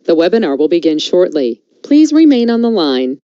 The webinar will begin shortly. Please remain on the line.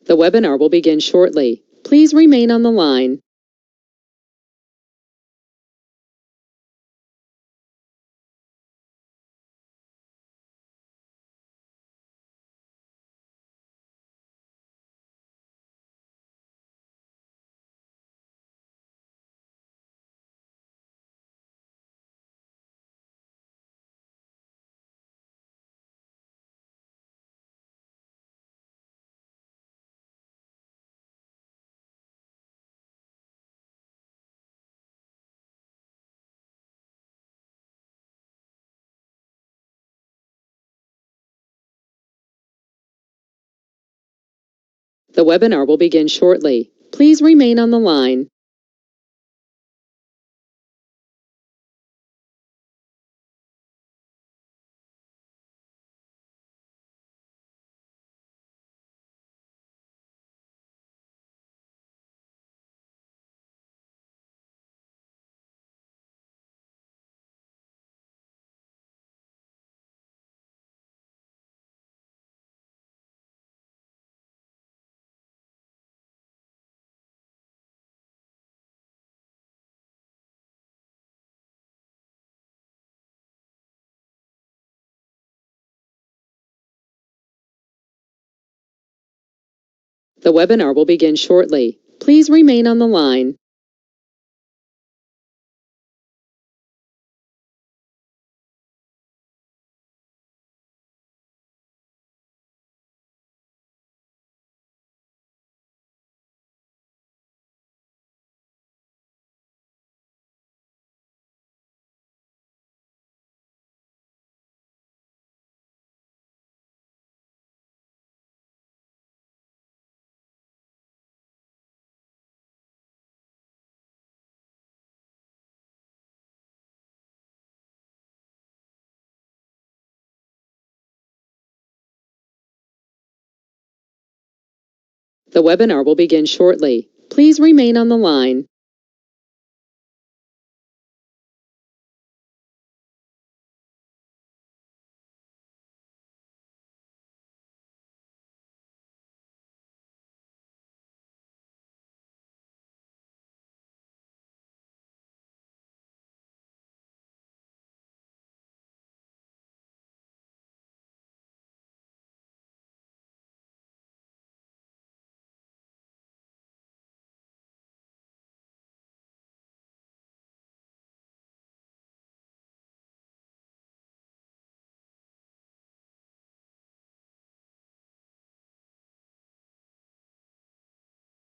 The webinar will begin shortly. Please remain on the line. The webinar will begin shortly. Please remain on the line. The webinar will begin shortly. Please remain on the line. The webinar will begin shortly. Please remain on the line.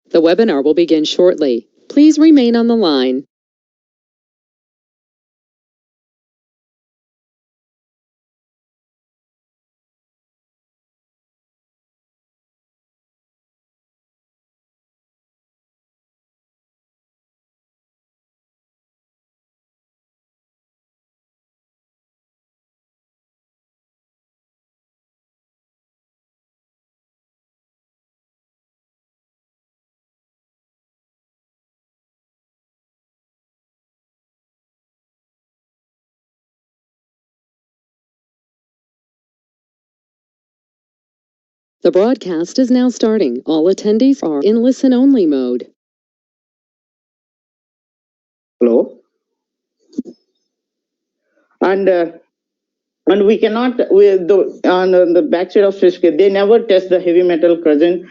The webinar will begin shortly. Please remain on the line. The broadcast is now starting. All attendees are in listen-only mode. Hello. And we cannot with the backside of Spectroscopy, they never test the heavy metal present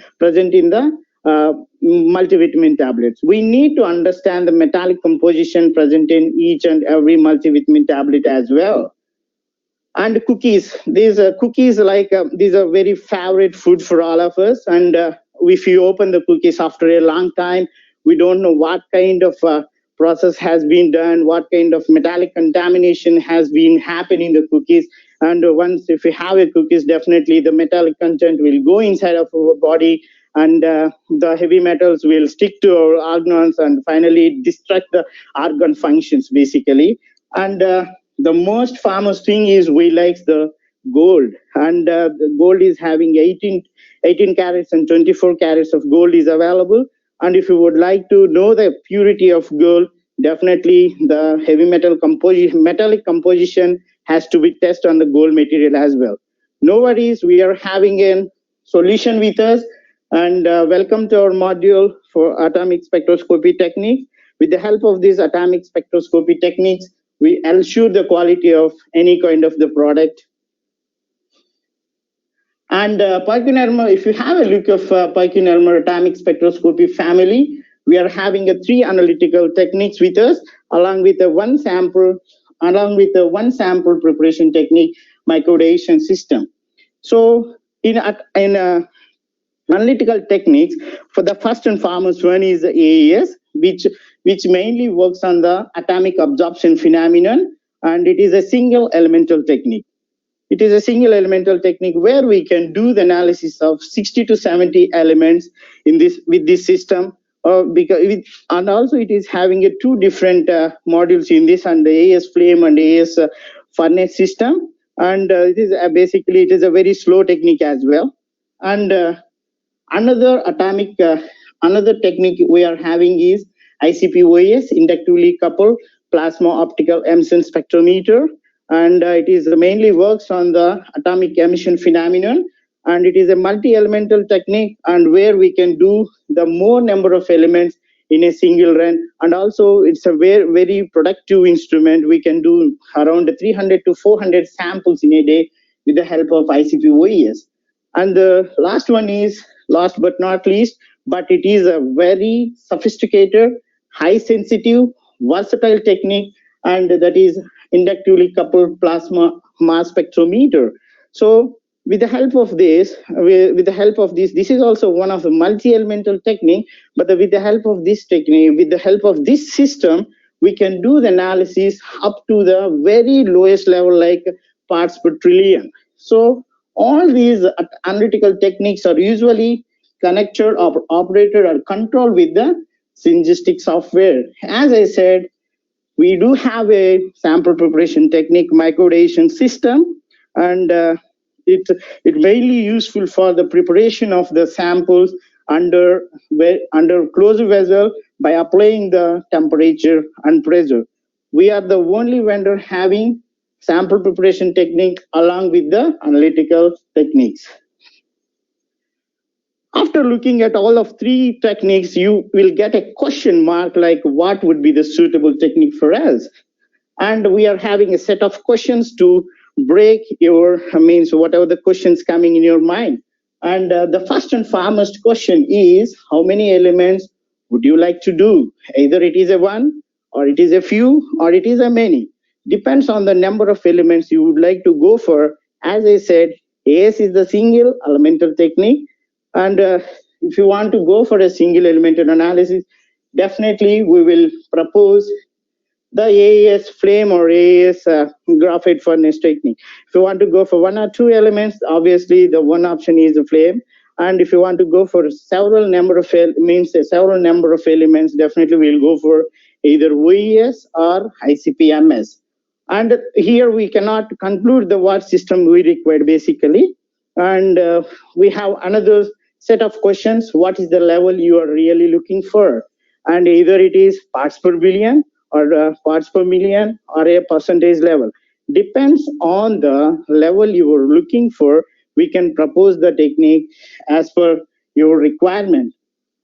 in the multivitamin tablets. We need to understand the metallic composition present in each and every multivitamin tablet as well. And cookies, these cookies, like these are very favorite food for all of us, and if you open the cookies after a long time, we don't know what kind of process has been done, what kind of metallic contamination has been happening in the cookies. And once if we have a cookies, definitely the metallic content will go inside of our body, and the heavy metals will stick to our organs and finally destruct the organ functions basically. And the most famous thing is we like the gold, and the gold is having 18 carats and 24 carats of gold is available. And if you would like to know the purity of gold, definitely the heavy metallic composition has to be tested on the gold material as well. No worries, we are having a solution with us. And welcome to our module for atomic spectroscopy techniques. With the help of these atomic spectroscopy techniques, we ensure the quality of any kind of the product. And Perkin Elmer, if you have a look of Perkin Elmer atomic spectroscopy family, we are having 3 analytical techniques with us, along with a one sample preparation technique microdation system. So in analytical techniques, for the first and foremost one is the AAS, which mainly works on the atomic absorption phenomenon, and it is a single elemental technique. It is a single elemental technique where we can do the analysis of 60 to 70 elements in this with this system. And also it is having 2 different modules in this, and the AS flame and AS furnace system. And it is basically it is a very slow technique as well. And another technique we are having is ICPOES, inductively coupled plasma optical emission spectrometer. And it is mainly works on the atomic emission phenomenon, and it is a multi-elemental technique, and where we can do the more number of elements in a single run. And also it's a very, very productive instrument. We can do around 300 to 400 samples in a day with the help of ICPOES. And the last one is last but not least, but it is a very sophisticated, high sensitive, versatile technique, and that is inductively coupled plasma mass spectrometer. So with the help of this, this is also one of the multi-elemental technique, but with the help of this technique, with the help of this system, we can do the analysis up to the very lowest level, like parts per trillion. So all these analytical techniques are usually connected or operated or controlled with the synergistic software. As I said, we do have a sample preparation technique microdation system, and it mainly useful for the preparation of the samples under closed vessel by applying the temperature and pressure. We are the only vendor having sample preparation technique along with the analytical techniques. After looking at all of 3 techniques, you will get a question mark like what would be the suitable technique for us. And we are having a set of questions to break your, whatever the questions coming in your mind. And the first and foremost question is, how many elements would you like to do? Either it is a 1, or it is a few, or it is a many. Depends on the number of elements you would like to go for. As I said, AS is the single elemental technique. And if you want to go for a single elemental analysis, definitely we will propose the AAS flame or AAS graphite furnace technique. If you want to go for 1 or 2 elements, obviously the one option is the flame. And if you want to go for several number of elements, definitely we'll go for either OES or ICPMS. And here we cannot conclude the what system we require basically. And we have another set of questions. What is the level you are really looking for? And either it is parts per billion or parts per million or a percentage level. Depends on the level you are looking for. We can propose the technique as per your requirement.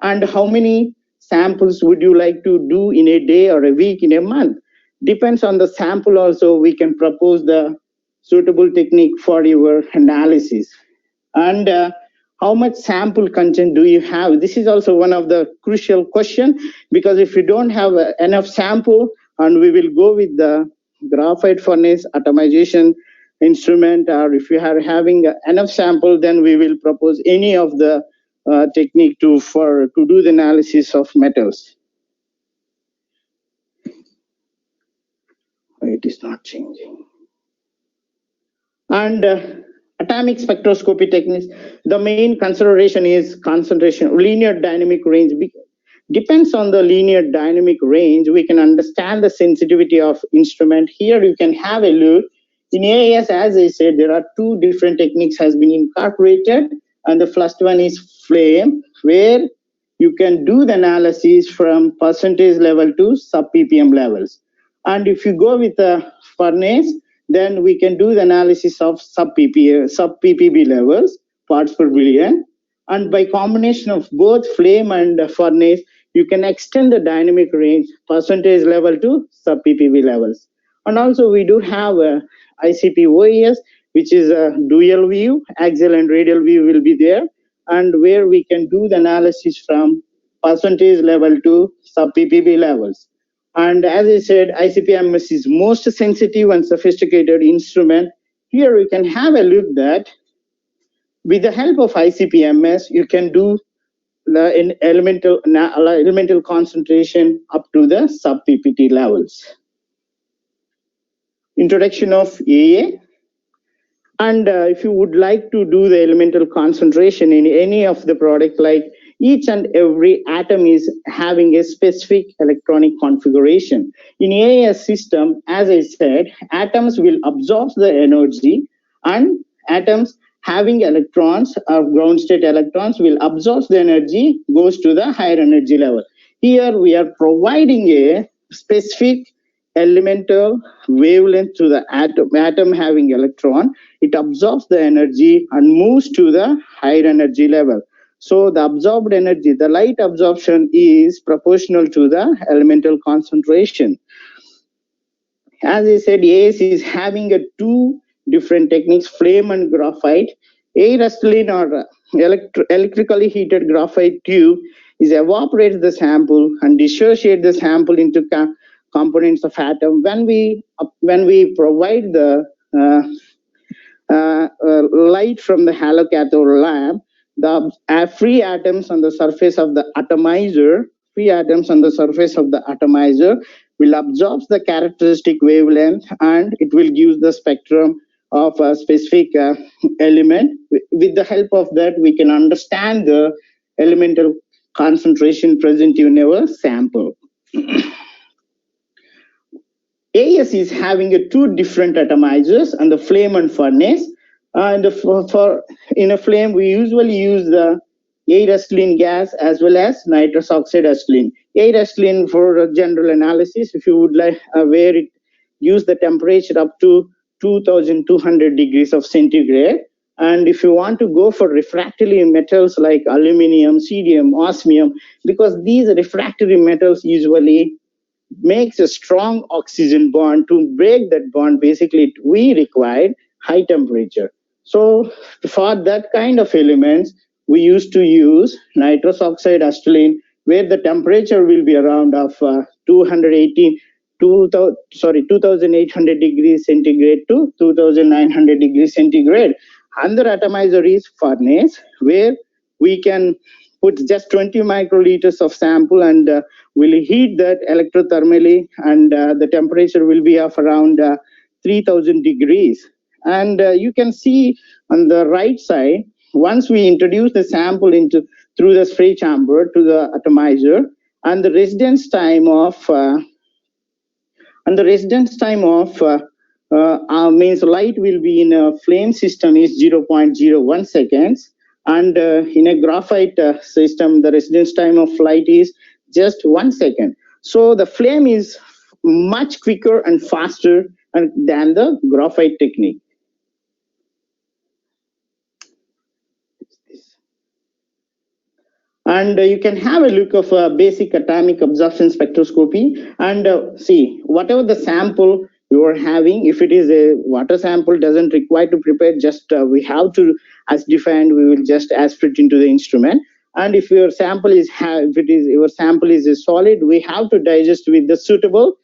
And how many samples would you like to do in a day or a week, in a month? Depends on the sample also. We can propose the suitable technique for your analysis. And how much sample content do you have? This is also one of the crucial question, because if you don't have enough sample, and we will go with the graphite furnace atomization instrument, or if you are having enough sample, then we will propose any of the technique to do the analysis of metals. It is not changing. And atomic spectroscopy techniques, the main consideration is concentration, linear dynamic range. Depends on the linear dynamic range, we can understand the sensitivity of instrument. Here you can have a look. In AAS, as I said, there are two different techniques has been incorporated, and the first one is flame, where you can do the analysis from percentage level to sub ppm levels. And if you go with a furnace, then we can do the analysis of sub ppb levels, parts per billion. And by combination of both flame and furnace, you can extend the dynamic range percentage level to sub ppb levels. And also we do have a ICPOES, which is a dual view, axial and radial view will be there, and where we can do the analysis from percentage level to sub ppb levels. And as I said, ICPMS is most sensitive and sophisticated instrument. Here we can have a look that with the help of ICPMS, you can do the elemental concentration up to the sub ppt levels. Introduction of AA. And if you would like to do the elemental concentration in any of the product, like each and every atom is having a specific electronic configuration. In AAS system, as I said, atoms will absorb the energy, and atoms having electrons or ground state electrons will absorb the energy, goes to the higher energy level. Here we are providing a specific elemental wavelength to the atom having electron. It absorbs the energy and moves to the higher energy level. So the absorbed energy, the light absorption is proportional to the elemental concentration. As I said, AAS is having two different techniques, flame and graphite. Acetylene or electrically heated graphite tube is evaporate the sample and dissociate the sample into components of atom. When we provide the light from the halocathode lamp, the free atoms on the surface of the atomizer, will absorb the characteristic wavelength, and it will give the spectrum of a specific element. With the help of that, we can understand the elemental concentration present in our sample. AAS is having two different atomizers, and the flame and furnace. In a flame, we usually use the acetylene gas as well as nitrous oxide acetylene. Acetylene for general analysis, if you would like, where it use the temperature up to 2200 degrees of centigrade. And if you want to go for refractory metals like aluminum, cerium, osmium, because these refractory metals usually makes a strong oxygen bond. To break that bond, basically we require high temperature. So for that kind of elements, we used to use nitrous oxide acetylene, where the temperature will be around of 2800 degrees centigrade to 2900 degrees centigrade. Another atomizer is furnace, where we can put just 20 microliters of sample, and we'll heat that electrothermally, and the temperature will be of around 3000 degrees. And you can see on the right side, once we introduce the sample through the spray chamber to the atomizer, and the residence time of means light will be in a flame system is 0.01 seconds, and in a graphite system, the residence time of light is just 1 second. So the flame is much quicker and faster than the graphite technique. And you can have a look of basic atomic absorption spectroscopy, and see whatever the sample you are having. If it is a water sample, doesn't require to prepare, just we have to, as defined, we will just aspirate into the instrument. And if your sample is a solid, we have to digest with the suitable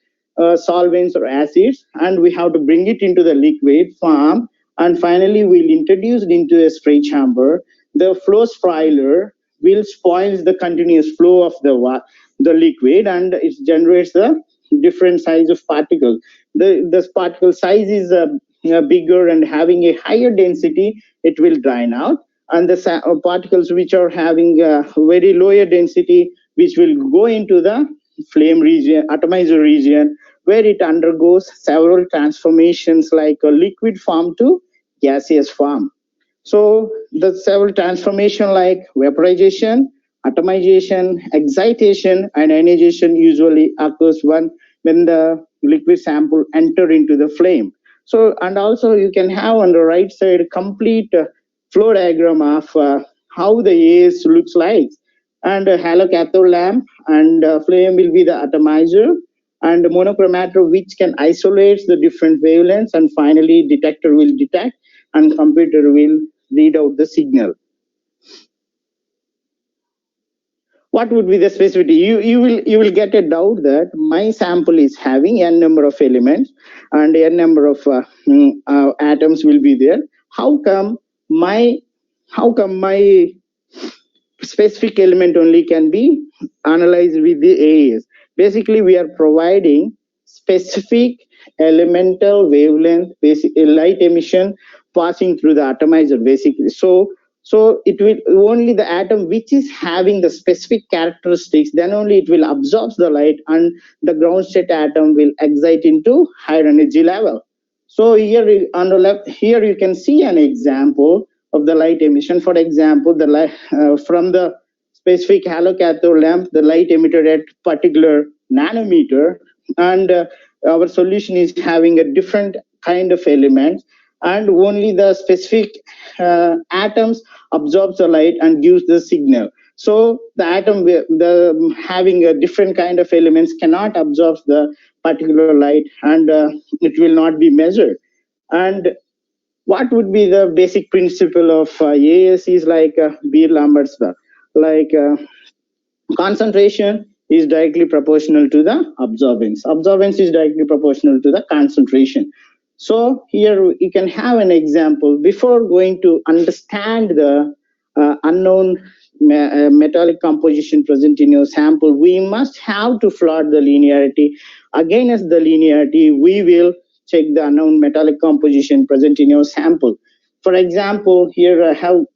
solvents or acids, and we have to bring it into the liquid form, and finally we'll introduce it into a spray chamber. The flow spoiler will spoil the continuous flow of the liquid, and it generates the different size of particles. The particle size is bigger and having a higher density, it will drain out, and the particles which are having a very lower density, which will go into the flame region, atomizer region, where it undergoes several transformations like a liquid form to gaseous form. So the several transformation like vaporization, atomization, excitation, and ionization usually occurs when the liquid sample enter into the flame. So, and also you can have on the right side complete flow diagram of how the AAS looks like. And a halocathode lamp and flame will be the atomizer, and monochromator which can isolate the different wavelengths, and finally detector will detect and computer will read out the signal. What would be the specificity? You will get a doubt that my sample is having n number of elements and n number of atoms will be there. How come my specific element only can be analyzed with the AAS? Basically, we are providing specific elemental wavelength, basic light emission passing through the atomizer, basically. So it will only the atom which is having the specific characteristics, then only it will absorb the light, and the ground state atom will excite into higher energy level. So here on the left, here you can see an example of the light emission. For example, the light from the specific halocathode lamp, the light emitted at particular nanometer, and our solution is having a different kind of element, and only the specific atoms absorbs the light and gives the signal. So the atom the having a different kind of elements cannot absorb the particular light, and it will not be measured. And what would be the basic principle of AAS is like Beer-Lambert's law, like concentration is directly proportional to the absorbance. Absorbance is directly proportional to the concentration. So here you can have an example. Before going to understand the unknown metallic composition present in your sample, we must have to plot the linearity. Against the linearity, we will check the unknown metallic composition present in your sample. For example, here I have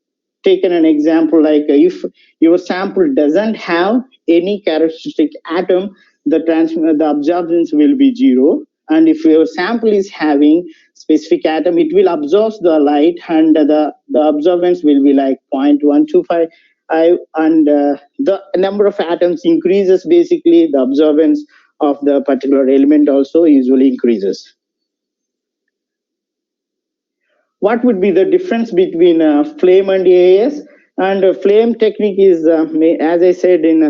taken an example like if your sample doesn't have any characteristic atom, the absorbance will be 0. And if your sample is having specific atom, it will absorb the light, and the absorbance will be like 0.125. And the number of atoms increases, basically the absorbance of the particular element also usually increases. What would be the difference between flame and AAS? And flame technique is, as I said in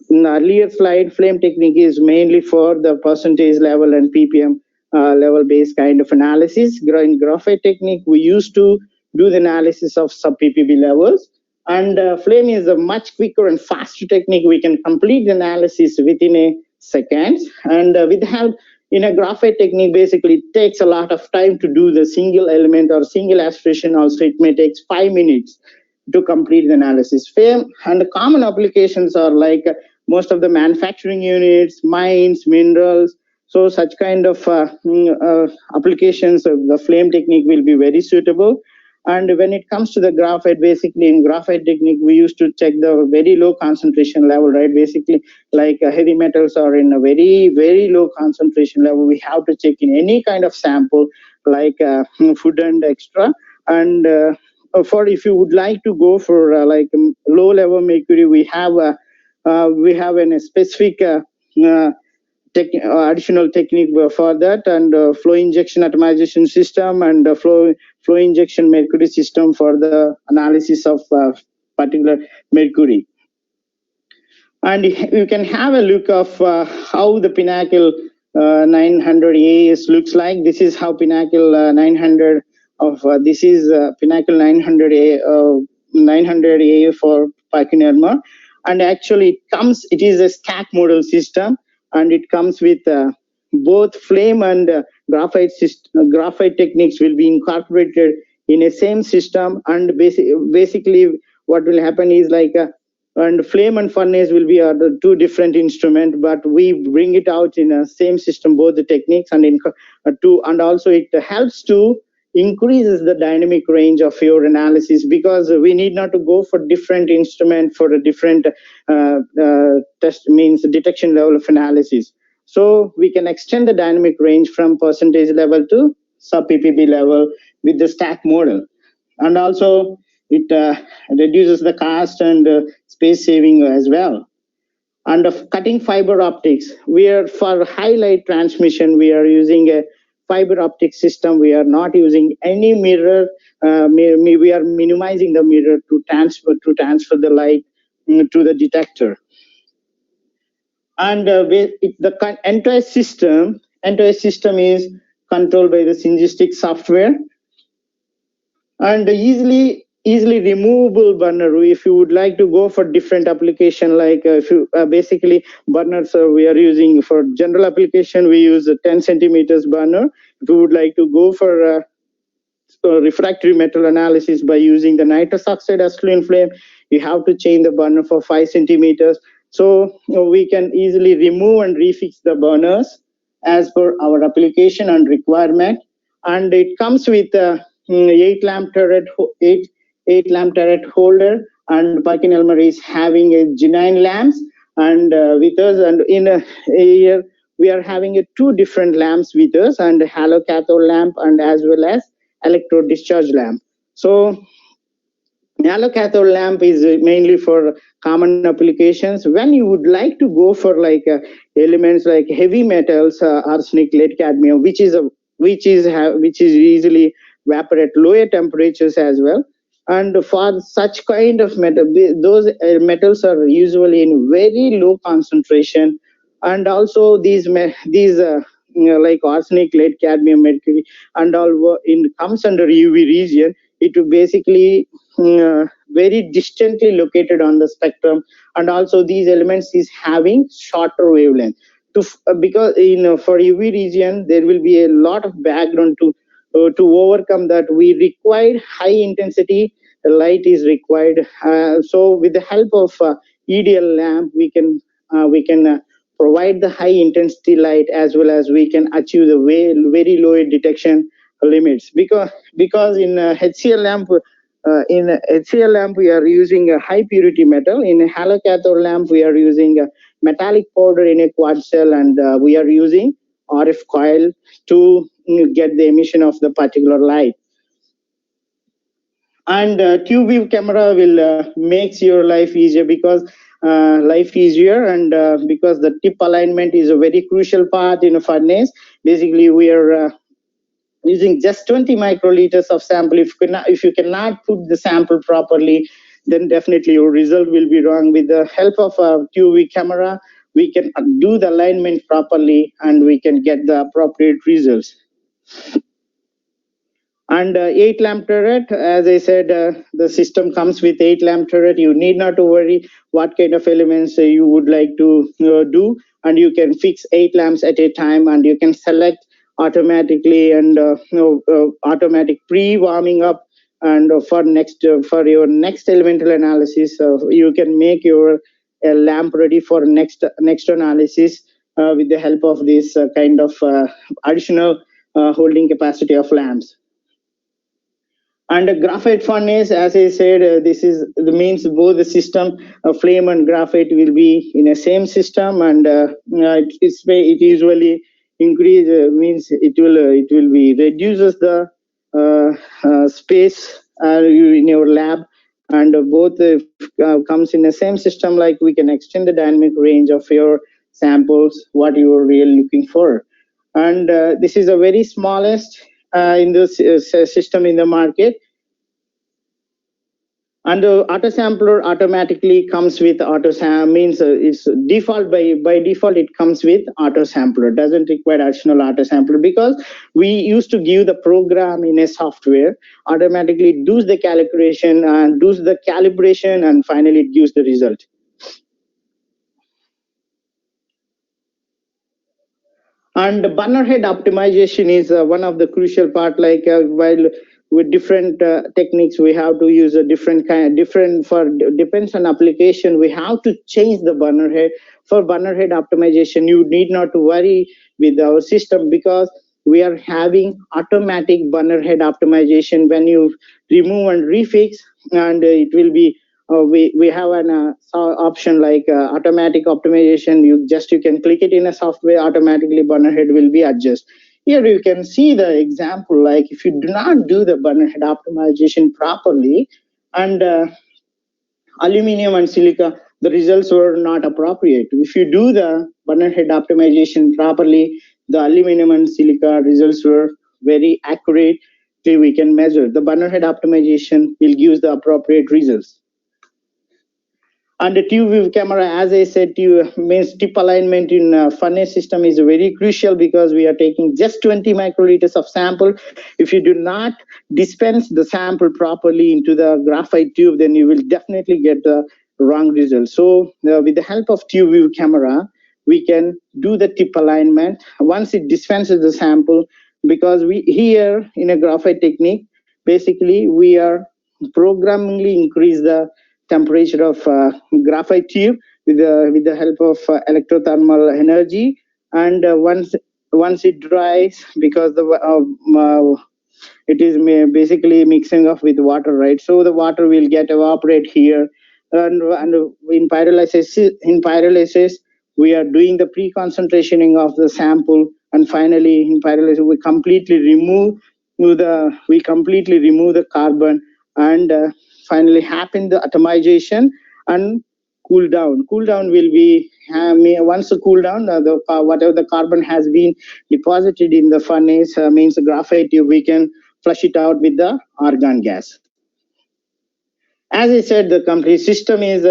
an earlier slide, flame technique is mainly for the percentage level and ppm level based kind of analysis. In graphite technique, we used to do the analysis of sub ppb levels. And flame is a much quicker and faster technique. We can complete the analysis within a second. And with help in a graphite technique, basically it takes a lot of time to do the single element or single aspiration. Also, it may take 5 minutes to complete the analysis. Flame and the common applications are like most of the manufacturing units, mines, minerals. So such kind of applications of the flame technique will be very suitable. And when it comes to the graphite, basically in graphite technique, we used to check the very low concentration level, right? Basically, like heavy metals are in a very, very low concentration level. We have to check in any kind of sample, like food and extra. And for if you would like to go for like low level mercury, we have a specific additional technique for that, and flow injection atomization system, and flow injection mercury system for the analysis of particular mercury. And you can have a look of how the Pinnacle 900 AAS looks like. This is how Pinnacle 900 of this is Pinnacle 900 AA for Perkin Elmer. And actually it is a stack model system, and it comes with both flame and graphite techniques will be incorporated in a same system. And basically what will happen is like and flame and furnace will be the two different instruments, but we bring it out in a same system, both the techniques, and and also it helps to increases the dynamic range of your analysis, because we need not to go for different instrument for a different test, means detection level of analysis. So we can extend the dynamic range from percentage level to sub ppb level with the stack model. And also it reduces the cost and space saving as well. And of cutting fiber optics, we are for highlight transmission, we are using a fiber optic system. We are not using any mirror. We are minimizing the mirror to transfer the light to the detector. And the entire system is controlled by the synergistic software, and easily removable burner. If you would like to go for different application, like if you basically burners we are using for general application, we use a 10 centimeters burner. If you would like to go for refractory metal analysis by using the nitrous oxide acetylene flame, you have to change the burner for 5 centimeters. So we can easily remove and refix the burners as per our application and requirement. And it comes with a 8 lamp turret holder, and Perkin Elmer is having a G9 lamps and with us, and in a year we are having two different lamps with us, and halo cathode lamp and as well as electrode discharge lamp. So halo cathode lamp is mainly for common applications. When you would like to go for like elements like heavy metals, arsenic, lead, cadmium, which is easily evaporate lower temperatures as well. And for such kind of metal, those metals are usually in very low concentration, and also these like arsenic, lead, cadmium, mercury, and all comes under UV region. It will basically very distantly located on the spectrum, and also these elements is having shorter wavelength. Because for UV region there will be a lot of background to overcome that. We require high intensity light is required. So with the help of EDL lamp, we can provide the high intensity light, as well as we can achieve the very low detection limits. Because in HCl lamp we are using a high purity metal. In a halo cathode lamp we are using a metallic powder in a quartz cell, and we are using RF coil to get the emission of the particular light. And tube view camera will makes your life easier, because because the tip alignment is a very crucial part in a furnace. Basically we are using just 20 microliters of sample. If you cannot put the sample properly, then definitely your result will be wrong. With the help of a QV camera, we can do the alignment properly and we can get the appropriate results. And 8 lamp turret, as I said, the system comes with 8 lamp turret. You need not to worry what kind of elements you would like to do, and you can fix 8 lamps at a time, and you can select automatically, and automatic pre-warming up. And for your next elemental analysis, you can make your lamp ready for next analysis with the help of this kind of additional holding capacity of lamps. And a graphite furnace, as I said, this is the means both the system flame and graphite will be in a same system, and it usually increase means it will be reduces the space in your lab, and both comes in the same system. Like we can extend the dynamic range of your samples, what you are really looking for. And this is a very smallest in the system in the market. And the auto sampler automatically comes with means it's default by default it comes with auto sampler. Doesn't require additional auto sampler, because we used to give the program in a software, automatically does the calculation and does the calibration, and finally it gives the result. And burner head optimization is one of the crucial part. Like while with different techniques. We have to use a different for depends on application. We have to change the burner head. For burner head optimization, you need not to worry with our system, because we are having automatic burner head optimization. When you remove and refix, and it will be we have an option like automatic optimization. You can click it in a software, automatically burner head will be adjusted. Here you can see the example, like if you do not do the burner head optimization properly, and aluminum and silica, the results were not appropriate. If you do the burner head optimization properly, the aluminum and silica results were very accurate. We can measure. The burner head optimization will give the appropriate results. And the tube view camera, as I said to you, means tip alignment in furnace system is very crucial, because we are taking just 20 microliters of sample. If you do not dispense the sample properly into the graphite tube, then you will definitely get the wrong result. So with the help of tube view camera, we can do the tip alignment once it dispenses the sample, because we here in a graphite technique, basically we are programmingly increase the temperature of graphite tube with the help of electrothermal energy. And once it dries, because the it is basically mixing up with water, right? So the water will get evaporate here. And in pyrolysis we are doing the pre-concentrationing of the sample, and finally in pyrolysis we completely remove the carbon, and finally happen the atomization and cool down. Cool down will be once the cool down, whatever the carbon has been deposited in the furnace, means the graphite tube, we can flush it out with the argon gas. As I said, the complete system is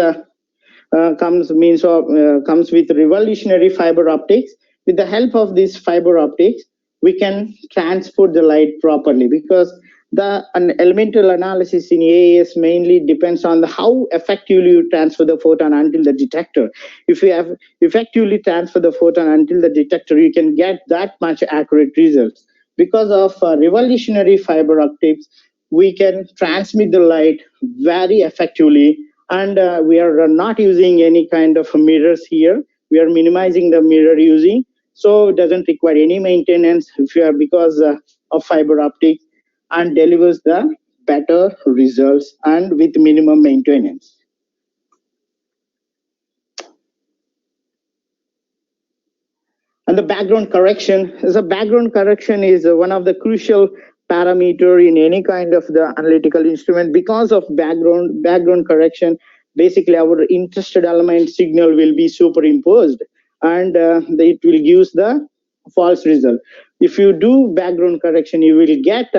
comes with revolutionary fiber optics. With the help of this fiber optics, we can transport the light properly, because an elemental analysis in AAS mainly depends on how effectively you transfer the photon until the detector. If you have effectively transfer the photon until the detector, you can get that much accurate results. Because of revolutionary fiber optics, we can transmit the light very effectively, and we are not using any kind of mirrors here. We are minimizing the mirror using, so it doesn't require any maintenance because of fiber optics, and delivers the better results and with minimum maintenance. And the background correction is one of the crucial parameter in any kind of the analytical instrument. Because of background correction, basically our interested element signal will be superimposed, and it will give the false result. If you do background correction, you will get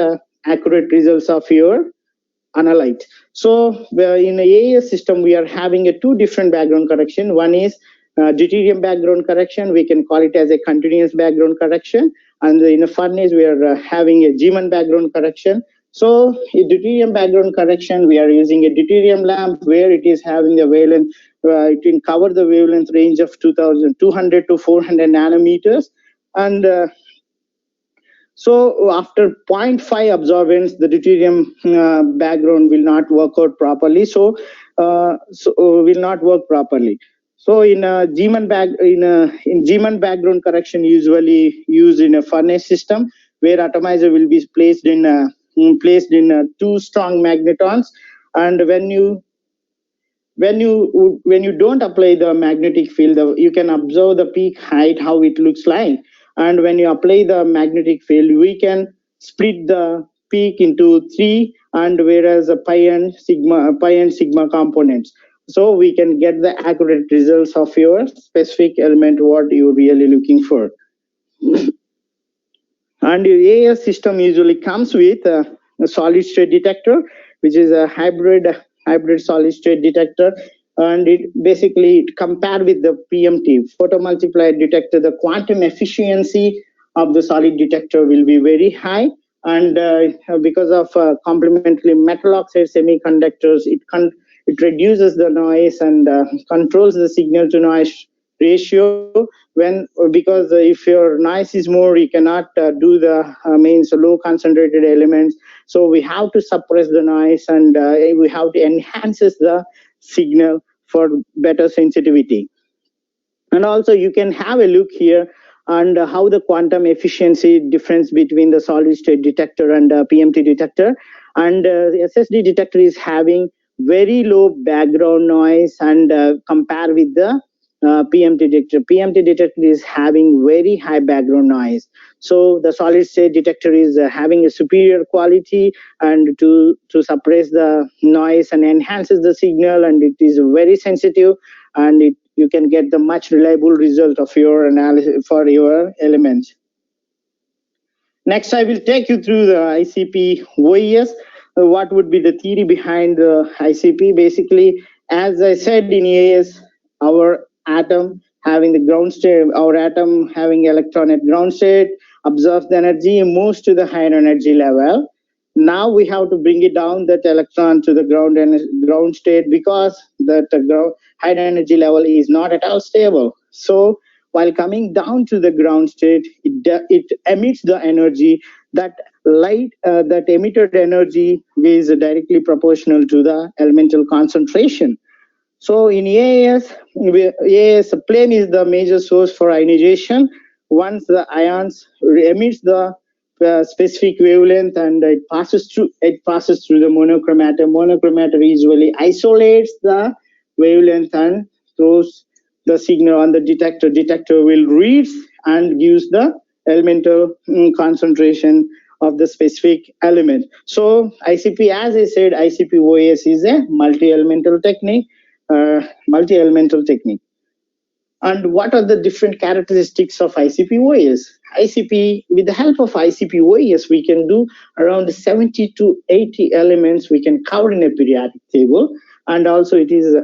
accurate results of your analyte. So in the AAS system, we are having two different background correction. One is deuterium background correction. We can call it as a continuous background correction. And in the furnace, we are having a Zeeman background correction. So in deuterium background correction, we are using a deuterium lamp where it is having the wavelength. It can cover the wavelength range of 200 to 400 nanometers. And so after 0.5 absorbance, the deuterium background will not work out properly. Will not work properly. So in Zeeman background correction, usually used in a furnace system, where atomizer will be placed in two strong magnetons, and when you don't apply the magnetic field, you can observe the peak height, how it looks like. And when you apply the magnetic field, we can split the peak into three, and whereas pi and sigma components. So we can get the accurate results of your specific element, what you're really looking for. And your AAS system usually comes with a solid state detector, which is a hybrid solid state detector, and it basically compare with the PMT photomultiplier detector. The quantum efficiency of the solid detector will be very high, and because of complementary metal oxide semiconductors, it reduces the noise and controls the signal to noise ratio. Because if your noise is more, you cannot do the low concentrated elements. So we have to suppress the noise, and we have to enhance the signal for better sensitivity. And also you can have a look here on how the quantum efficiency difference between the solid state detector and PMT detector. And the SSD detector is having very low background noise, and compare with the PMT detector. PMT detector is having very high background noise. So the solid state detector is having a superior quality, and to suppress the noise and enhances the signal, and it is very sensitive, and you can get the much reliable result of your analysis for your elements. Next, I will take you through the ICP OES. What would be the theory behind the ICP? Basically, as I said in AS, our atom having the ground state, our atom having electron at ground state, absorbs the energy, moves to the higher energy level. Now we have to bring it down that electron to the ground state, because that high energy level is not at all stable. So while coming down to the ground state, it emits the energy. That light, that emitted energy is directly proportional to the elemental concentration. So in AAS plane is the major source for ionization. Once the ions emits the specific wavelength, and it passes through the monochromator. Monochromator usually isolates the wavelength and throws the signal on the detector. Detector will read and gives the elemental concentration of the specific element. So ICP, as I said, ICPOES is a multi-elemental technique. Multi-elemental technique. And what are the different characteristics of ICPOES? ICP, with the help of ICPOES, we can do around 70 to 80 elements we can cover in a periodic table. And also it is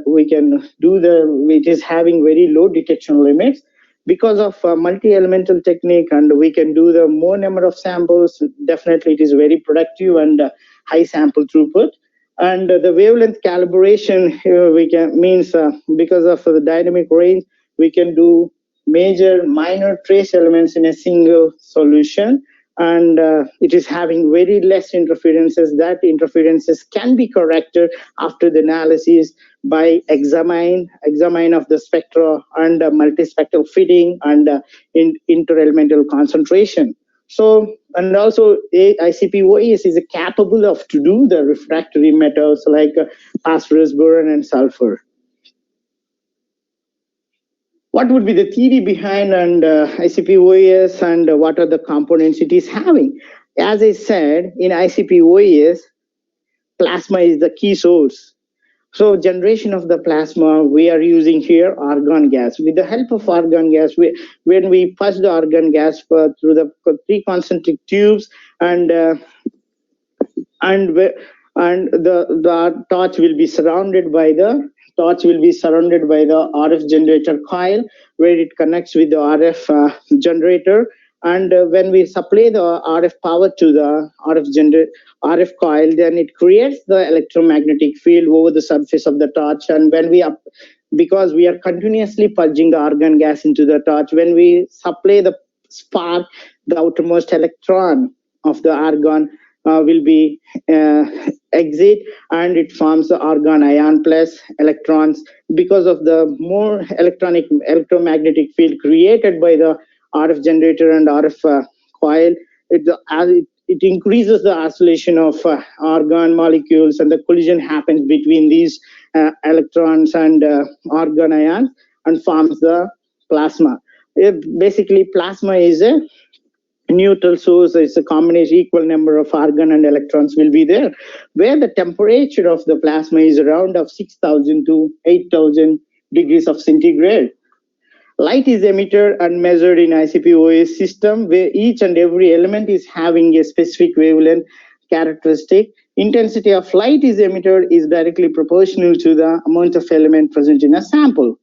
having very low detection limits because of multi-elemental technique, and we can do the more number of samples. Definitely it is very productive and high sample throughput. And the wavelength calibration we can means because of the dynamic range, we can do minor trace elements in a single solution, and it is having very less interferences. That interferences can be corrected after the analysis by examine of the spectra and multispectral fitting and interelemental concentration. So, and also ICPOES is capable of to do the refractory metals like phosphorus, boron, and sulfur. What would be the theory behind and ICPOES, and what are the components it is having? As I said, in ICPOES, plasma is the key source. So generation of the plasma, we are using here argon gas. With the help of argon gas, when we pass the argon gas through the 3 concentric tubes, and the torch will be surrounded by the RF generator coil, where it connects with the RF generator. And when we supply the RF power to the RF coil, then it creates the electromagnetic field over the surface of the torch. And because we are continuously purging the argon gas into the torch, when we supply the spark, the outermost electron of the argon will be exit, and it forms the argon ion plus electrons. Because of the more electromagnetic field created by the RF generator and RF coil, it increases the oscillation of argon molecules, and the collision happens between these electrons and argon ions and forms the plasma. Basically, plasma is a neutral source. It's a combination, equal number of argon and electrons will be there, where the temperature of the plasma is around of 6,000 to 8,000 degrees of centigrade. Light is emitted and measured in ICPOES system, where each and every element is having a specific wavelength characteristic. Intensity of light is emitted is directly proportional to the amount of element present in a sample.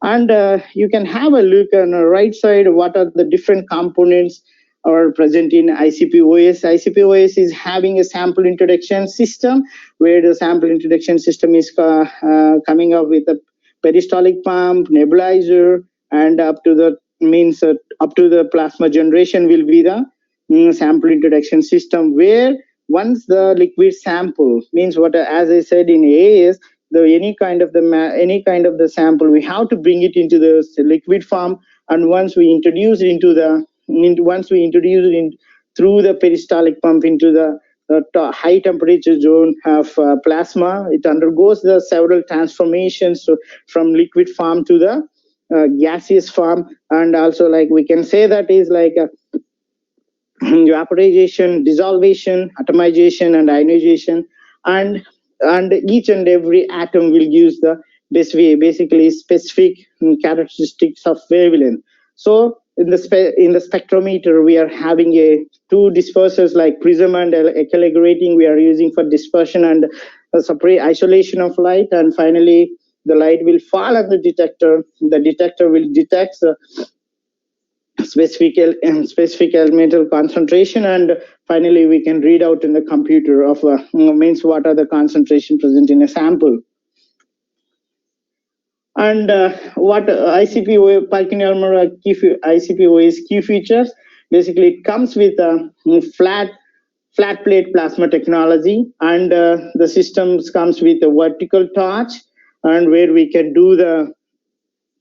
And you can have a look on the right side, what are the different components are present in ICPOES. ICPOES is having a sample introduction system, where the sample introduction system is coming up with a peristaltic pump, nebulizer, and up to the plasma generation will be the sample introduction system, where once the liquid sample means what, as I said in AAS, any kind of the sample, we have to bring it into the liquid form, and once we introduce it through the peristaltic pump into the high temperature zone of plasma, it undergoes the several transformations from liquid form to the gaseous form, and also like we can say that is like evaporation, dissolution, atomization, and ionization, and each and every atom will use the basically specific characteristics of wavelength. So in the spectrometer, we are having two dispersers like prism and AAcle grating. We are using for dispersion and separate isolation of light, and finally the light will fall on the detector. The detector will detect specific elemental concentration, and finally we can read out in the computer of means what are the concentration present in a sample. And what ICPOES Perkin Elmer ICPOES key features, basically it comes with a flat plate plasma technology, and the systems comes with a vertical torch, and where we can do the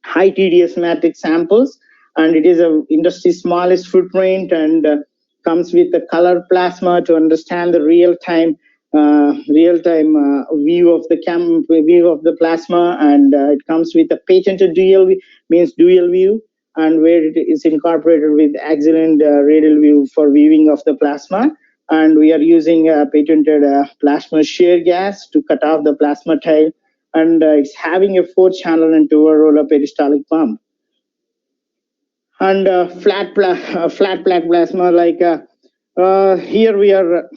high TDS matrix samples, and it is a industry's smallest footprint, and comes with a color plasma to understand the real-time view of the plasma, and it comes with a patented dual view, and where it is incorporated with axial and radial view for viewing of the plasma. And we are using a patented plasma shear gas to cut off the plasma tail, and it's having a 4-channel and 2-roller peristaltic pump. And flat plate plasma, like here we are,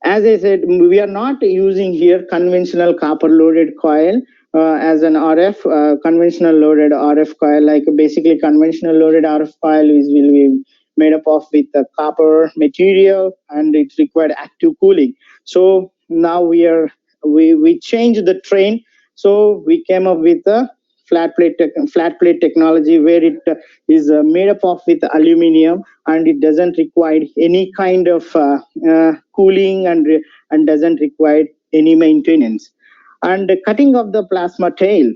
as I said, we are not using here conventional copper loaded coil as an RF, conventional loaded RF coil. Like basically conventional loaded RF coil will be made up of with the copper material, and it's required active cooling. So now we changed the train. So we came up with a flat plate technology, where it is made up of with aluminum, and it doesn't require any kind of cooling, and doesn't require any maintenance. And cutting of the plasma tail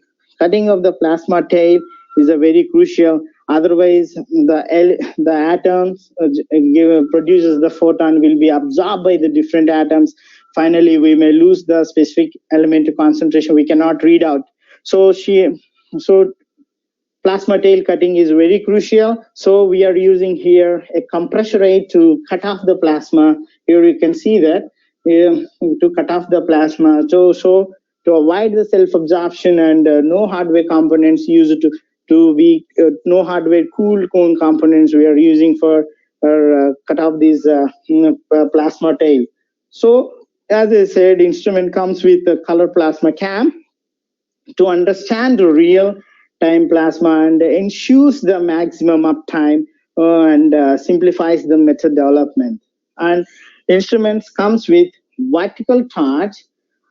is a very crucial. Otherwise the atoms produces the photon will be absorbed by the different atoms. Finally we may lose the specific element concentration, we cannot read out. So plasma tail cutting is very crucial. So we are using here a compressor rate to cut off the plasma. Here you can see that to cut off the plasma. So to avoid the self-absorption, and no hardware components used to be no hardware cooled cone components we are using for cut off these plasma tail. So as I said, instrument comes with a color plasma cam to understand the real time plasma, and ensures the maximum uptime, and simplifies the method development. And instruments comes with vertical torch,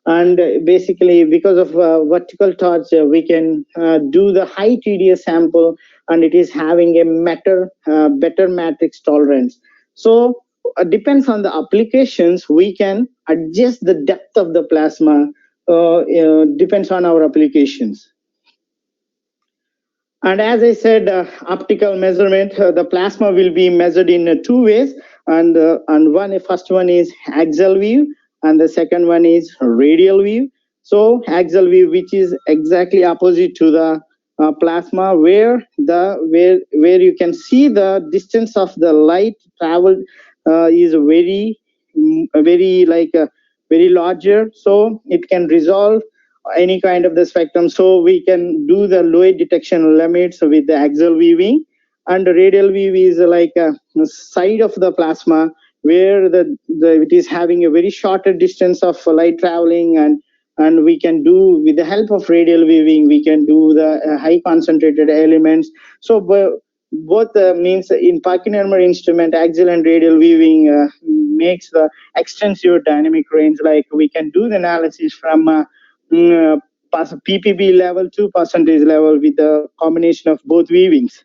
and basically because of vertical torch we can do the high TDS sample, and it is having a better matrix tolerance. So depends on the applications, we can adjust the depth of the plasma, depends on our applications. And as I said, optical measurement, the plasma will be measured in 2 ways, and first one is axial view, and the second one is radial view. So axial view, which is exactly opposite to the plasma, where you can see the distance of the light traveled is very larger, so it can resolve any kind of the spectrum. So we can do the low detection limits with the axial viewing, and the radial view is like a side of the plasma, where it is having a very shorter distance of light traveling, and we can do, with the help of radial viewing, we can do the high concentrated elements. So both means in Perkin-Elmer instrument, axial and radial viewing makes the extensive dynamic range. Like we can do the analysis from ppb level to percentage level with the combination of both viewings.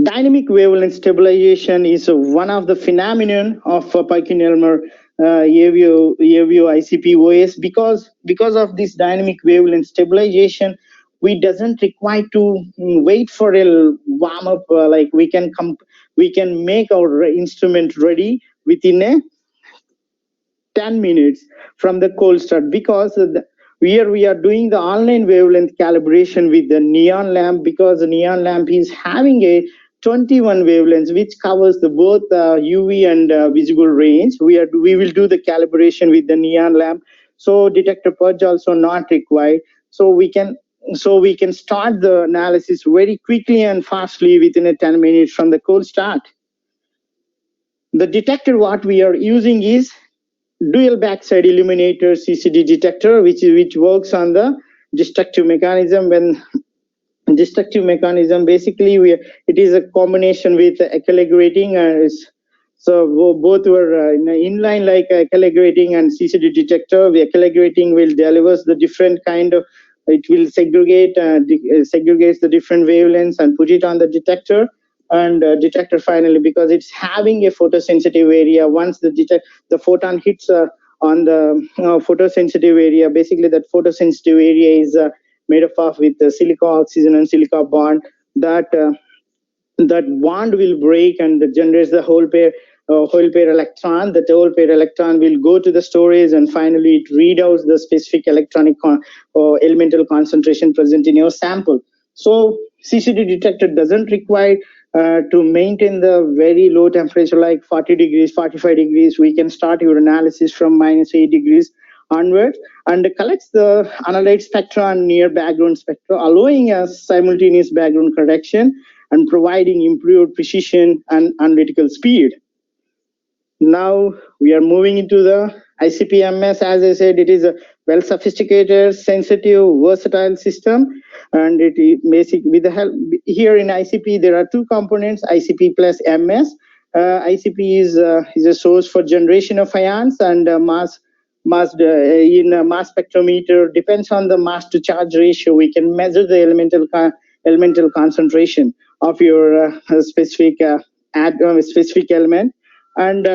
Dynamic wavelength stabilization is one of the phenomenon of Perkin Elmer AAVO ICPOES because of this dynamic wavelength stabilization, we doesn't require to wait for a warm up. Like we can make our instrument ready within a 10 minutes from the cold start because here we are doing the online wavelength calibration with the neon lamp because the neon lamp is having a 21 wavelengths which covers the both UV and visible range. We will do the calibration with the neon lamp, so detector purge also not required. So we can start the analysis very quickly and fastly within a 10 minutes from the cold start. The detector what we are using is dual backside illuminator CCD detector, which works on the destructive mechanism. When destructive mechanism, basically it is a combination with AAcle grating, so both were in inline like AAcle grating and CCD detector. The AAcle grating will delivers the different kind of, it will segregates the different wavelengths and put it on the detector. And detector finally, because it's having a photosensitive area, once the photon hits on the photosensitive area, basically that photosensitive area is made up of with the silica oxygen and silica bond. That bond will break and generates the whole pair electron. That whole pair electron will go to the storage and finally it read out the specific electronic or elemental concentration present in your sample. So CCD detector doesn't require to maintain the very low temperature like 40 degrees, 45 degrees. We can start your analysis from -8 degrees onwards and collects the analyte spectra and near background spectra, allowing us simultaneous background correction and providing improved precision and analytical speed. Now we are moving into the ICPMS. As I said, it is a well sophisticated, sensitive, versatile system, and it is basic with the help here in ICP. There are two components: ICP plus MS. ICP is a source for generation of ions, and mass in a mass spectrometer depends on the mass to charge ratio. We can measure the elemental concentration of your specific specific element, and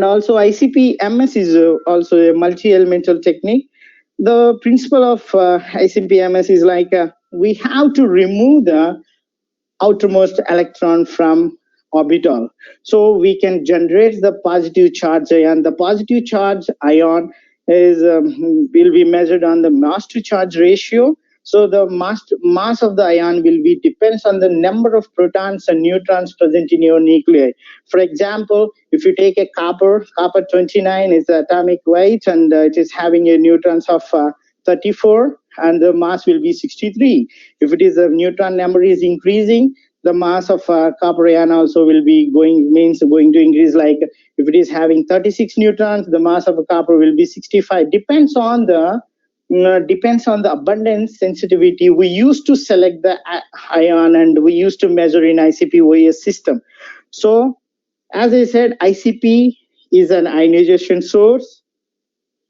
also ICPMS is also a multi-elemental technique. The principle of ICPMS is like we have to remove the outermost electron from orbital, so we can generate the positive charge ion. The positive charge ion is will be measured on the mass to charge ratio. So the mass of the ion will be depends on the number of protons and neutrons present in your nuclei. For example, if you take a copper 29 is the atomic weight, and it is having a neutrons of 34 and the mass will be 63. If it is a neutron number is increasing, the mass of copper ion also will be going to increase. Like if it is having 36 neutrons, the mass of a copper will be 65. Depends on the abundance sensitivity. We used to select the ion and we used to measure in ICPOES system. So as I said, ICP is an ionization source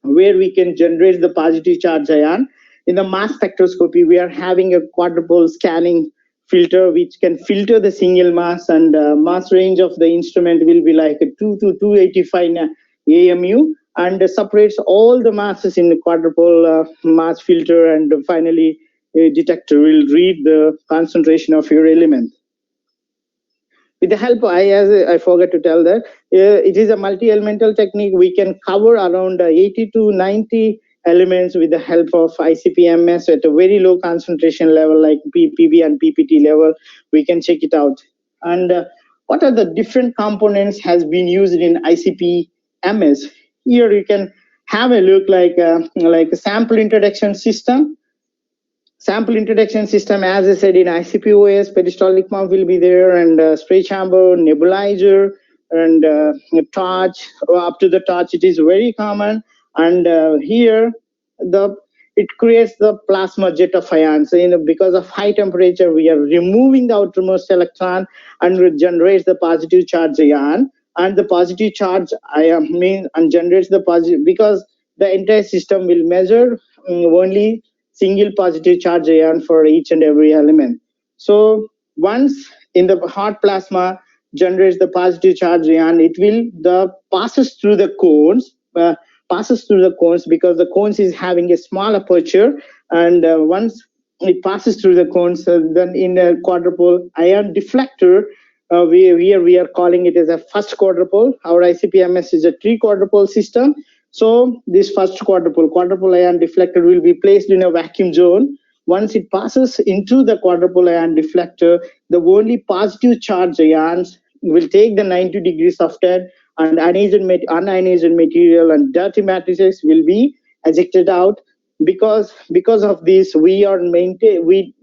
where we can generate the positive charge ion. In the mass spectroscopy, we are having a quadrupole scanning filter which can filter the single mass, and mass range of the instrument will be like 2 to 285 AMU, and separates all the masses in the quadrupole mass filter, and finally a detector will read the concentration of your element. With the help, I forgot to tell that it is a multi-elemental technique. We can cover around 80 to 90 elements with the help of ICPMS at a very low concentration level like PB and PPT level. We can check it out. And what are the different components has been used in ICPMS? Here you can have a look like a sample introduction system. Sample introduction system, as I said, in ICPOES, peristaltic pump will be there, and spray chamber, nebulizer, and torch. Up to the torch, it is very common. And here, it creates the plasma jet of ions. So, because of high temperature, we are removing the outermost electron, and it generates the positive charge ion. And the positive charge ion and generates the positive, because the entire system will measure only single positive charge ion for each and every element. So once in the hot plasma generates the positive charge ion. It will the passes through the cones. Passes through the cones because the cones is having a small aperture, and once it passes through the cones, then in a quadrupole ion deflector, we are calling it as a first quadrupole. Our ICPMS is a three quadrupole system. So this first quadrupole ion deflector will be placed in a vacuum zone. Once it passes into the quadrupole ion deflector, the only positive charge ions will take the 90 degrees of that, and unionized material and dirty matrices will be ejected out. Because of this, we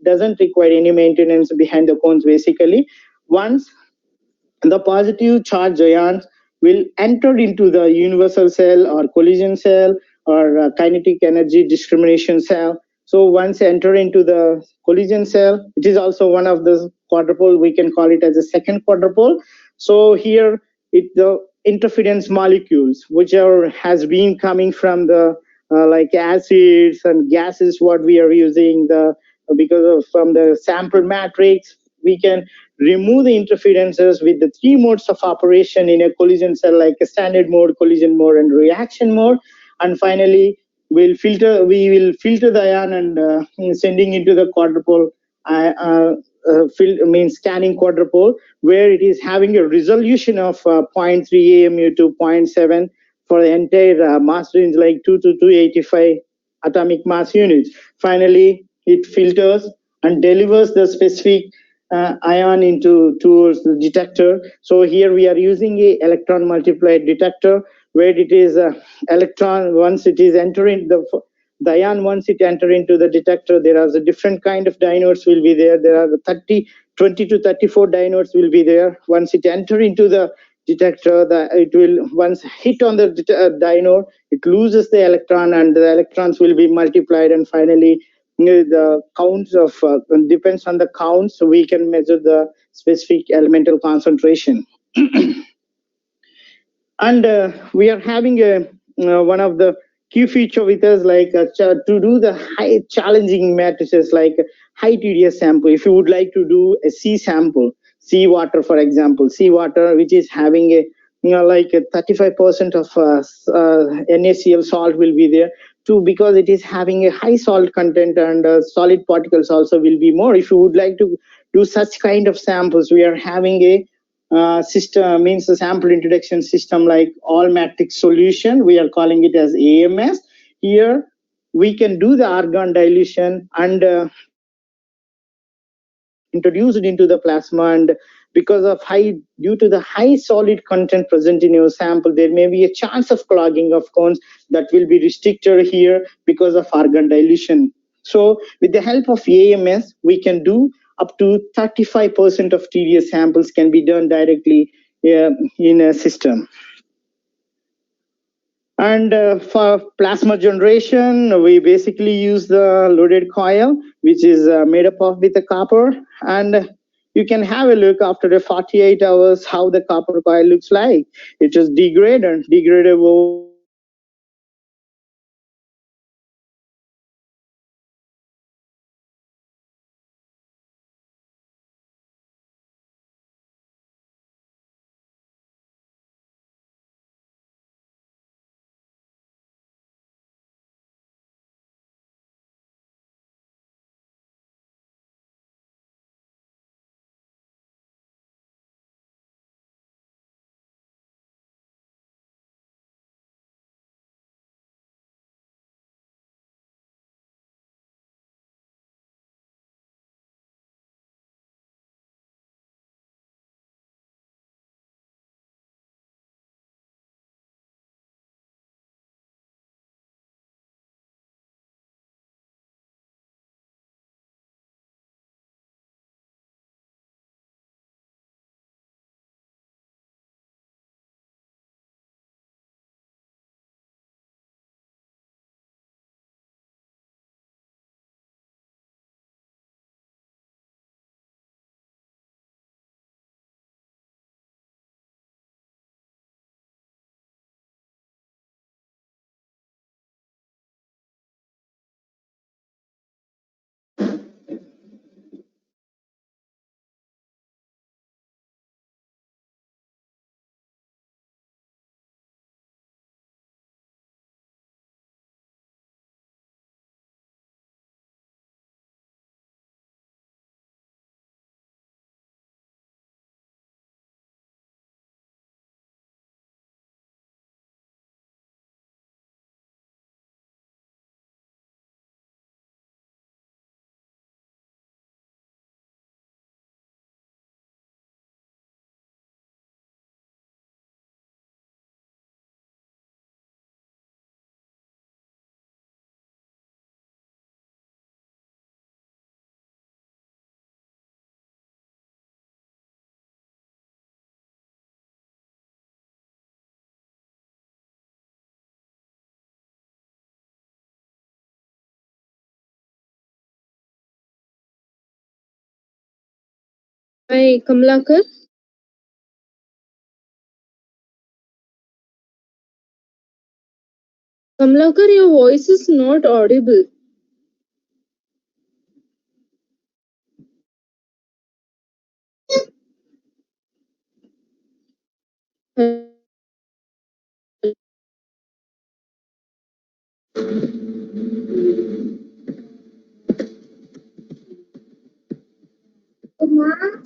doesn't require any maintenance behind the cones. Basically, once the positive charge ions will enter into the universal cell or collision cell or kinetic energy discrimination cell. So once enter into the collision cell, it is also one of the quadrupole. We can call it as a second quadrupole. So here the interference molecules, which are has been coming from the like acids and gases, what we are using the because of from the sample matrix, we can remove the interferences with the three modes of operation in a collision cell, like a standard mode, collision mode, and reaction mode. And finally, we will filter the ion and sending into the quadrupole, means scanning quadrupole, where it is having a resolution of 0.3 AMU to zero point 0.7 for the entire mass range, like 2 to 285 atomic mass units. Finally, it filters and delivers the specific ion towards the detector. So here we are using a electron multiplied detector, where it is electron once it is entering the ion, once it enter into the detector, there are the different kind of diodes will be there. There are the 20 to 34 diodes will be there. Once it enter into the detector, it will once hit on the diode, it loses the electron, and the electrons will be multiplied, and finally the counts of depends on the counts, so we can measure the specific elemental concentration. And we are having a one of the key feature with us, like to do the high challenging matrices, like high TDS sample. If you would like to do a sea sample, sea water, for example, sea water which is having a like a 35% of NaCl salt will be there too, because it is having a high salt content, and solid particles also will be more. If you would like to do such kind of samples, we are having a system, means the sample introduction system, like all matrix solution. We are calling it as AMS. Here we can do the argon dilution and introduce it into the plasma, and because of due to the high solid content present in your sample, there may be a chance of clogging of cones that will be restricted here because of argon dilution. So with the help of AMS, we can do up to 35% of TDS samples can be done directly in a system. And for plasma generation, we basically use the loaded coil, which is made up of with the copper. And you can have a look after 48 hours how the copper coil looks like. It is degraded over Hi, Kamlakar. Kamlakar, your voice is not audible.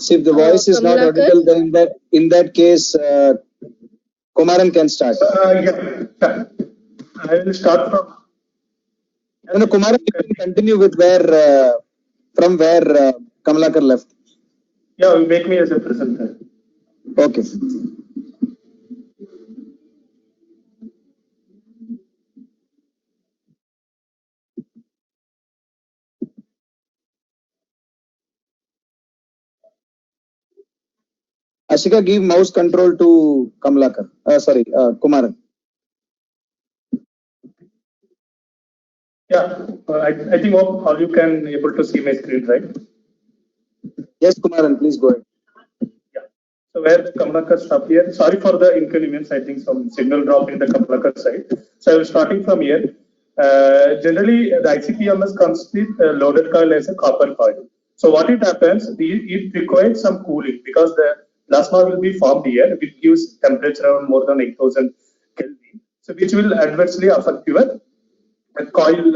See, if the voice is not Kamlakar? audible, then in that case, Kumaran can start. Yeah. I will start from. No, Kumaran, you can continue with from where Kamalakar left. Yeah, make me as a presenter. Okay. Ashika, give mouse control to Kamalakar. Kumaran. Yeah, I think all you can able to see my screen, right? Yes, Kumaran, please go ahead. Yeah. So where the Kamlakar stop here? Sorry for the inconvenience. I think some signal drop in the Kamlakar side. So I will starting from here. Generally, the ICPMS comes with loaded coil as a copper coil. So what it happens, it requires some cooling because the plasma will be formed here, which gives temperature around more than 8,000 Kelvin. So which will adversely affect your coil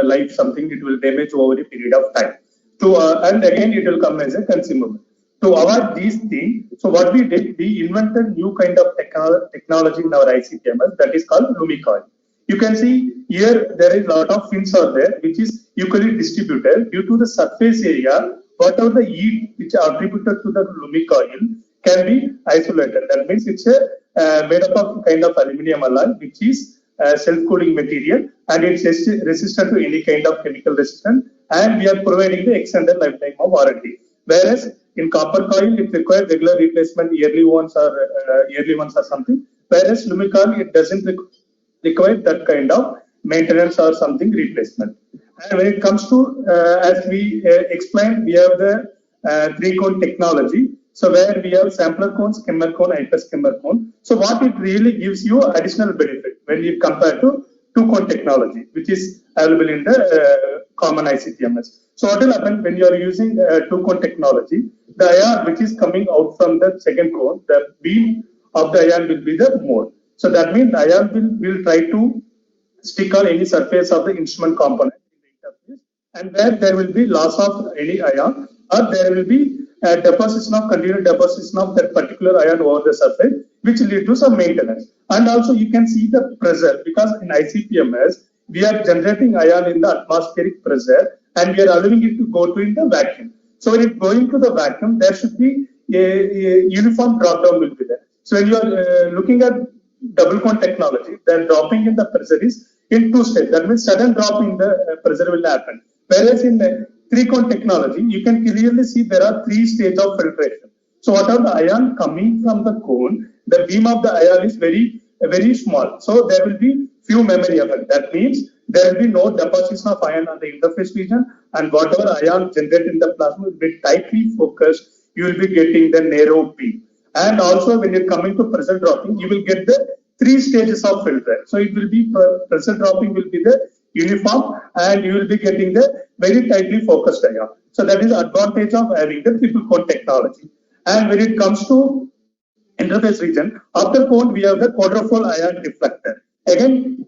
life, something it will damage over a period of time. And again it will come as a consumable. To avoid these things, so what we did, we invented new kind of technology in our ICPMS that is called Lumicoil. You can see here there is a lot of fins are there, which is equally distributed due to the surface area. Whatever the heat which are attributed to the Lumicoil can be isolated. That means it's a made up of kind of aluminum alloy, which is self-cooling material, and it's resistant to any kind of chemical resistance, and we are providing the extended lifetime of warranty. Whereas in copper coil, it requires regular replacement, yearly ones or something. Whereas Lumicoil, it doesn't require that kind of maintenance or something replacement. And when it comes to, as we explained, we have the three-cone technology. So where we have sampler cone, skimmer cone, hyperskimmer cone. So what it really gives you additional benefit when you compare to two-cone technology, which is available in the common ICPMS. So what will happen when you are using two-cone technology? The ion which is coming out from the second cone, the beam of the ion will be the more. So that means the ion will try to stick on any surface of the instrument component in the interface, and where there will be loss of any ion, or there will be a continued deposition of that particular ion over the surface, which lead to some maintenance. And also you can see the pressure, because in ICPMS we are generating ion in the atmospheric pressure, and we are allowing it to go to in the vacuum. So when it going to the vacuum, there should be a uniform drop down will be there. So when you are looking at double cone technology, the dropping in the pressure is in two steps. That means sudden drop in the pressure will happen. Whereas in three cone technology, you can clearly see there are three stages of filtration. So whatever the ion coming from the cone, the beam of the ion is very small. So there will be few memory effect. That means there will be no deposition of ion on the interface region, and whatever ion generated in the plasma will be tightly focused. You will be getting the narrow beam. And also when you're coming to pressure dropping, you will get the three stages of filter. So it will be pressure dropping will be the uniform, and you will be getting the very tightly focused ion. So that is the advantage of having the triple cone technology. And when it comes to interface region, after cone we have the quadruple ion deflector. Again,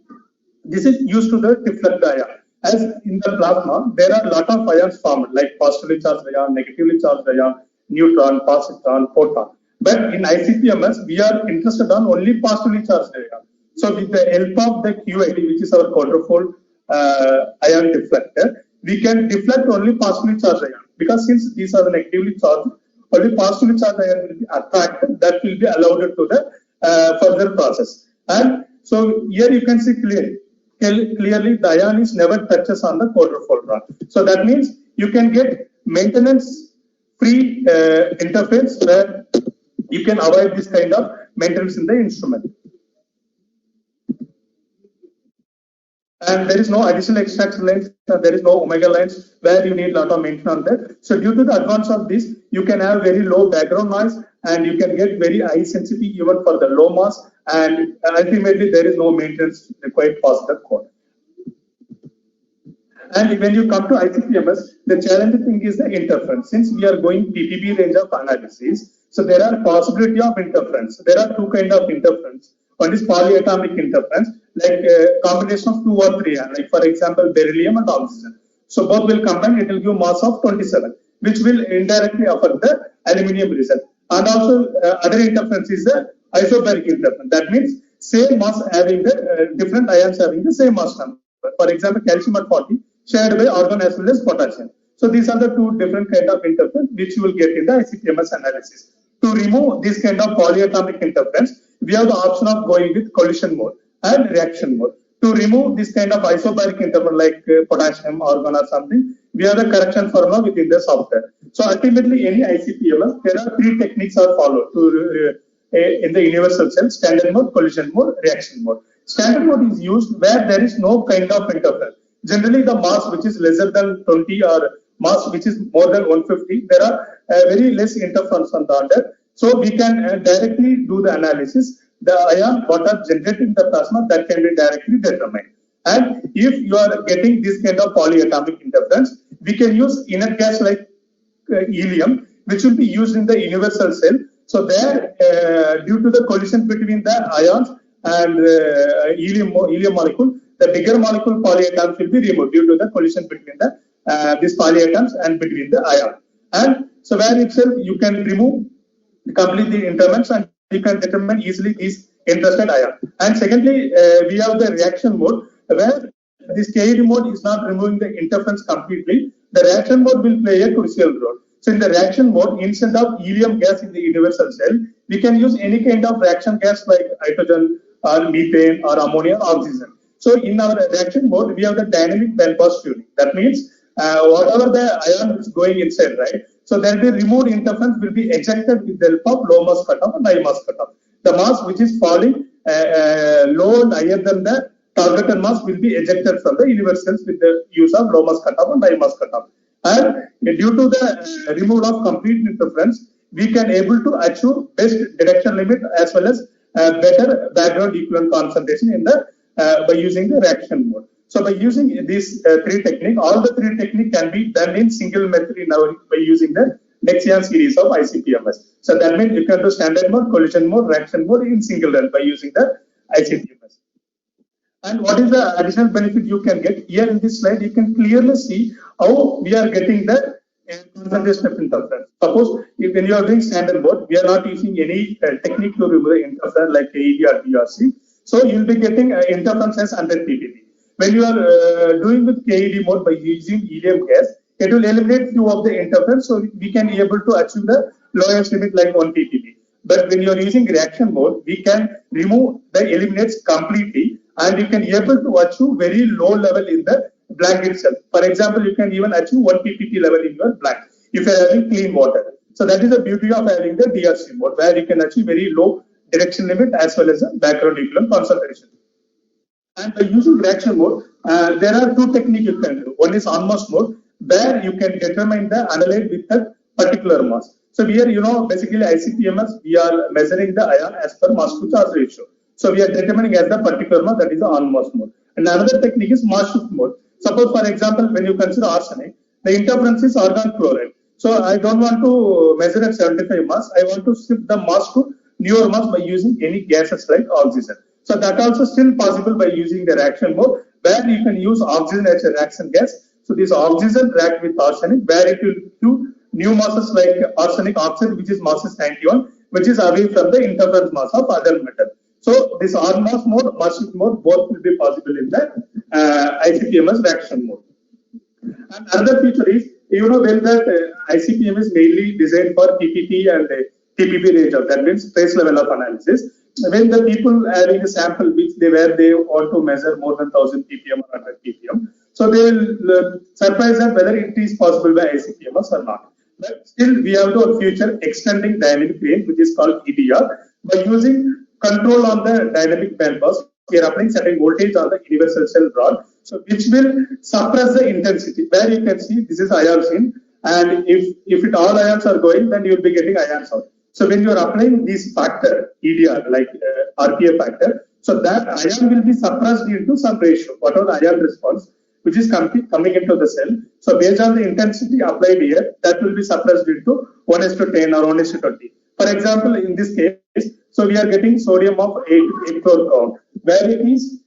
this is used to the deflect the ion. As in the plasma, there are a lot of ions formed, like positively charged ion, negatively charged ion, neutron, positron, photon. But in ICPMS, we are interested on only positively charged ion. So with the help of the QID, which is our quadrufold ion deflector, we can deflect only positively charged ion. Because since these are the negatively charged, only positively charged ion will be attracted, that will be allowed to the further process. And so here you can see clearly the ion is never touches on the quadrufold rod. So that means you can get maintenance free interface where you can avoid this kind of maintenance in the instrument. And there is no additional extraction lines, there is no omega lines where you need a lot of maintenance on that. So due to the advance of this, you can have very low background noise and you can get very high sensitivity even for the low mass, and ultimately there is no maintenance required for the code. And when you come to ICPMS, the challenging thing is the interference. Since we are going PPB range of analysis, so there are possibility of interference. There are two kind of interference. One is polyatomic interference, like a combination of 2 or 3, like for example, beryllium and oxygen. So both will combine, it will give mass of 27, which will indirectly affect the aluminium result. And also other interference is the isobaric interference. That means same mass having the different ions having the same mass number. For example, calcium at 40 shared by argon as well as potassium. So these are the two different kind of interference which you will get in the ICPMS analysis. To remove this kind of polyatomic interference, we have the option of going with collision mode and reaction mode. To remove this kind of isobaric interference like potassium, argon or something, we have the correction formula within the software. So ultimately, any ICPMS, there are 3 techniques are followed to in the universal cell: standard mode, collision mode, reaction mode. Standard mode is used where there is no kind of interference. Generally, the mass which is lesser than 20 or mass which is more than 150, there are very less interference on the other. So we can directly do the analysis. The ion what are generated in the plasma, that can be directly determined. And if you are getting this kind of polyatomic interference, we can use inert gas like helium, which will be used in the universal cell. So there, due to the collision between the ions and helium molecule, the bigger molecule polyatoms will be removed due to the collision between the these polyatoms and between the ion. And so where itself you can remove completely interference and you can determine easily these interested ion. And secondly, we have the reaction mode where this KED mode is not removing the interference completely. The reaction mode will play a crucial role. So in the reaction mode, instead of helium gas in the universal cell, we can use any kind of reaction gas like hydrogen or methane or ammonia or oxygen. So in our reaction mode, we have the dynamic bandpass tuning. That means whatever the ion is going inside, right? So there will be removed interference will be ejected with the help of low mass cutoff and high mass cutoff. The mass which is falling low and higher than the targeted mass will be ejected from the universals with the use of low mass cutoff and high mass cutoff. And due to the removal of complete interference, we can able to achieve best detection limit as well as better background equivalent concentration in the by using the reaction mode. So by using these 3 techniques, all the 3 techniques can be done in single method in our by using the Nexian series of ICPMS. So that means you can do standard mode, collision mode, reaction mode in single run by using the ICPMS. And what is the additional benefit you can get? Here in this slide, you can clearly see how we are getting the concentration of interference. Suppose when you are doing standard mode, we are not using any technique to remove the interference like KED or DRC. So you will be getting interference as 100 ppb. When you are doing with KED mode by using helium gas, it will eliminate few of the interference, so we can be able to achieve the lowest limit like 1 ppb. But when you are using reaction mode, we can remove the eliminates completely, and you can be able to achieve very low level in the blank itself. For example, you can even achieve 1 ppt level in your blank if you are having clean water. So that is the beauty of having the DRC mode, where you can achieve very low direction limit as well as a background equivalent concentration. And by using reaction mode, there are 2 techniques you can do. One is on mass mode, where you can determine the analyte with a particular mass. So here, basically ICPMS, we are measuring the ion as per mass to charge ratio. So we are determining as the particular mass, that is the on mass mode. And another technique is mass shift mode. Suppose, for example, when you consider arsenic, the interference is argon chloride. So I don't want to measure at 75 mass. I want to shift the mass to newer mass by using any gases like oxygen. So that also still possible by using the reaction mode, where you can use oxygen as a reaction gas. So this oxygen react with arsenic, where it will do new masses like arsenic oxide, which is masses 91, which is away from the interference mass of other metal. So this on mass mode, mass shift mode, both will be possible in the ICPMS reaction mode. And another feature is, when that ICPMS is mainly designed for PPT and TPP range of, that means trace level of analysis. When the people having a sample where they want to measure more than 1000 ppm or 100 ppm, so they will surprise them whether it is possible by ICPMS or not. But still, we have to future extending dynamic range, which is called EDR, by using control on the dynamic bandpass we are applying certain voltage on the universal cell rod, so which will suppress the intensity. Where you can see this is ions in, and if it all ions are going, then you will be getting ions out. So when you are applying this factor, EDR, like RPA factor, so that ion will be suppressed into some ratio, whatever the ion response, which is coming into the cell. So based on the intensity applied here, that will be suppressed into 1:10 or 1:20. For example, in this case, so we are getting sodium of 8 chlor count, where it is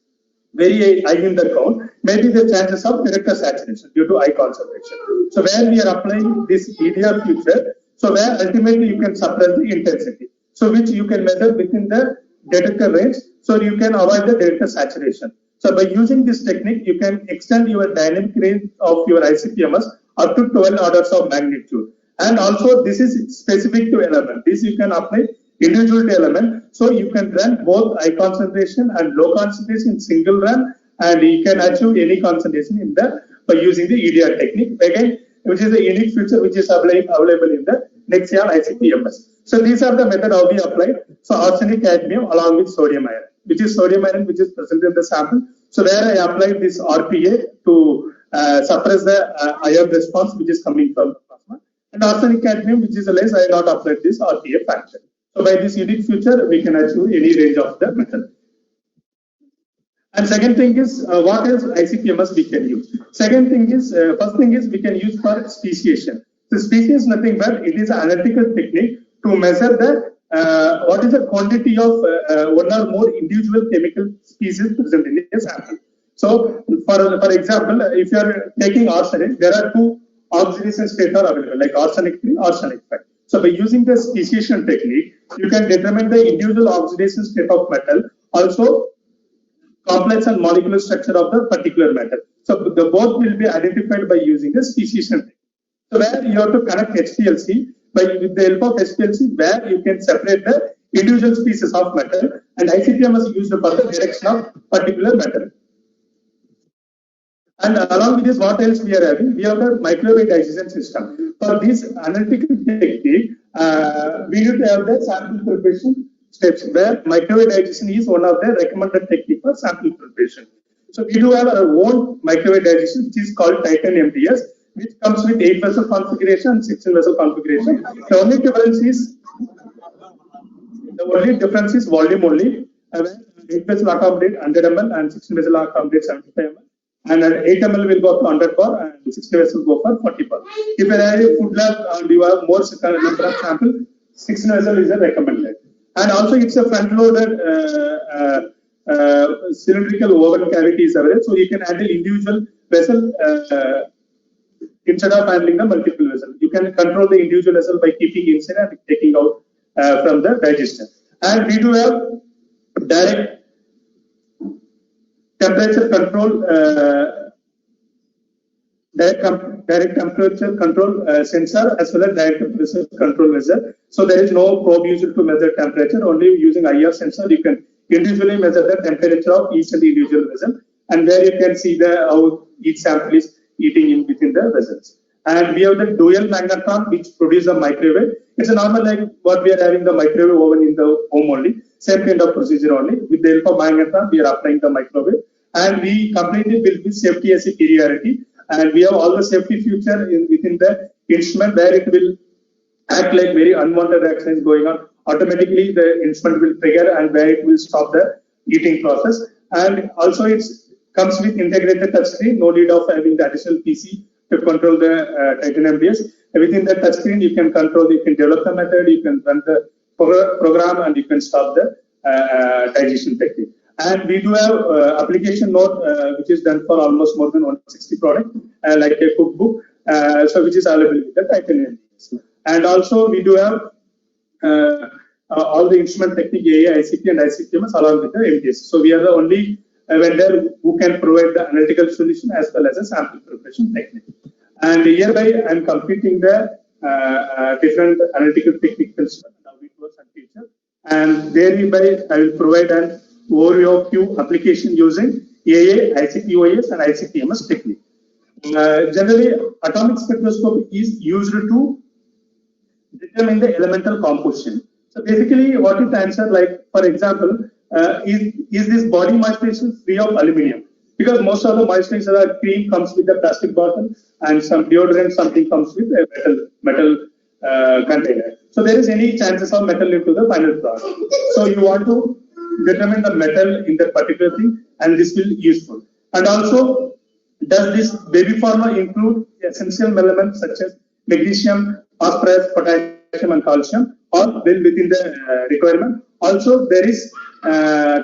very high in the count, maybe the chances of director saturation due to high concentration. So where we are applying this EDR feature, so where ultimately you can suppress the intensity, so which you can measure within the detector range, so you can avoid the director saturation. So by using this technique, you can extend your dynamic range of your ICPMS up to 12 orders of magnitude. And also this is specific to element. This you can apply individual to element. So you can run both high concentration and low concentration in single run, and you can achieve any concentration in the by using the EDR technique. Again, which is a unique feature which is available in the Nexion ICPMS. So these are the method how we applied. So arsenic cadmium along with sodium iron, which is sodium iron which is present in the sample. So where I applied this RPA to suppress the ion response which is coming from the plasma, and arsenic cadmium which is less, I not applied this RPA factor. So by this unique feature, we can achieve any range of the method. And second thing is, what else ICPMS we can use? Second thing is, first thing is we can use for speciation. So speciation is nothing but it is an analytical technique to measure the what is the quantity of one or more individual chemical species present in a sample. So for example, if you are taking arsenic, there are two oxidation states are available, like arsenic 3, arsenic 5. So by using the speciation technique, you can determine the individual oxidation state of metal, also complex and molecular structure of the particular metal. So the both will be identified by using the speciation technique. So where you have to connect HPLC, with the help of HPLC, where you can separate the individual species of metal, and ICPMS is used for the direction of particular metal. And along with this, what else we are having? We have a microwave digestion system. For this analytical technique, we need to have the sample preparation steps, where microwave digestion is one of the recommended technique for sample preparation. So we do have our own microwave digestion, which is called Titan MDS, which comes with 8 vessel configuration and 16 vessel configuration. The only difference is volume only. 8 vessel accommodate 100 ml and 16 vessel accommodate 75 ml. And 8 ml will go up to 100 bar and 60 vessel will go for 40 bar. If you have a food lab and you have more number of sample, 16 vessel is recommended. And also it's a front loaded cylindrical oven cavity is available, so you can handle individual vessel instead of handling the multiple vessel. You can control the individual vessel by keeping inside and taking out from the digestion. And we do have direct temperature control, direct temperature control sensor, as well as direct temperature control measure. So there is no probe used to measure temperature. Only using IR sensor, you can individually measure the temperature of each and individual vessel, and where you can see how each sample is eating in within the vessels. And we have the dual magnetron, which produces a microwave. It's a normal like what we are having the microwave oven in the home only. Same kind of procedure only. With the help of magnetron, we are applying the microwave, and we completely built with safety as a superiority. And we have all the safety feature within the instrument, where it will act like very unwanted actions going on. Automatically, the instrument will trigger, and where it will stop the eating process. And also, it comes with integrated touchscreen. No need of having the additional PC to control the Titan MDS. Within the touchscreen, you can control, you can develop the method, you can run the program, and you can stop the digestion technique. And we do have application note, which is done for almost more than 160 products, like a cookbook, so which is available with the Titan MDS. And also we do have all the instrument technique, AA, ICP, and ICPMS along with the MDS. So we are the only vendor who can provide the analytical solution as well as a sample preparation technique. And hereby I am completing the different analytical technique principles, how it works and feature. And thereby I will provide an overview of few application using AA, ICPOES, and ICPMS technique. Generally, atomic spectroscopy is used to determine the elemental composition. So basically, what it answers, like for example, is this body moisturizer free of aluminum? Because most of the moisturizer cream comes with a plastic bottle, and some deodorant, something comes with a metal container. So there is any chances of metal into the final product. So you want to determine the metal in that particular thing, and this will be useful. And also, does this baby formula include essential elements such as magnesium, phosphorus, potassium, and calcium, or well within the requirement? Also, there is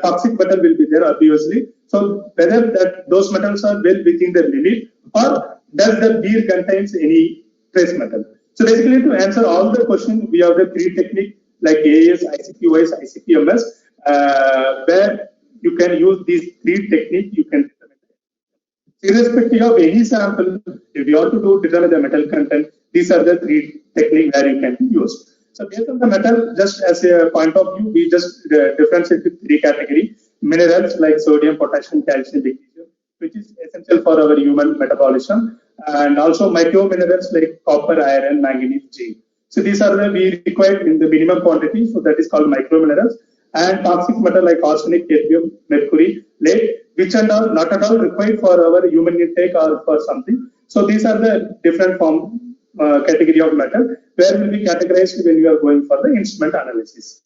toxic metal will be there, obviously. So whether those metals are well within the limit, or does the beer contains any trace metal? So basically, to answer all the questions, we have the three techniques like AAS, ICPOES, ICPMS, where you can use these three techniques. You can, irrespective of any sample, if you want to determine the metal content, these are the three techniques where you can use. So based on the metal, just as a point of view, we just differentiate into three categories: minerals like sodium, potassium, calcium, magnesium, which is essential for our human metabolism, and also micro minerals like copper, iron, manganese, zinc. So these are the we required in the minimum quantity, so that is called micro minerals. And toxic metal like arsenic, cadmium, mercury, lead, which are not at all required for our human intake or for something. So these are the different category of metal where will be categorized when you are going for the instrument analysis.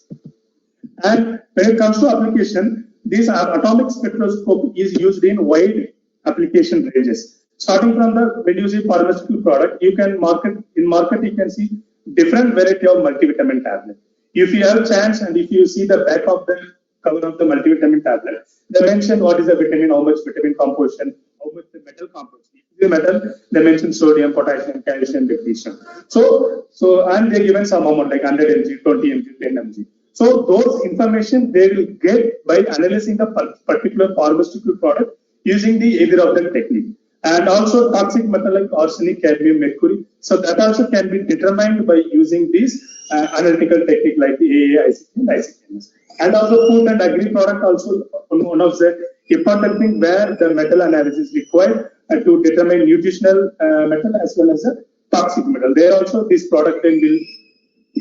And when it comes to application, this atomic spectroscopy is used in wide application ranges. Starting from the when you see pharmaceutical product, you can market you can see different variety of multivitamin tablet. If you have a chance and if you see the back of the cover of the multivitamin tablet, they mention what is the vitamin, how much vitamin composition, how much the metal composition. The metal, they mention sodium, potassium, calcium, magnesium. So and they given some amount like 100 mg, 20 mg, 10 mg. So those information they will get by analyzing the particular pharmaceutical product using the either of the technique. And also toxic metal like arsenic, cadmium, mercury. So that also can be determined by using this analytical technique like the AA, ICP, and ICPMS. And also food and agri product also one of the important thing where the metal analysis required to determine nutritional metal as well as the toxic metal. There also this product then will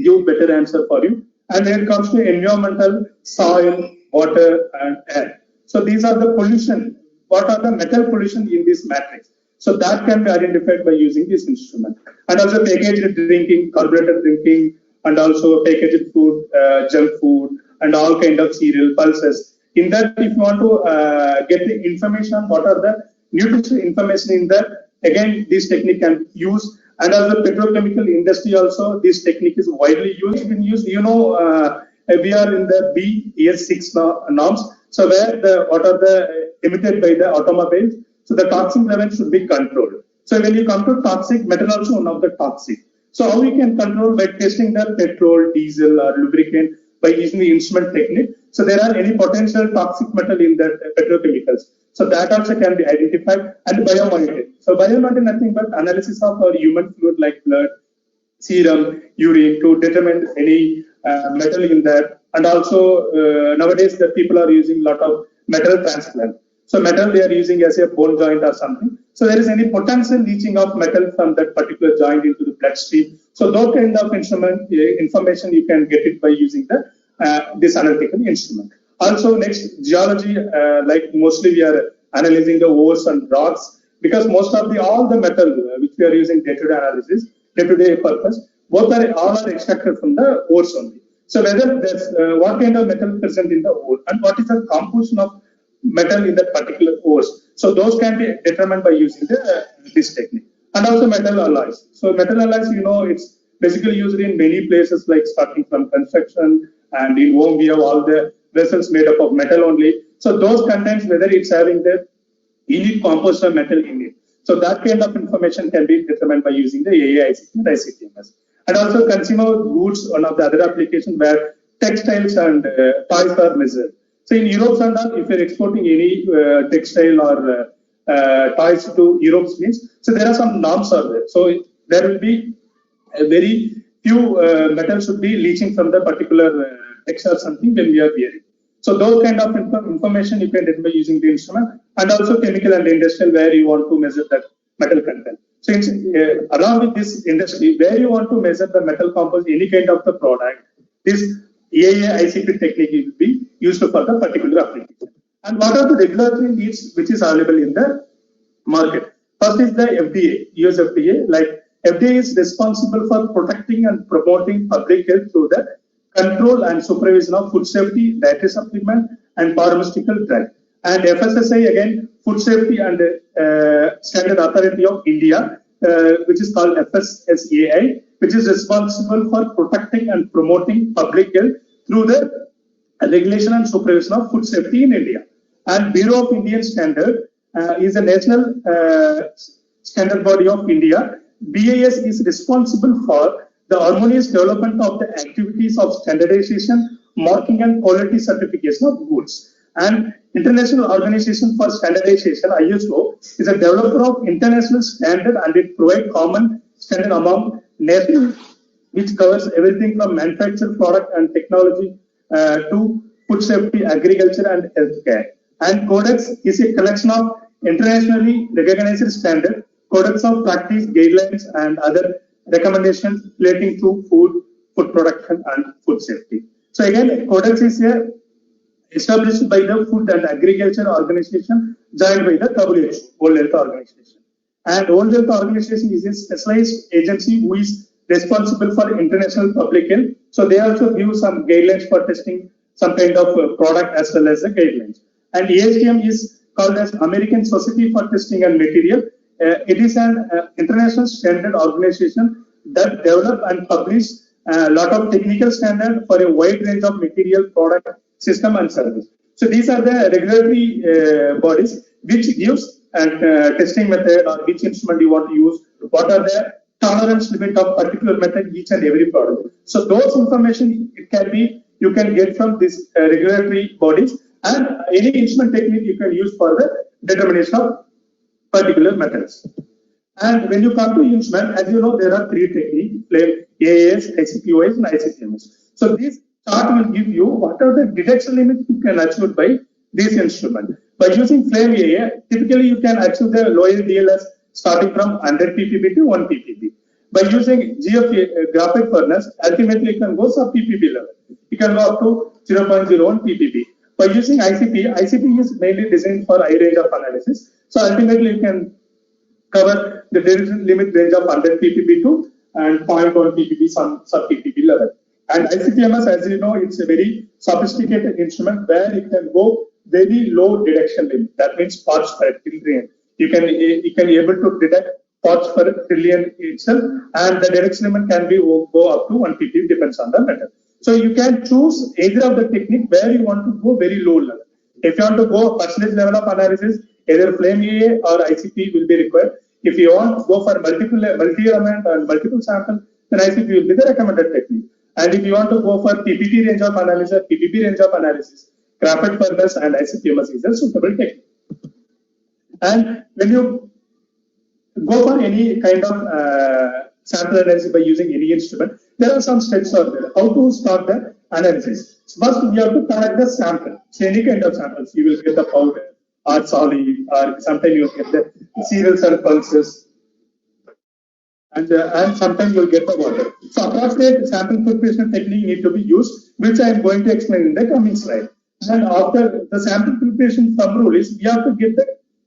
give better answer for you. And when it comes to environmental, soil, water, and air. So these are the pollution. What are the metal pollution in this matrix? So that can be identified by using this instrument. And also packaged drinking, carbonated drinking, and also packaged food, junk food, and all kind of cereal, pulses. In that, if you want to get the information, what are the nutritional information in that, again, this technique can use. And as the petrochemical industry also, this technique is widely used. You know, we are in the BS6 norms. So where what are the emitted by the automobiles? So the toxic level should be controlled. So when you come to toxic, metal also one of the toxic. So how we can control by testing the petrol, diesel, or lubricant by using the instrument technique. So there are any potential toxic metal in that petrochemicals. So that also can be identified. And biomonitoring. So biomonitoring nothing but analysis of our human fluid like blood, serum, urine to determine any metal in that. And also nowadays the people are using a lot of metal transplant. So metal they are using as a bone joint or something. So there is any potential leaching of metal from that particular joint into the bloodstream. So those kind of information you can get it by using the this analytical instrument. Also next geology, like mostly we are analyzing the ores and rocks because most of all the metal which we are using day-to-day analysis, day-to-day purpose, all are extracted from the ores only. So whether there's what kind of metal present in the ore and what is the composition of metal in that particular ores. So those can be determined by using this technique. And also metal alloys. So metal alloys, you know, it's basically used in many places like starting from construction and in home we have all the vessels made up of metal only. So those contains whether it's having the unique composition of metal in it. So that kind of information can be determined by using the AAICP and ICPMS. And also consumer goods, one of the other applications where textiles and toys are measured. So in Europe, if you're exporting any textile or toys to Europe means, so there are some norms are there. So there will be a very few metals should be leaching from the particular textile or something when we are wearing. So those kind of information you can get by using the instrument, and also chemical and industrial where you want to measure that metal content. So along with this industry, where you want to measure the metal composition, any kind of the product, this AAICP technique will be used for the particular application. And what are the regulatory needs which is available in the market? First is the FDA, US FDA. Like FDA is responsible for protecting and promoting public health through the control and supervision of food safety, dietary supplement, and pharmaceutical drug. And FSSAI again, Food Safety and Standard Authority of India, which is called FSSAI, which is responsible for protecting and promoting public health through the regulation and supervision of food safety in India. And Bureau of Indian Standard is a national standard body of India. BIS is responsible for the harmonious development of the activities of standardization, marking, and quality certification of goods. And International Organization for Standardization, ISO, is a developer of international standard, and it provides common standard among nations, which covers everything from manufactured product and technology to food safety, agriculture, and healthcare. And Codex is a collection of internationally recognized standard, codex of practice, guidelines, and other recommendations relating to food production, and food safety. So again, Codex is established by the Food and Agriculture Organization, joined by the WHO, World Health Organization. And World Health Organization is a specialized agency who is responsible for international public health. So they also give some guidelines for testing some kind of product as well as the guidelines. And ASTM is called as American Society for Testing and Material. It is an international standard organization that develop and publish a lot of technical standard for a wide range of material, product, system, and service. So these are the regulatory bodies which gives a testing method or which instrument you want to use, what are the tolerance limit of particular method each and every product. So those information you can get from these regulatory bodies, and any instrument technique you can use for the determination of particular methods. And when you come to instrument, as you know, there are three techniques: flame, AAS, ICPOES, and ICPMS. So this chart will give you what are the detection limits you can achieve by this instrument. By using flame AA, typically you can achieve the lower DLS starting from 100 ppb to 1 ppb. By using GF graphite furnace, ultimately you can go sub ppb level. You can go up to 0.01 ppb. By using ICP is mainly designed for high range of analysis. So ultimately you can cover the detection limit range of 100 ppb to and 0.1 ppb, some sub ppb level. And ICPMS, as you know, it's a very sophisticated instrument where it can go very low detection limit. That means parts per trillion. You can be able to detect parts per trillion itself, and the detection limit can be go up to 1 ppb, depends on the method. So you can choose either of the technique where you want to go very low level. If you want to go percentage level of analysis, either flame AA or ICP will be required. If you want to go for multi-element and multiple sample, then ICP will be the recommended technique. And if you want to go for PPT range of analysis, PPB range of analysis, graphite furnace and ICPMS is a suitable technique. And when you go for any kind of sample analysis by using any instrument, there are some steps out there. How to start the analysis? First, you have to collect the sample. So any kind of samples, you will get the powder or solid, or sometimes you will get the cereals and pulses, and sometimes you will get the water. So approximate sample preparation technique need to be used, which I am going to explain in the coming slide. And after the sample preparation thumb rule is, we have to get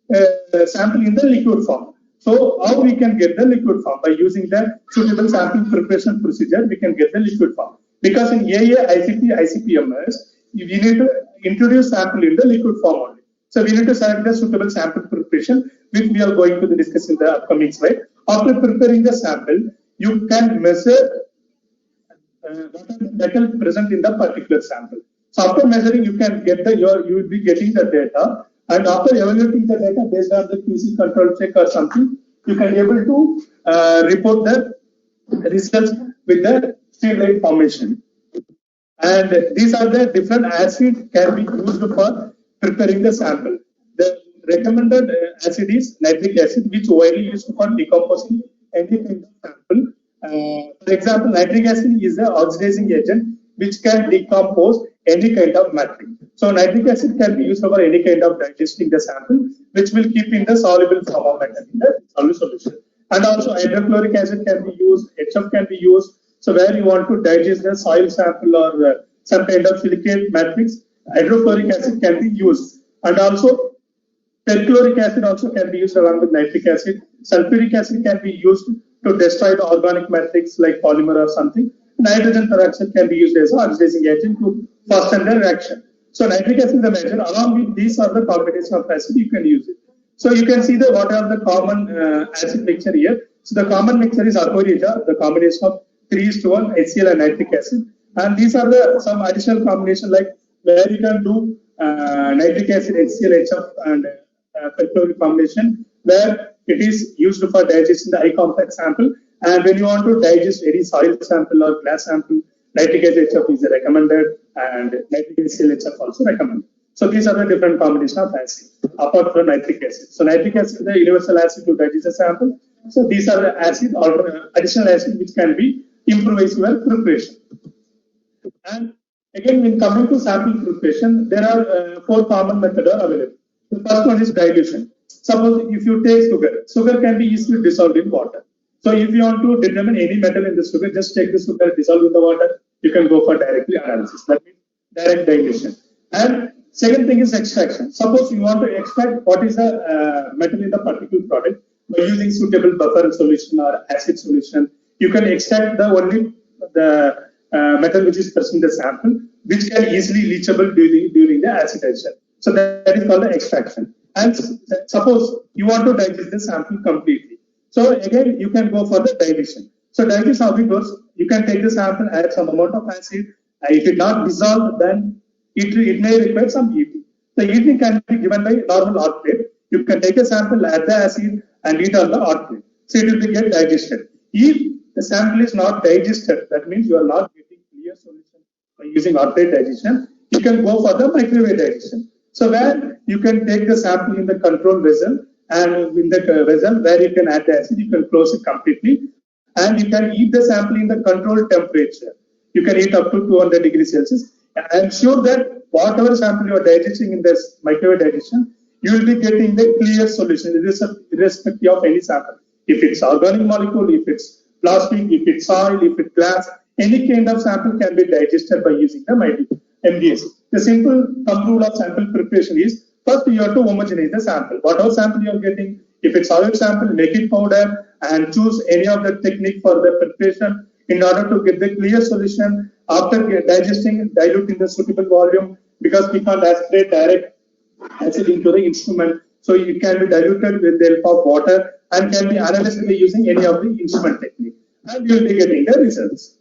the sample in the liquid form. So how we can get the liquid form? By using the suitable sample preparation procedure, we can get the liquid form. Because in AA, ICP, ICPMS, we need to introduce sample in the liquid form only. So we need to select the suitable sample preparation, which we are going to discuss in the upcoming slide. After preparing the sample, you can measure what are the metal present in the particular sample. So after measuring, you can get you will be getting the data, and after evaluating the data based on the QC control check or something, you can be able to report the results with the streamline formation. And these are the different acids can be used for preparing the sample. The recommended acid is nitric acid, which widely used for decomposing any kind of sample. For example, nitric acid is an oxidizing agent which can decompose any kind of matrix. So nitric acid can be used for any kind of digesting the sample, which will keep in the soluble form of matter in the solid solution. And also hydrochloric acid can be used, HF can be used. So where you want to digest the soil sample or some kind of silicate matrix, hydrofluoric acid can be used, and also perchloric acid also can be used along with nitric acid. Sulfuric acid can be used to destroy the organic matrix like polymer or something. Nitrogen peroxide can be used as an oxidizing agent to fasten the reaction. So nitric acid is the major. Along with these are the combination of acid you can use it. So you can see what are the common acid mixture here. So the common mixture is aquarija, the combination of 3:1 HCl and nitric acid. And these are the some additional combination like where you can do nitric acid, HCl, HF and perchloric combination, where it is used for digesting the high complex sample. And when you want to digest any soil sample or glass sample, nitric acid HF is recommended, and nitric acid HF also recommended. So these are the different combination of acid apart from nitric acid. So nitric acid is the universal acid to digest a sample. So these are the acid or additional acid which can be improvised your preparation. And again, when coming to sample preparation, there are 4 common methods available. The first one is dilution. Suppose if you take sugar can be easily dissolved in water. So if you want to determine any metal in the sugar, just take the sugar, dissolve in the water. You can go for directly analysis. That means direct dilution. And second thing is extraction. Suppose you want to extract what is the metal in the particular product by using suitable buffer solution or acid solution. You can extract only the metal which is present in the sample, which can easily leachable during the acidization. So that is called the extraction. And suppose you want to digest the sample completely. So again, you can go for the dilution. So dilution, how it goes? You can take the sample, add some amount of acid. If it not dissolved, then it may require some heating. The heating can be given by normal hot plate. You can take a sample, add the acid, and heat on the hot plate. So it will get digested. If the sample is not digested, that means you are not getting clear solution by using hot plate digestion. You can go for the microwave digestion. So where you can take the sample in the control vessel, and in the vessel where you can add the acid, you can close it completely, and you can heat the sample in the controlled temperature. You can heat up to 200 degrees Celsius. I am sure that whatever sample you are digesting in this microwave digestion, you will be getting the clear solution irrespective of any sample. If it's organic molecule, if it's plastic, if it's soil, if it's glass, any kind of sample can be digested by using the MDS. The simple thumb rule of sample preparation is, first you have to homogenize the sample. Whatever sample you are getting, if it's solid sample, make it powder and choose any of the technique for the preparation in order to get the clear solution. After digesting, dilute in the suitable volume, because we can't aspirate direct acid into the instrument. So it can be diluted with the help of water and can be analyzed by using any of the instrument technique. And you will be getting the results.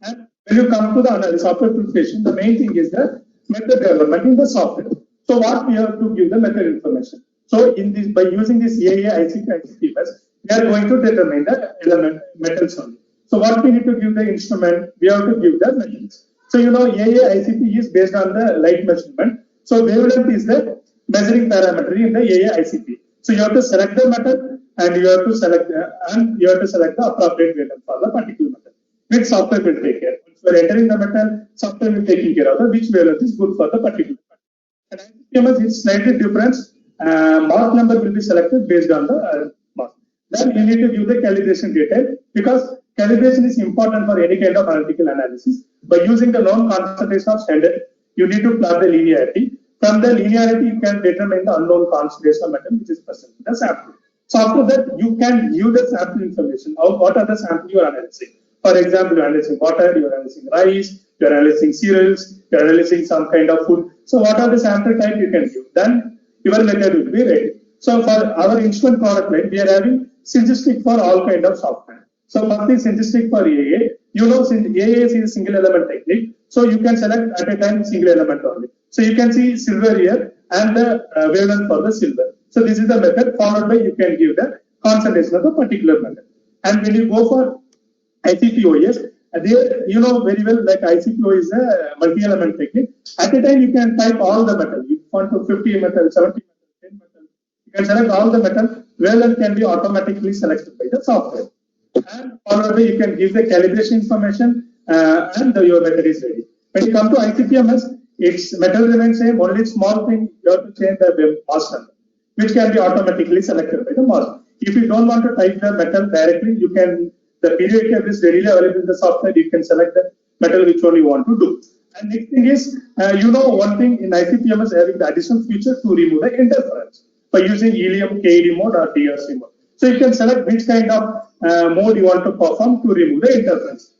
And when you come to the software preparation, the main thing is the method development in the software. So what we have to give the method information. So in this, by using this AAcle, ICPOES, we are going to determine the element metals only. So what we need to give the instrument, we have to give the metals. So you know AAcle ICP is based on the light measurement. So wavelength is the measuring parameter in the AAcle ICP. So you have to select the metal and you have to select the appropriate wavelength for the particular metal. Which software will take care. Once we are entering the metal, software will taking care of which wavelength is good for the particular metal. And ICPMS is slightly different. Mark number will be selected based on the mark. Then you need to give the calibration detail, because calibration is important for any kind of analytical analysis. By using the known concentration of standard, you need to plot the linearity. From the linearity, you can determine the unknown concentration of metal which is present in the sample. So after that, you can view the sample information of what are the sample you are analyzing. For example, you are analyzing water, you are analyzing rice, you are analyzing cereals, you are analyzing some kind of food. So what are the sample type you can view? Then your method will be ready. So for our instrument product line, we are having synergistic for all kind of software. So first is synergistic for AAcle. You know, AAcle is a single element technique. So you can select at a time single element only. So you can see silver here and the wavelength for the silver. So this is the method, followed by you can give the concentration of the particular metal. And when you go for ICPOES, there you know very well, like ICPOES is a multi-element technique. At a time you can type all the metal. You want to 50 metal, 70 metal, 10 metal. You can select all the metal. Wavelength can be automatically selected by the software. And followed by you can give the calibration information and your method is ready. When you come to ICPMS, its metal remains same. Only small thing you have to change the mass number, which can be automatically selected by the mass. If you don't want to type the metal directly, you can. The period table is readily available in the software. You can select the metal which one you want to do. And next thing is, one thing in ICPMS having the additional feature to remove the interference by using helium KED mode or DRC mode. So you can select which kind of mode you want to perform to remove the interference.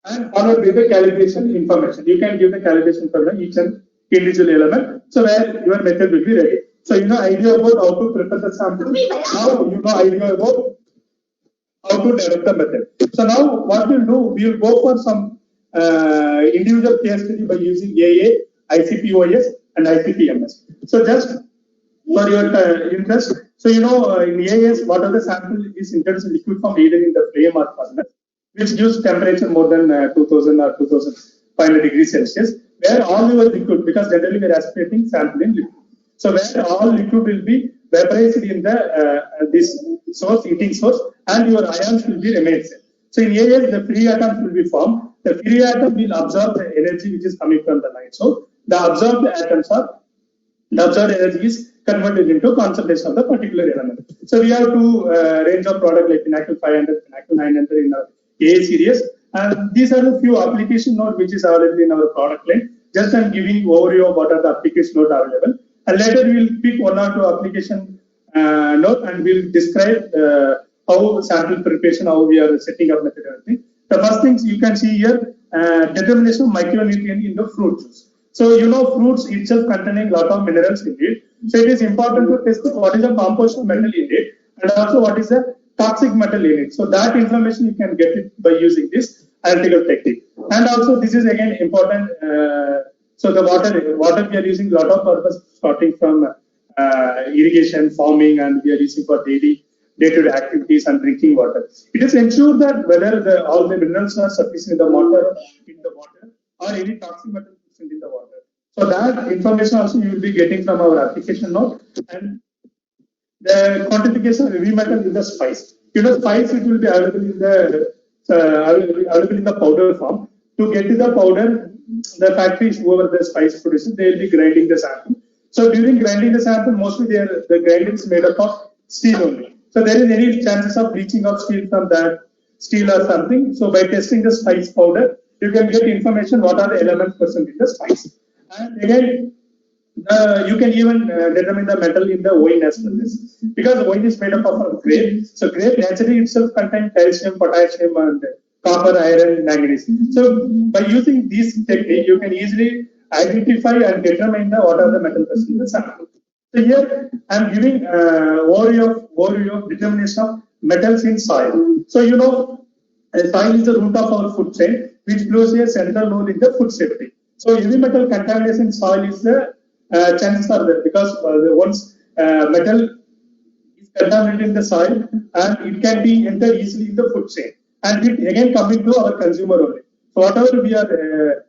And followed with the calibration information. You can give the calibration information each and individual element. So where your method will be ready. So you know idea about how to prepare the sample. Now you know idea about how to develop the method. So now what we'll do, we will go for some individual case study by using AA, ICPOES and ICPMS. So just for your interest, so in AAs, what are the sample is introduced in liquid form either in the flame or furnace, which gives temperature more than 2000 or 2500 degrees Celsius, where all your liquid, because generally we are aspirating sample in liquid. So where all liquid will be vaporized in the this source, heating source, and your ions will be remain same. So in AAs, the free atoms will be formed. The free atom will absorb the energy which is coming from the light. So the absorbed atoms are, the absorbed energy is converted into concentration of the particular element. So we have two range of product like AAcle 500, AAcle 900 in our AA series. And these are the few application nodes which is available in our product line. Just I'm giving overview of what are the application nodes available. And later we will pick one or two application node and we'll describe how sample preparation, how we are setting up method and everything. The first things you can see here, determination of micronutrient in the fruit juice. So fruits itself containing a lot of minerals in it. So it is important to test what is the composition metal in it and also what is the toxic metal in it. So that information you can get it by using this analytical technique. And also this is again important. So the water we are using a lot of purpose starting from irrigation, farming, and we are using for day-to-day activities and drinking water. It is ensured that whether all the minerals are sufficient in the water or any toxic metal present in the water. So that information also you will be getting from our application note and the quantification of heavy metal in the spice. Spice it will be available in the powder form. To get to the powder, the factories whoever the spice produces, they will be grinding the sample. So during grinding the sample, mostly the grinding is made up of steel only. So there is any chances of leaching of steel from that steel or something. So by testing the spice powder, you can get information what are the elements present in the spice. And again, you can even determine the metal in the wine as well. Because wine is made up of grape. So grape naturally itself contains calcium, potassium, and copper, iron, manganese. So by using this technique, you can easily identify and determine what are the metal present in the sample. So here I am giving overview of determination of metals in soil. So soil is the root of our food chain, which plays a central role in the food safety. So heavy metal contamination in soil is the chances are there because once metal is contaminated in the soil and it can be entered easily in the food chain. And it again coming to our consumer only. So whatever we are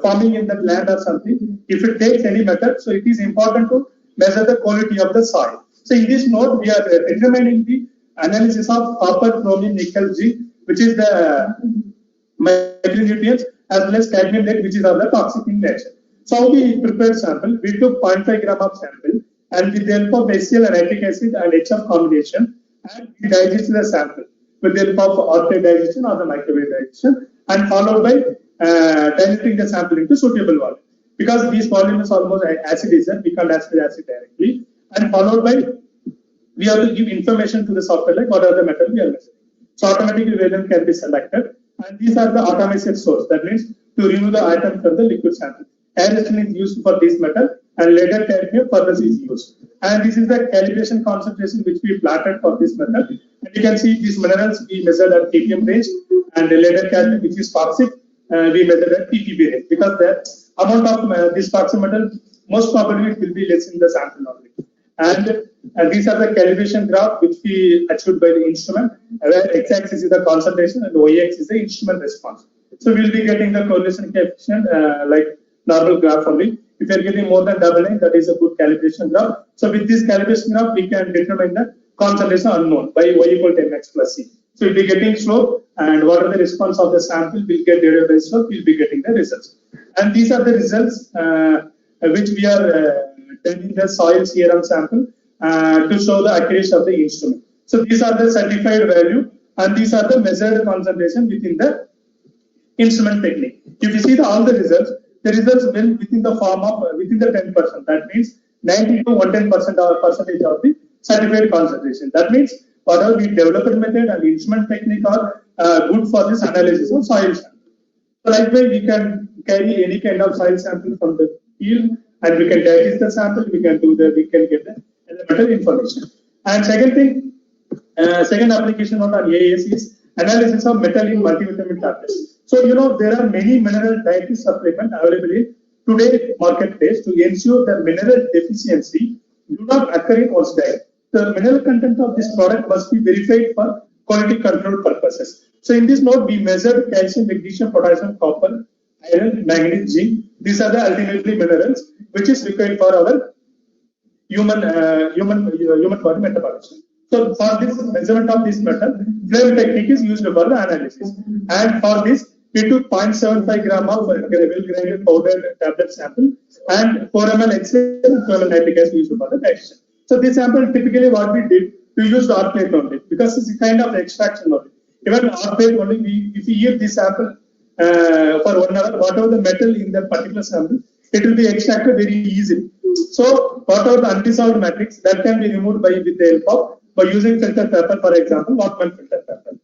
farming in that land or something, if it takes any method, so it is important to measure the quality of the soil. So in this note, we are determining the analysis of copper, chromium, nickel, zinc, which is the micronutrients, as well as cadmium lead, which is of the toxic in nature. So we prepared sample. We took 0.5 gram of sample, and with the help of HCl and nitric acid and HF combination, and we digested the sample with the help of autoclave digestion or the microwave digestion, and followed by diluting the sample into suitable volume. Because these volume is almost acid is there, we can't aspirate acid directly, and followed by we have to give information to the software like what are the metal we are measuring. So automatically variant can be selected, and these are the automated source. That means to remove the item from the liquid sample. Aerosol is used for this metal, and later cadmium furnace is used. And this is the calibration concentration which we plotted for this metal. And you can see these minerals we measured at ppm range, and the later cadmium which is toxic we measured at ppb range, because the amount of this toxic metal most probably it will be less in the sample only. And these are the calibration graph which we achieved by the instrument, where x-axis is the concentration and y-axis is the instrument response. So we will be getting the correlation coefficient like normal graph only. If you are getting more than 99, that is a good calibration graph. So with this calibration graph, we can determine the concentration unknown by y equal to mx plus c. So we'll be getting slope, and what are the response of the sample, we'll get divided by slope, we'll be getting the results. And these are the results which we are taking the soil serum sample to show the accuracy of the instrument. So these are the certified value, and these are the measured concentration within the instrument technique. If you see all the results will within the form of within the 10%. That means 90 to 110% or percentage of the certified concentration. That means whatever we developed method and instrument technique are good for this analysis of soil sample. So likewise, we can carry any kind of soil sample from the field and we can digest the sample, we can get the elemental information. And second thing, second application on AAS is analysis of metal in multivitamin tablets. So there are many mineral dietary supplements available in today's marketplace to ensure that mineral deficiency do not occur in one's diet. The mineral content of this product must be verified for quality control purposes. So in this note, we measured calcium, magnesium, potassium, copper, iron, manganese, zinc. These are the ultimately minerals which is required for our human body metabolism. So for this measurement of this metal, flame technique is used for the analysis. And for this, we took 0.75 gram of well-grinded powdered tablet sample and 4 ml X-ray and 12 ml nitric acid used for the digestion. So this sample typically what we did, we used R plate only because it's a kind of extraction only. Even R plate only, if we use this sample for 1 hour, whatever the metal in that particular sample, it will be extracted very easily. So whatever the undissolved matrix that can be removed with the help of by using filter paper, for example, Walkman filter paper.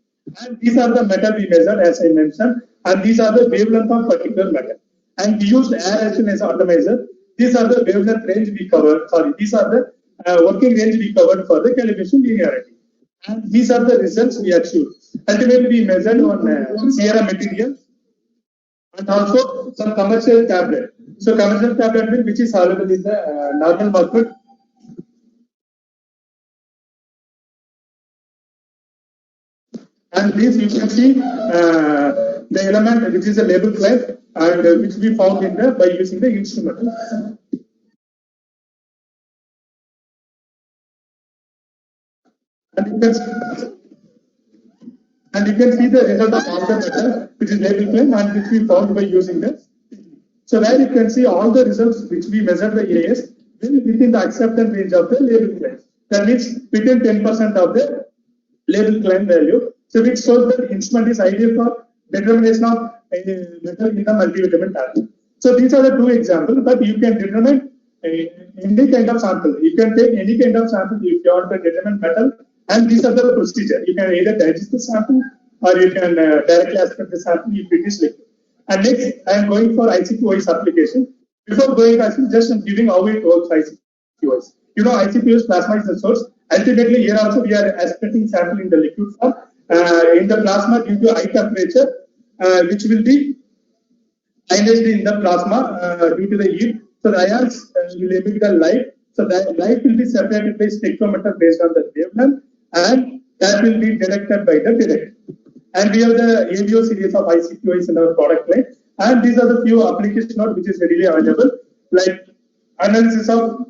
And these are the metal we measured as I mentioned, and these are the wavelength of particular metal. And we used air as an atomizer. These are the wavelength range we covered. These are the working range we covered for the calibration linearity. And these are the results we achieved. Ultimately, we measured on Sierra material and also some commercial tablet. So commercial tablet which is available in the normal market. And this you can see the element which is a label class and which we found in the by using the instrument. And you can see the result of all the metal which is label claim and which we found by using this. So where you can see all the results which we measured the AAS within the acceptance range of the label claim. That means within 10% of the label claim value. So which shows that instrument is ideal for determination of metal in the multivitamin tablet. So these are the two examples, but you can determine any kind of sample. You can take any kind of sample if you want to determine metal, and these are the procedure. You can either digest the sample or you can directly aspirate the sample if it is liquid. And next, I am going for ICPOES application. Before going, just giving how it works ICPOES. ICPOES plasma is the source. Ultimately, here also we are aspirating sample in the liquid form. In the plasma due to high temperature, which will be ionized in the plasma due to the heat. So the ions will emit the light. So the light will be separated by spectrometer based on the wavelength, and that will be detected by the detector. And we have the AAcle series of ICPOES in our product line. And these are the few application notes which is readily available, like analysis of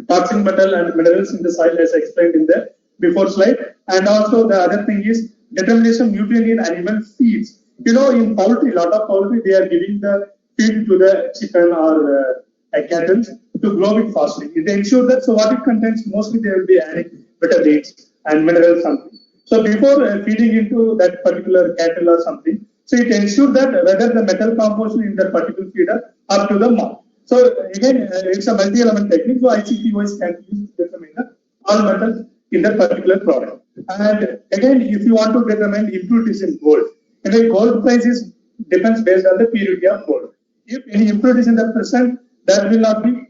toxic metal and minerals in the soil as explained in the before slide. And also the other thing is determination of nutrient in animal feeds. In poultry, a lot of poultry, they are giving the feed to the chicken or cattle to grow it fastly. It ensures that, so what it contains, mostly they will be adding vitamins and minerals something. So before feeding into that particular cattle or something, so it ensures that whether the metal composition in that particular feeder up to the mark. So again, it's a multi-element technique, so ICPOES can be used to determine all metals in that particular product. And again, if you want to determine impurities in gold, gold price depends based on the purity of gold. If any impurities in the present, that will not be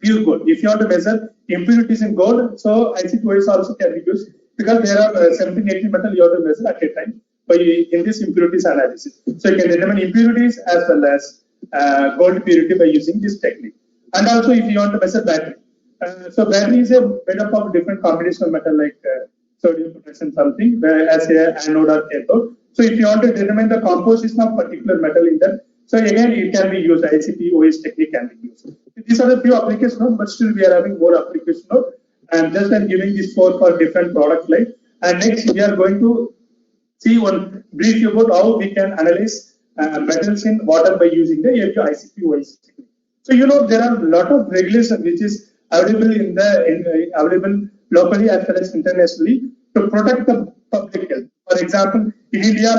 pure gold. If you want to measure impurities in gold, so ICPOES also can be used because there are 17, 18 metals you have to measure at a time in this impurities analysis. So you can determine impurities as well as gold purity by using this technique. And also if you want to measure battery. So battery is made up of different combination of metal like sodium, potassium, something as a anode or cathode. So if you want to determine the composition of particular metal in that, so again it can be used, ICPOES technique can be used. These are the few application, but still we are having more application. And just I'm giving this for different product line. And next we are going to see one brief about how we can analyze metals in water by using the ICPOES technique. So there are a lot of regulation which is available available locally as well as internationally to protect the public health. For example, in India,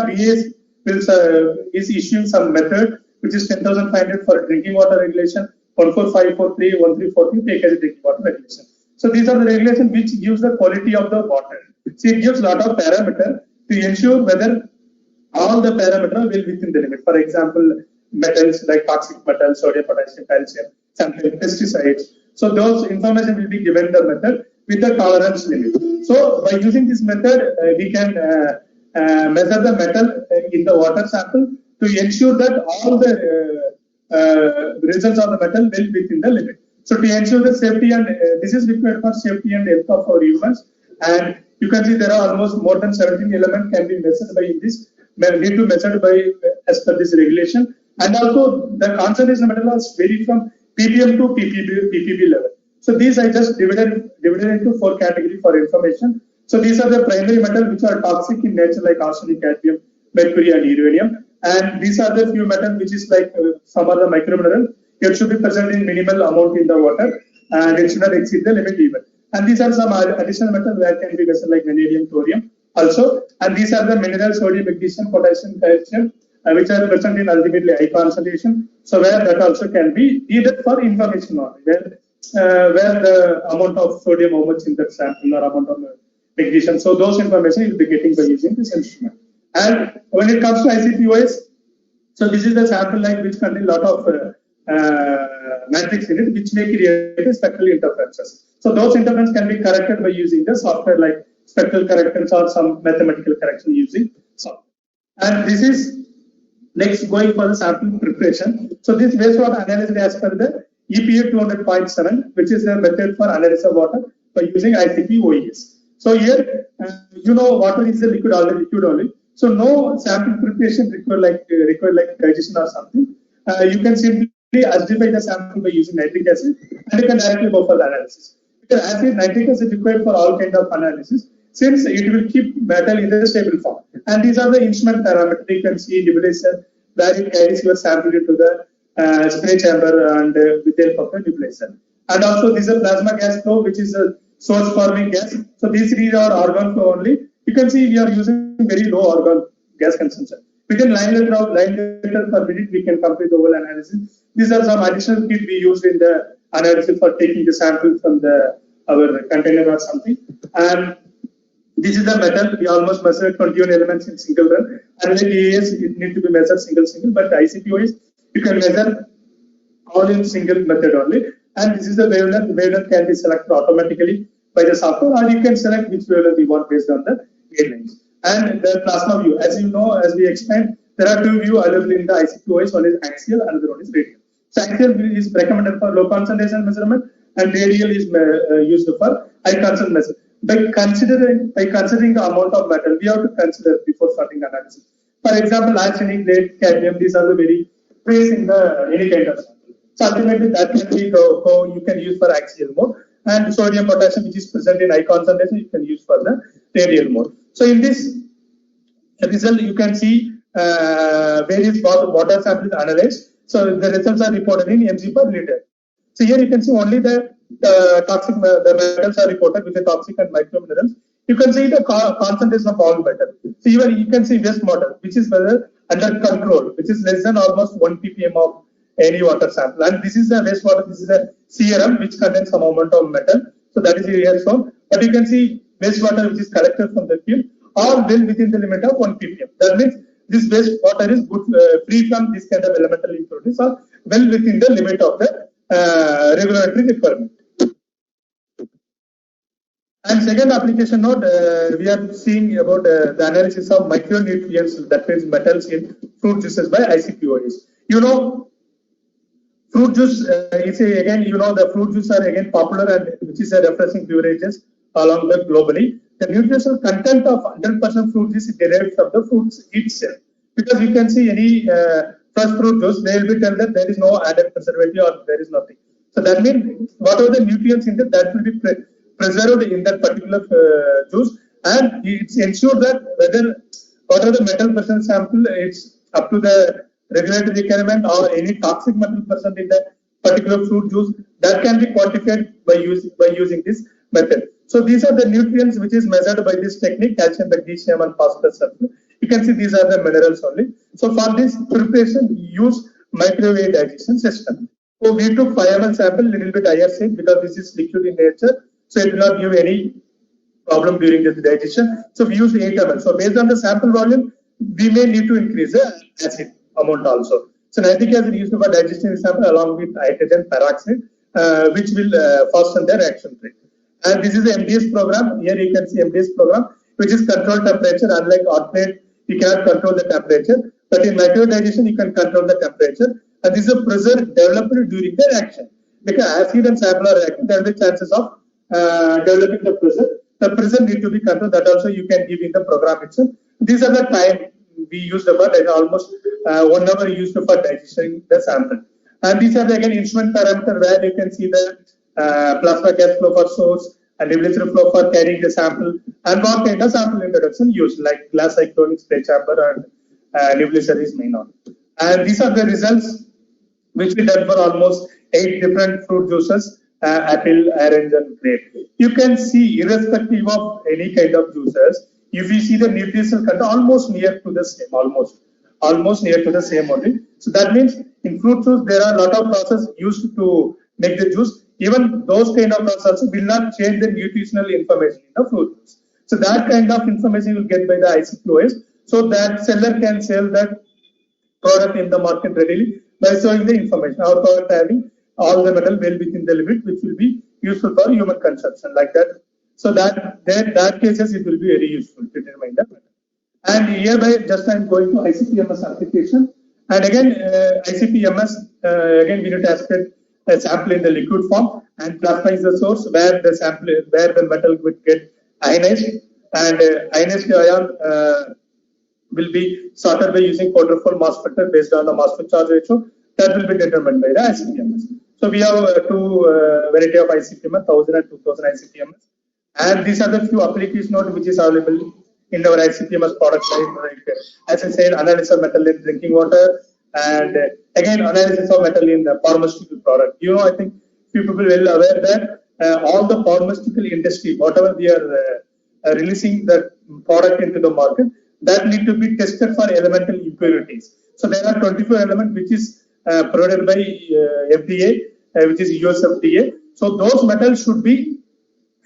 is issuing some method which is 10,500 for drinking water regulation, 14543, 1340 take as a drinking water regulation. So these are the regulations which gives the quality of the water. So it gives a lot of parameter to ensure whether all the parameters will within the limit. For example, metals like toxic metals, sodium, potassium, calcium, sometimes pesticides. So those information will be given the method with the tolerance limit. So by using this method, we can measure the metal in the water sample to ensure that all the results of the metal will within the limit. So to ensure the safety and this is required for safety and health of our humans. And you can see there are almost more than 17 elements can be measured by this. Need to measured by as per this regulation. And also the concentration of metal is vary from ppm to ppb level. So these I just divided into 4 categories for information. So these are the primary metals which are toxic in nature like arsenic, cadmium, mercury and uranium. And these are the few metals which is like some other micromineral. It should be present in minimal amount in the water and it should not exceed the limit even. And these are some additional metals that can be measured like vanadium, thorium also. And these are the minerals sodium, magnesium, potassium, calcium, which are present in ultimately high concentration. So where that also can be needed for information only, where the amount of sodium, how much in that sample or amount of magnesium. So those information you'll be getting by using this instrument. And when it comes to ICPOES, so this is the sample like which contain a lot of matrix in it, which may create spectral interferences. So those interferences can be corrected by using the software like spectral correctors or some mathematical correction using software. And this is next going for the sample preparation. So this wastewater analysis as per the EPA 200.7, which is the method for analysis of water by using ICPOES. So here, water is a liquid only. So no sample preparation required like digestion or something. You can simply acidify the sample by using nitric acid, and you can directly go for the analysis. Because acid, nitric acid required for all kind of analysis, since it will keep metal in the stable form. And these are the instrument parameters you can see in nebulizer, where it carries your sample into the spray chamber and with the help of the nebulizer. And also this is a plasma gas flow, which is a source forming gas. So these three are organ flow only. You can see we are using very low organ gas consumption. Within 9 liter per minute, we can complete the whole analysis. These are some additional kit we used in the analysis for taking the sample from our container or something. And this is the method. We almost measured 21 elements in single run. And like AAS, it need to be measured single. But ICPOES, you can measure all in single method only. And this is the wavelength. Wavelength can be selected automatically by the software, or you can select which wavelength you want based on the guidelines. And the plasma view, as you know, as we explained, there are 2 views available in the ICPOES. One is axial, another one is radial. So axial is recommended for low concentration measurement, and radial is used for high concentration measurement. By considering the amount of metal, we have to consider before starting analysis. For example, arsenic, lead, cadmium, these are the very trace in the any kind of sample. So ultimately, that can be you can use for axial mode, and sodium, potassium, which is present in high concentration, you can use for the radial mode. So in this result, you can see various water samples analyzed. So the results are reported in mg per liter. So here you can see only the metals are reported with the toxic and microminerals. You can see the concentration of all metal. So even you can see waste water, which is whether under control, which is less than almost 1 ppm of any water sample. And this is the wastewater. This is a CRM which contains some amount of metal. So that is here shown. But you can see wastewater which is collected from the field all well within the limit of 1 ppm. That means this wastewater is good, free from this kind of elemental impurities, or well within the limit of the regulatory requirement. And second application note, we are seeing about the analysis of micronutrients, that means metals in fruit juices by ICPOES. Fruit juice the fruit juice are again popular and which is a refreshing beverages along the globally. The nutritional content of 100% fruit juice is derived from the fruits itself. Because you can see any fresh fruit juice, they will be told that there is no added preservative or there is nothing. So that means whatever the nutrients in that will be preserved in that particular juice, and it's ensured that whatever the metal percent sample, it's up to the regulatory requirement, or any toxic metal percent in the particular fruit juice that can be quantified by using this method. So these are the nutrients which is measured by this technique: calcium, magnesium, and phosphorus sulfur. You can see these are the minerals only. So for this preparation, use microwave digestion system. So we took 5 ml sample, little bit higher side because this is liquid in nature, so it will not give any problem during the digestion. So we use 8 ml. So based on the sample volume, we may need to increase the acid amount also. So nitric acid used for digesting the sample along with hydrogen peroxide, which will fasten the reaction rate. And this is the MDS program. Here you can see MDS program, which is control temperature. Unlike alternate, you cannot control the temperature. But in microwave digestion, you can control the temperature. And this is a pressure developed during the reaction. Because acid and sample are reacting, there will be chances of developing the pressure. The pressure need to be controlled. That also you can give in the program itself. These are the time we used for almost 1 hour used for digesting the sample. And these are the again instrument parameter where you can see the plasma gas flow for source and nebulizer flow for carrying the sample, and what kind of sample introduction used, like glass cyclonic spray chamber and nebulizer is main on. And these are the results which we done for almost 8 different fruit juices, apple, orange, and grape. You can see, irrespective of any kind of juices, if you see the nutritional content almost near to the same, almost near to the same only. So that means in fruit juice there are a lot of process used to make the juice. Even those kind of processes will not change the nutritional information in the fruit juice. So that kind of information you will get by the ICPOES, so that seller can sell that product in the market readily by showing the information. Our product having all the metal well within the limit, which will be useful for human consumption, like that. So that cases it will be very useful to determine the metal. And hereby just I am going to ICPMS application. And again ICPMS again we need to aspect a sample in the liquid form, and plasma is the source where the sample, where the metal would get ionized, and ionized ion will be sorted by using quadruple mass spectra based on the mass to charge ratio that will be determined by the ICPMS. So we have two variety of ICPMS, 1000 and 2000 ICPMS, and these are the few application note which is available in our ICPMS product line. Like, as I said, analysis of metal in drinking water, and again analysis of metal in the pharmaceutical product. You know, I think few people well aware that all the pharmaceutical industry, whatever we are releasing the product into the market, that need to be tested for elemental impurities. So there are 24 elements which is provided by FDA, which is US FDA. So those metals should be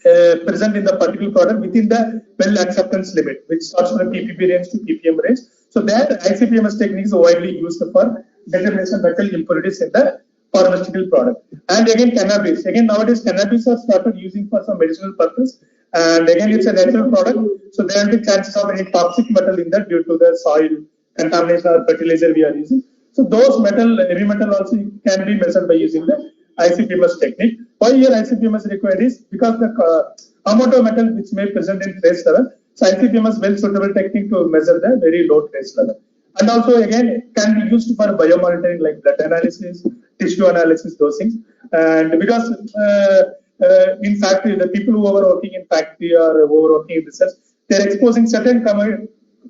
present in the particular product within the well acceptance limit, which starts from ppb range to ppm range. So there ICPMS technique is widely used for determination of metal impurities in the pharmaceutical product. And again cannabis. Again nowadays cannabis are started using for some medicinal purpose. And again it's a natural product. So there will be chances of any toxic metal in that due to the soil contamination or fertilizer we are using. So those metal, heavy metal also can be measured by using the ICPMS technique. Why here ICPMS required is because the amount of metal which may present in trace level. So ICPMS well suitable technique to measure the very low trace level. And also again can be used for biomonitoring like blood analysis, tissue analysis, those things. And because in factory, the people who are working in factory or who are working in research, they are exposing certain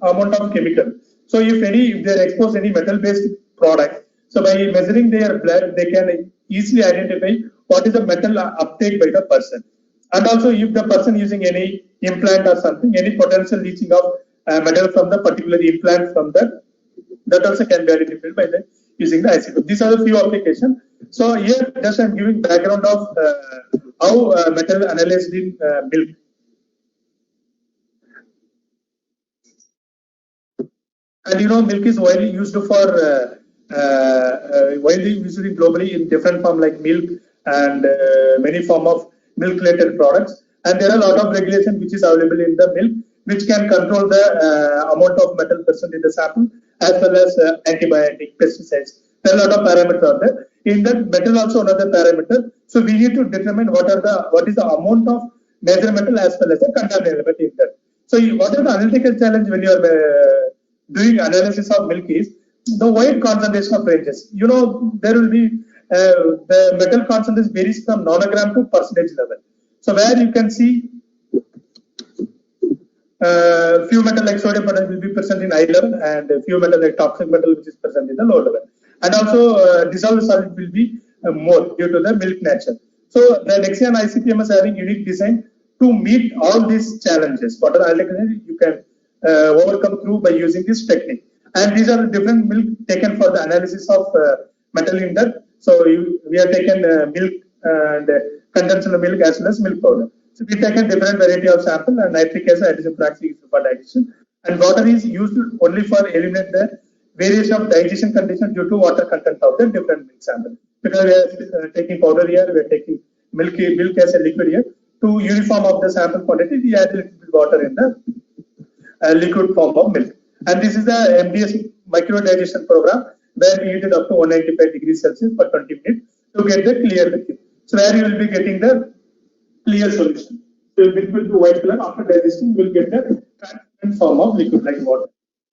amount of chemical. So if they are exposed any metal based product, so by measuring their blood, they can easily identify what is the metal uptake by the person. And also if the person using any implant or something, any potential leaching of metal from the particular implant from that also can be identified by the using the ICPMS. These are the few applications. So here just I am giving background of how metal analyzed in milk. And you know, milk is widely used for widely used globally in different form like milk and many form of milk related products. And there are a lot of regulation which is available in the milk, which can control the amount of metal present in the sample, as well as antibiotic, pesticides. There are a lot of parameters are there. In that metal also another parameter. So we need to determine what is the amount of major metal as well as the contaminant element in that. So what is the analytical challenge when you are doing analysis of milk is the wide concentration of ranges. You know, there will be the metal concentration varies from nanogram to percentage level. So where you can see few metal like sodium potassium will be present in high level, and few metal like toxic metal which is present in the low level. And also dissolved solid will be more due to the milk nature. So the Nexian ICPMS having unique design to meet all these challenges. What are analytical? You can overcome through by using this technique. And these are the different milk taken for the analysis of metal in that. So we have taken milk and conventional milk as well as milk powder. So we taken different variety of sample, and nitric acid, hydrogen peroxide is for digestion. And water is used only for eliminate the variation of digestion condition due to water content of the different milk sample. Because we are taking powder here, we are taking milk as a liquid here. To uniform of the sample quantity, we add a little bit water in the liquid form of milk. And this is the MDS micro digestion program where we heat it up to 195 degrees Celsius for 20 minutes to get the clear liquid. So where you will be getting the clear solution. So you will be to white color. After digesting, you will get the transparent form of liquid like water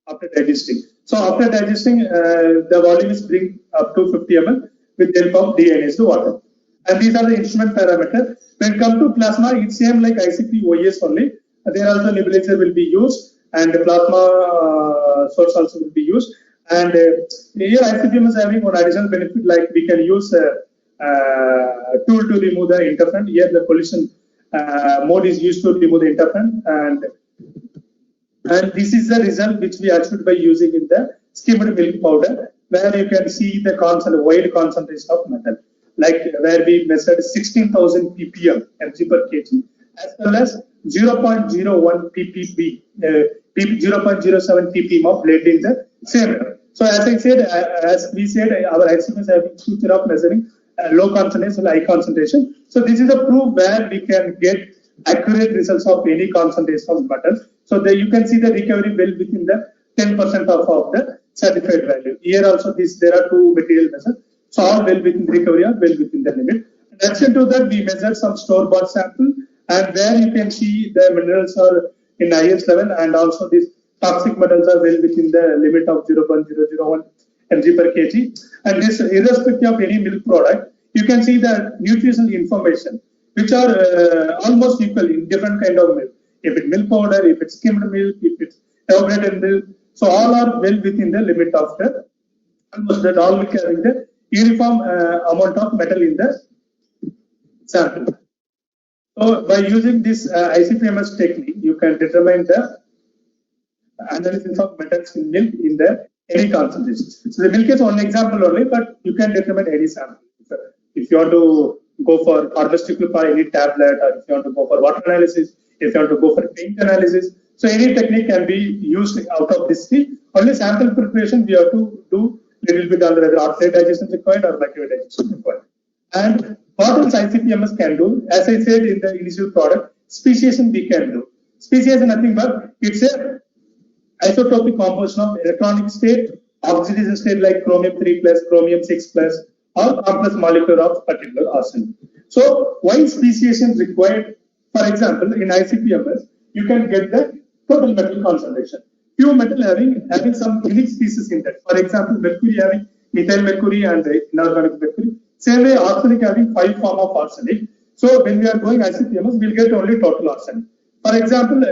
after digesting. So after digesting, the volume is bring up to 50 ml with the help of deionized water. And these are the instrument parameters. When come to plasma, it's same like ICPOES only. There also nebulizer will be used, and the plasma source also will be used. And here ICPMS having one additional benefit, like we can use tool to remove the interferent. Here the collision mode is used to remove the interferent, and this is the result which we achieved by using in the skimmed milk powder, where you can see the wide concentration of metal, like where we measured 16,000 ppm mg per kg, as well as 0.01 ppb, 0.07 ppm of lead in the same. So as I said, as we said, our ICPMS having future of measuring low concentration, high concentration. So this is a proof where we can get accurate results of any concentration of metal. So there you can see the recovery well within the 10% of the certified value. Here also there are two material measures. So all well within the recovery or well within the limit. In addition to that, we measured some store-bought sample, and where you can see the minerals are in highest level, and also these toxic metals are well within the limit of 0.001 mg per kg. And this, irrespective of any milk product, you can see the nutritional information, which are almost equal in different kind of milk. If it's milk powder, if it's skimmed milk, if it's evaporated milk, so all are well within the limit of the almost that all carrying the uniform amount of metal in the sample. So by using this ICPMS technique, you can determine the analysis of metals in milk in the any concentration. So the milk is one example only, but you can determine any sample. If you want to go for pharmaceutical for any tablet, or if you want to go for water analysis, if you want to go for paint analysis, so any technique can be used out of this three. Only sample preparation we have to do little bit on whether oxide digestion required or micro digestion required. And what else ICPMS can do? As I said in the initial product, speciation we can do. Speciation nothing but it's a isotopic composition of electronic state, oxidation state like chromium 3+, chromium 6+, or complex molecule of particular arsenic. So why speciation required? For example, in ICPMS, you can get the total metal concentration. Few metal having some unique species in that. For example, mercury having methyl mercury and inorganic mercury. Same way, arsenic having 5 forms of arsenic. So when we are going ICPMS, we'll get only total arsenic. For example,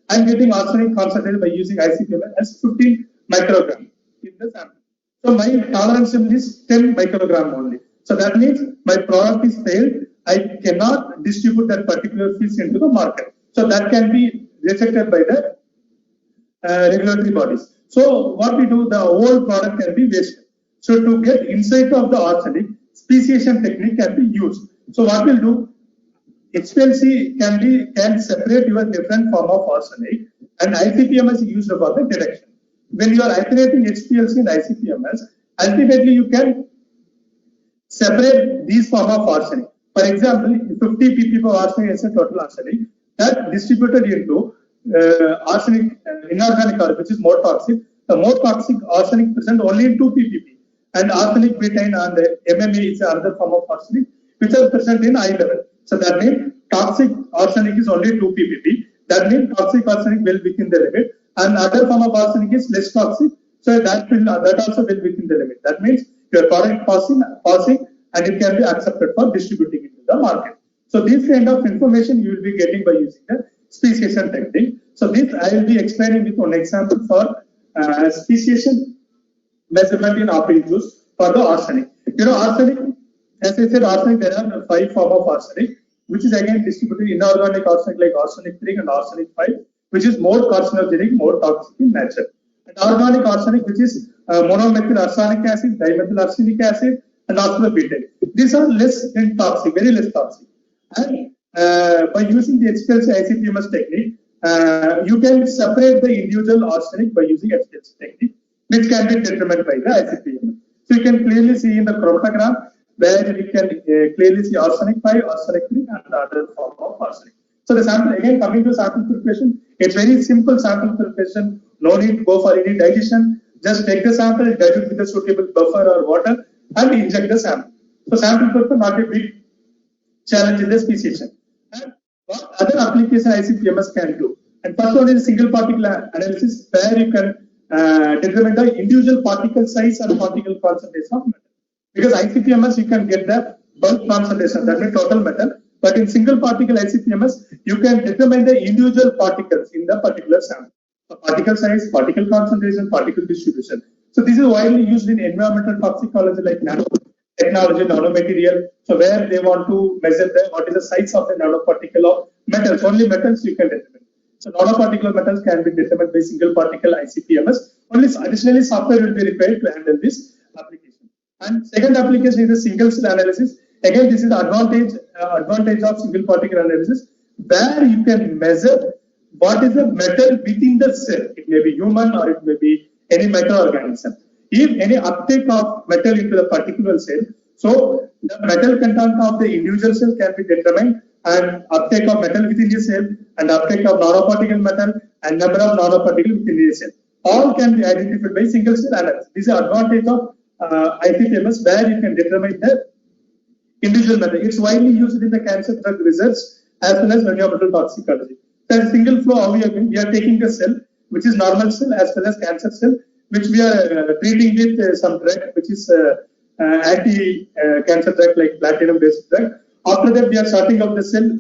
I'm getting arsenic concentrated by using ICPMS as 15 microgram in the sample. So my tolerance level is 10 microgram only. So that means my product is failed. I cannot distribute that particular fish into the market. So that can be rejected by the regulatory bodies. So what we do, the whole product can be wasted. So to get insight of the arsenic, speciation technique can be used. So what we'll do, HPLC can separate your different form of arsenic, and ICPMS is used for the detection. When you are iterating HPLC and ICPMS, ultimately you can separate these form of arsenic. For example, 50 ppb of arsenic is a total arsenic that distributed into arsenic inorganic arsenic, which is more toxic. The more toxic arsenic present only in 2 ppb, and arsenic betaine and MMA is another form of arsenic which are present in high level. So that means toxic arsenic is only 2 ppb. That means toxic arsenic well within the limit, and other form of arsenic is less toxic. So that also well within the limit. That means your product passing, and it can be accepted for distributing into the market. So this kind of information you will be getting by using the speciation technique. So this I will be explaining with one example for speciation measurement in apple juice for the arsenic. You know, arsenic, as I said, arsenic, there are 5 forms of arsenic, which is again distributed inorganic arsenic like arsenic 3 and arsenic 5, which is more carcinogenic, more toxic in nature. And organic arsenic, which is monomethyl arsenic acid, dimethyl arsenic acid, and orthopentane. These are less than toxic, very less toxic. And by using the HPLC ICPMS technique, you can separate the individual arsenic by using HPLC technique, which can be determined by the ICPMS. So you can clearly see in the chromatogram where you can clearly see arsenic 5, arsenic 3, and other form of arsenic. So the sample, again coming to sample preparation, it's very simple sample preparation. No need to go for any digestion. Just take the sample, dilute with a suitable buffer or water, and inject the sample. So sample prep not a big challenge in the speciation. And what other application ICPMS can do? And first one is single particle analysis, where you can determine the individual particle size and particle concentration of metal. Because ICPMS you can get the bulk concentration, that means total metal. But in single particle ICPMS, you can determine the individual particles in the particular sample. So particle size, particle concentration, particle distribution. So this is widely used in environmental toxicology like nanotechnology, nanomaterial. So where they want to measure what is the size of the nanoparticle of metals. Only metals you can determine. So nanoparticle metals can be determined by single particle ICPMS. Only additionally software will be required to handle this application. And second application is the single cell analysis. Again, this is the advantage of single particle analysis, where you can measure what is the metal within the cell. It may be human or it may be any microorganism. If any uptake of metal into the particular cell, so the metal content of the individual cell can be determined, and uptake of metal within a cell, and uptake of nanoparticle metal, and number of nanoparticles within a cell. All can be identified by single cell analysis. This is the advantage of ICPMS, where you can determine the individual metal. It's widely used in the cancer drug research as well as environmental toxicology. So in single flow, how we are taking a cell, which is normal cell as well as cancer cell, which we are treating with some drug, which is anti-cancer drug like platinum-based drug. After that, we are sorting out the cell.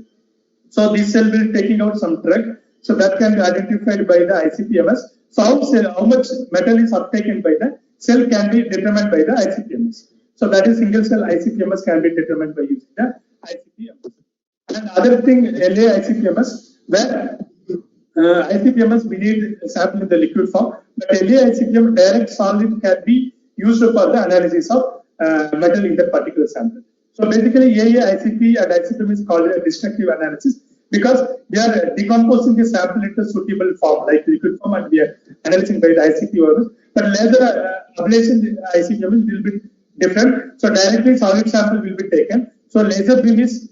So this cell will be taking out some drug. So that can be identified by the ICPMS. So how much metal is uptaken by the cell can be determined by the ICPMS. So that is single cell ICPMS can be determined by using the ICPMS. And other thing, LA ICPMS, where ICPMS we need sample in the liquid form, but LA ICPM direct solid can be used for the analysis of metal in that particular sample. So basically, AA, ICP, and ICPM is called a destructive analysis because we are decomposing the sample into suitable form like liquid form, and we are analyzing by the ICPOES. But laser ablation ICPM will be different. So directly solid sample will be taken. So laser beam is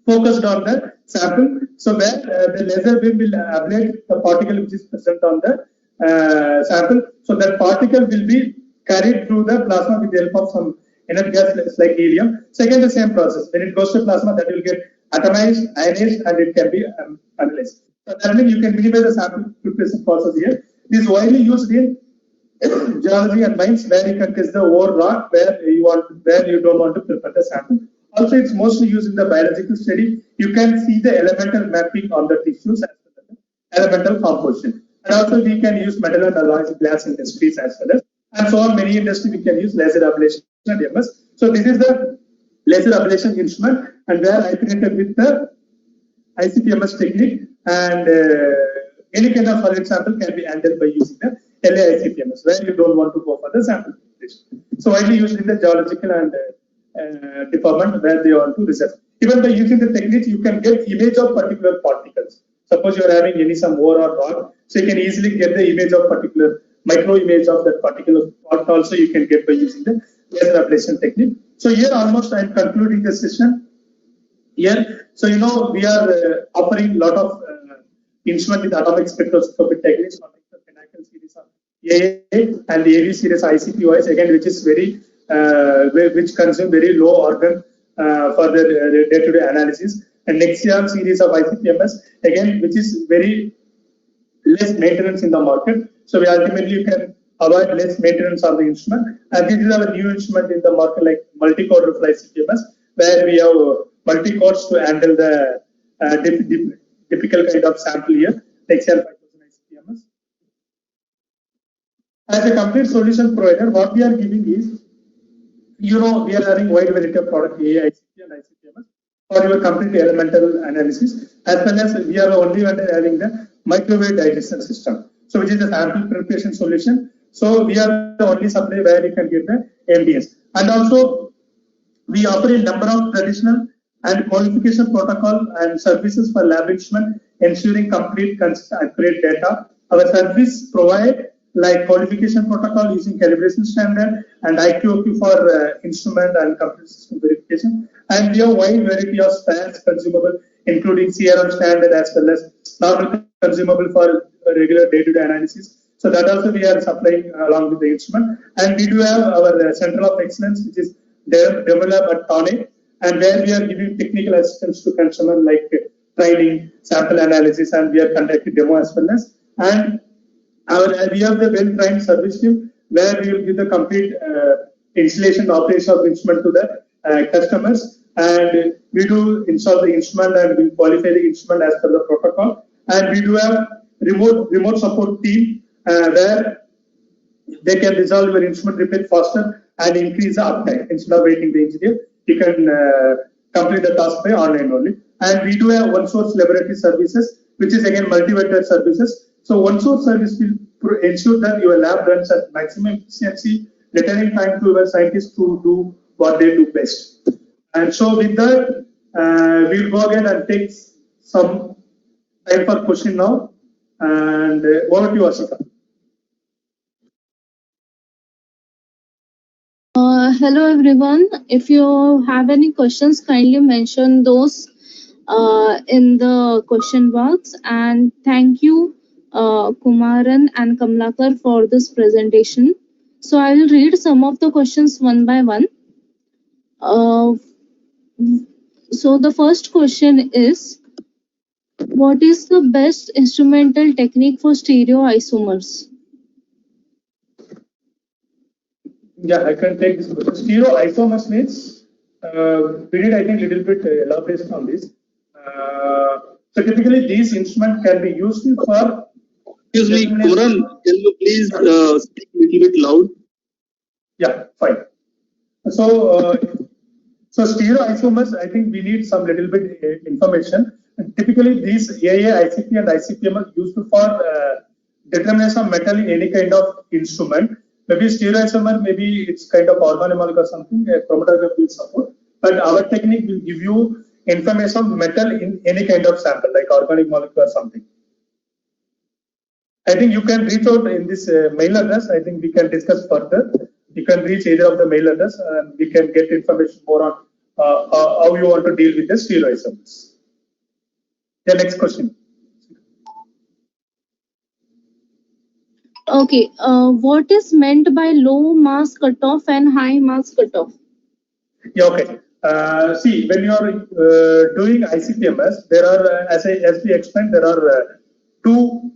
focused on the sample. So where the laser beam will ablate the particle which is present on the sample. So that particle will be carried through the plasma with the help of some inert gas like helium. So again the same process. When it goes to plasma, that will get atomized, ionized, and it can be analyzed. So that means you can minimize the sample preparation process here. This is widely used in geology and mines, where you can test the ore rock where you don't want to prepare the sample. Also, it's mostly used in the biological study. You can see the elemental mapping on the tissues as well as the elemental composition. And also, we can use metal and alloys glass industries as well as, and so on. Many industries we can use laser ablation and MS. So this is the laser ablation instrument, and where I connected with the ICPMS technique, and any kind of solid sample can be handled by using the LA ICPMS, where you don't want to go for the sample preparation. So widely used in the geological and department where they want to research. Even by using the technique, you can get image of particular particles. Suppose you are having some ore or rock, so you can easily get the image of particular micro image of that particular part. Also, you can get by using the laser ablation technique. So here, almost I am concluding the session. Here, so we are offering a lot of instrument with atomic spectroscopy techniques, like the Pinnacle series of AA and the AV series ICPOES, again, which is very which consume very low organ for the day-to-day analysis, and Nexion series of ICPMS, again, which is very less maintenance in the market. So we ultimately can avoid less maintenance on the instrument. And this is our new instrument in the market, like multi-core rifle ICPMS, where we have multi-cores to handle the typical kind of sample here, Nexion 5000 ICPMS. As a complete solution provider, what we are giving is, we are having wide variety of product AA, ICP, and ICPMS for your complete elemental analysis, as well as we are only having the microwave digestion system. So which is a sample preparation solution. So we are the only supplier where you can get the MDS. And also we offer a number of traditional and qualification protocol and services for lab instrument, ensuring complete, consistent, accurate data. Our service provide like qualification protocol using calibration standard and IQOQ for instrument and complete system verification. And we have a wide variety of spares consumable, including CRM standard as well as normal consumable for regular day-to-day analysis. So that also we are supplying along with the instrument. And we do have our Center of Excellence, which is developed at Thane, and where we are giving technical assistance to consumer like training, sample analysis, and we are conducting demo as well as. And we have the well-trained service team where we will give the complete installation operation of instrument to the customers, and we do install the instrument and we qualify the instrument as per the protocol. And we do have remote support team where they can resolve your instrument repair faster and increase the uptime. Instead of waiting the engineer, you can complete the task by online only. And we do have one source laboratory services, which is again multi-vector services. So one source service will ensure that your lab runs at maximum efficiency, returning time to your scientists to do what they do best. And so with that, we'll go again and take some time for question now. And over to you, Asika. Hello everyone. If you have any questions, kindly mention those in the question box. And thank you, Kumaran and Kamlakar, for this presentation. So I will read some of the questions one by one. So the first question is, what is the best instrumental technique for stereoisomers? Yeah, I can take this question. Stereoisomers means, we did, I think, little bit elaboration on this. So typically, these instruments can be used for. Excuse me, Kumaran, can you please speak a little bit loud? Yeah, fine. So, stereoisomers, I think we need some little bit information. And typically, these AA, ICP, and ICPMS are used for determination of metal in any kind of instrument. Maybe stereoisomer, maybe it's kind of organometallic or something, a chromatography will support. But our technique will give you information of metal in any kind of sample, like organic molecule or something. I think you can reach out in this mail address. I think we can discuss further. You can reach either of the mail address and we can get information more on how you want to deal with the stereoisomers. The next question. Okay, what is meant by low mass cutoff and high mass cutoff? Yeah, okay. See, when you are doing ICPMS, there are, as we explained, there are two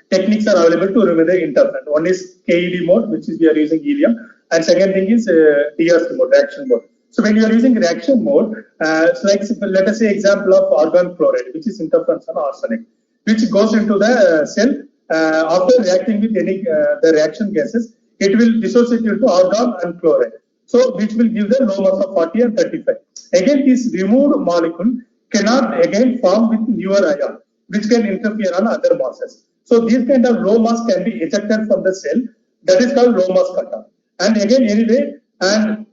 techniques are available to remove the interference. One is KED mode, which is we are using helium, and second thing is DRC mode, reaction mode. So when you are using reaction mode, it's like, let us say example of argon chloride, which is interference on arsenic, which goes into the cell. After reacting with any the reaction gases, it will dissociate into argon and chloride. So which will give the low mass of 40 and 35. Again, this removed molecule cannot again form with newer ion, which can interfere on other masses. So these kind of low mass can be ejected from the cell. That is called low mass cutoff. And again, anyway, and